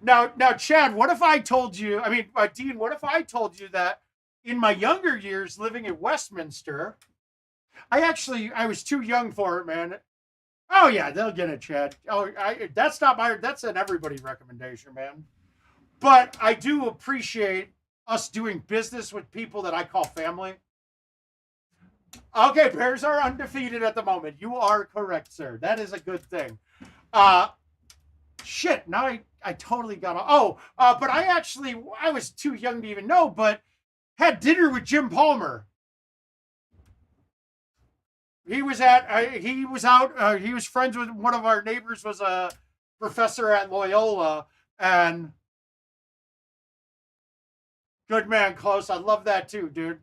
Now, Chad, what if I told you, Dean, what if I told you that in my younger years living in Westminster, I was too young for it, man. Oh, yeah, they'll get it, Chad. Oh, that's an everybody recommendation, man. But I do appreciate us doing business with people that I call family. Okay, Bears are undefeated at the moment. You are correct, sir. That is a good thing. Shit, now I totally got but I was too young to even know, but had dinner with Jim Palmer. He was friends with one of our neighbors, was a professor at Loyola, and good man, close. I love that too, dude.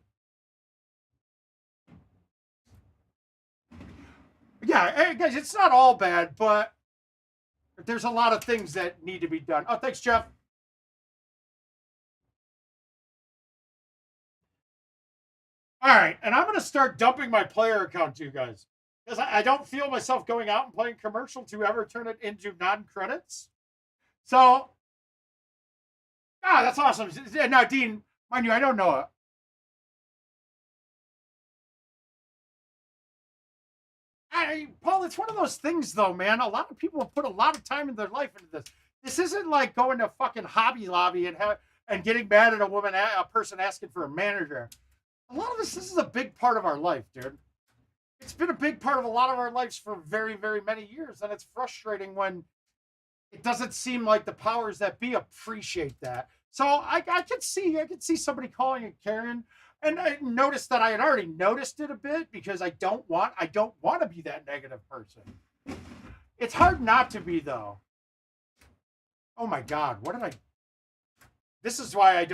Yeah, hey, guys, it's not all bad, but there's a lot of things that need to be done. Oh, thanks, Jeff. All right, and I'm going to start dumping my player account to you guys, because I don't feel myself going out and playing commercial to ever turn it into non-credits. So, that's awesome. Now, Dean, mind you, I don't know it. Paul, it's one of those things, though, man. A lot of people have put a lot of time in their life into this. This isn't like going to fucking Hobby Lobby and getting mad at a person asking for a manager. A lot of this is a big part of our life, dude. It's been a big part of a lot of our lives for very, very many years, and it's frustrating when it doesn't seem like the powers that be appreciate that. So I could see somebody calling and caring, and I noticed that I had already noticed it a bit, because I don't want to be that negative person. It's hard not to be, though. Oh my God, what did I? This is why I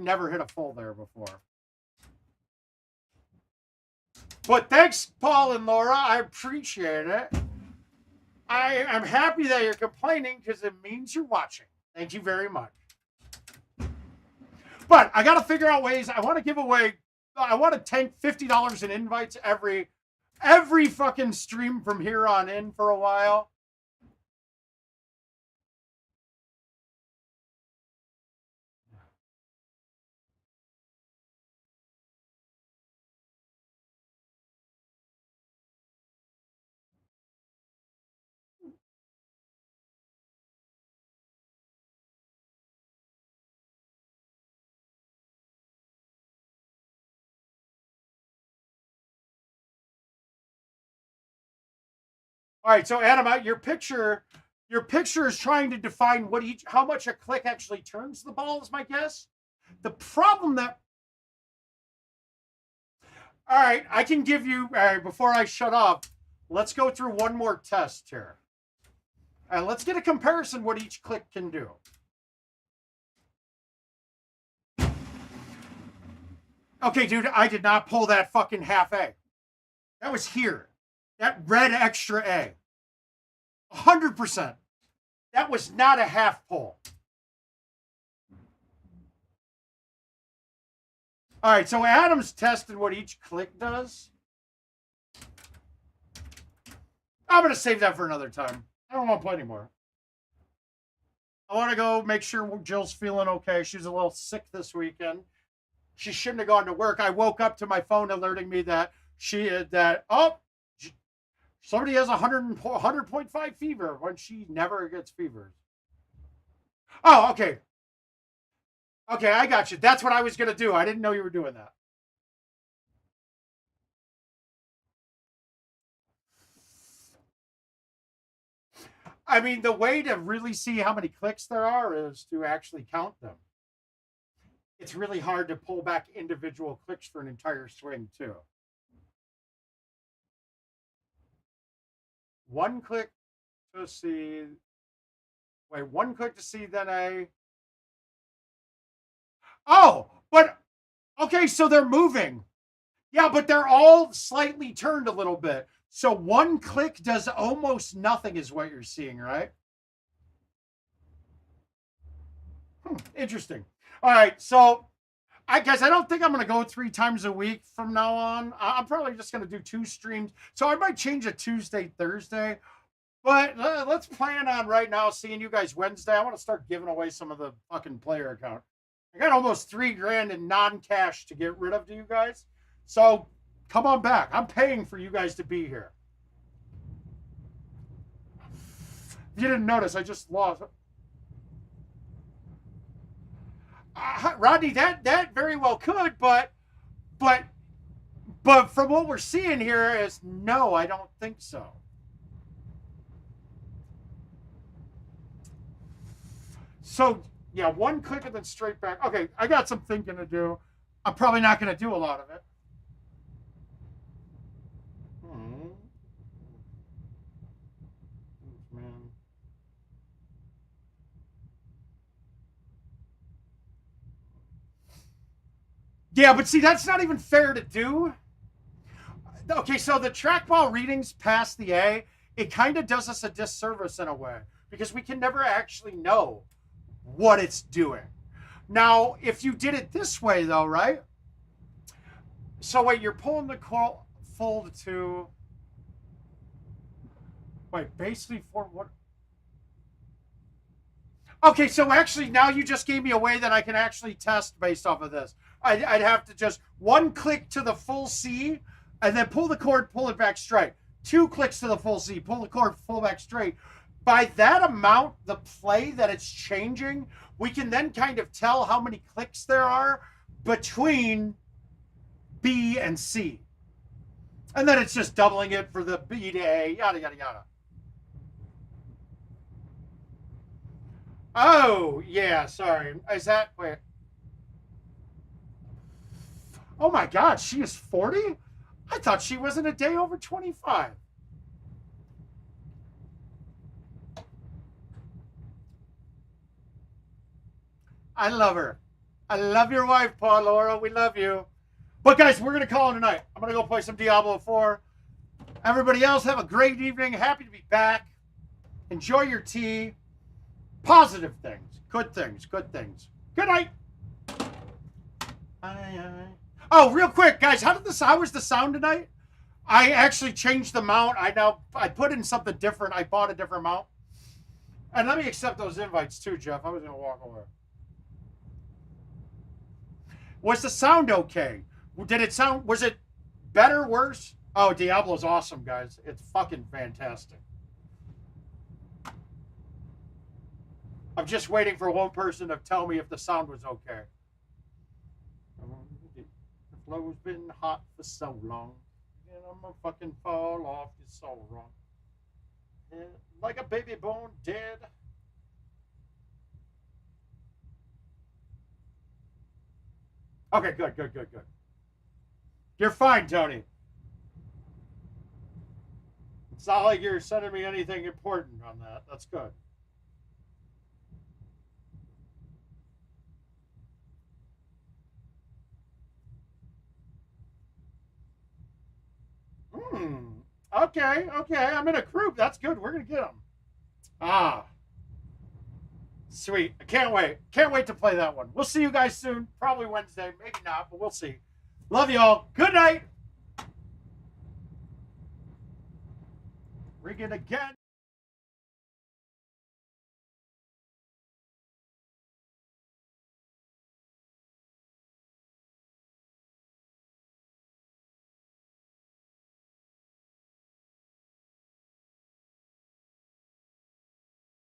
never hit a full there before. But thanks, Paul and Laura. I appreciate it. I'm happy that you're complaining, because it means you're watching. Thank you very much. But I got to figure out ways. I want to tank $50 in invites every every fucking stream from here on in for a while. All right, so Adam, your picture is trying to define how much a click actually turns the ball, is my guess. The problem that, all right, I can give you, all right, before I shut off, let's go through one more test here. And let's get a comparison what each click can do. Okay, dude, I did not pull that fucking half A. That was here. That red extra A. 100%. That was not a half pull. All right, so Adam's tested what each click does. I'm going to save that for another time. I don't want to play anymore. I want to go make sure Jill's feeling okay. She's a little sick this weekend. She shouldn't have gone to work. I woke up to my phone alerting me that somebody has 100.5 fever when she never gets fevers. Oh, okay. Okay, I got you. That's what I was going to do. I didn't know you were doing that. I mean, the way to really see how many clicks there are is to actually count them. It's really hard to pull back individual clicks for an entire swing, too. One click to see. Wait, one click to see, then a. Oh, but okay, so they're moving. Yeah, but they're all slightly turned a little bit. So one click does almost nothing, is what you're seeing, right? Interesting. All right, so guys, I don't think I'm going to go 3 times a week from now on. I'm probably just going to do 2 streams. So I might change it Tuesday, Thursday. But let's plan on right now seeing you guys Wednesday. I want to start giving away some of the fucking player account. I got almost $3,000 in non-cash to get rid of to you guys. So come on back. I'm paying for you guys to be here. If you didn't notice, I just lost. Rodney, that very well could, but from what we're seeing here is no, I don't think so. So yeah, one click and then straight back. Okay, I got some thinking to do. I'm probably not going to do a lot of it. Man. Yeah, but see, that's not even fair to do. Okay, so the trackball readings past the A, it kind of does us a disservice in a way because we can never actually know what it's doing. Now, if you did it this way, though, right? So wait, you're pulling the fold to. Wait, basically for what? Okay, so actually now you just gave me a way that I can actually test based off of this. I'd have to just one click to the full C and then pull the cord, pull it back straight. 2 clicks to the full C, pull the cord, pull back straight. By that amount, the play that it's changing, we can then kind of tell how many clicks there are between B and C. And then it's just doubling it for the B to A, yada, yada, yada. Oh, yeah, sorry. Is that, wait. Oh my God, she is 40? I thought she wasn't a day over 25. I love her. I love your wife, Paul Laura. We love you. But guys, we're going to call it a night. I'm going to go play some Diablo 4. Everybody else, have a great evening. Happy to be back. Enjoy your tea. Positive things. Good things. Good things. Good night. Oh, real quick, guys, how was the sound tonight? I actually changed the mount. I put in something different. I bought a different mount. And let me accept those invites too, Jeff. I was gonna walk away. Was the sound okay? Did it sound? Was it better, worse? Oh, Diablo's awesome, guys. It's fucking fantastic. I'm just waiting for one person to tell me if the sound was okay. The flow's been hot for so long, and I'm gonna fucking fall off. It's so wrong. Like a baby born dead. Okay, good. You're fine, Tony. It's not like you're sending me anything important on that. That's good. Okay. I'm in a group. That's good. We're gonna get them. Ah, sweet. I can't wait. Can't wait to play that one. We'll see you guys soon. Probably Wednesday. Maybe not, but we'll see. Love you all. Good night. Ring it again.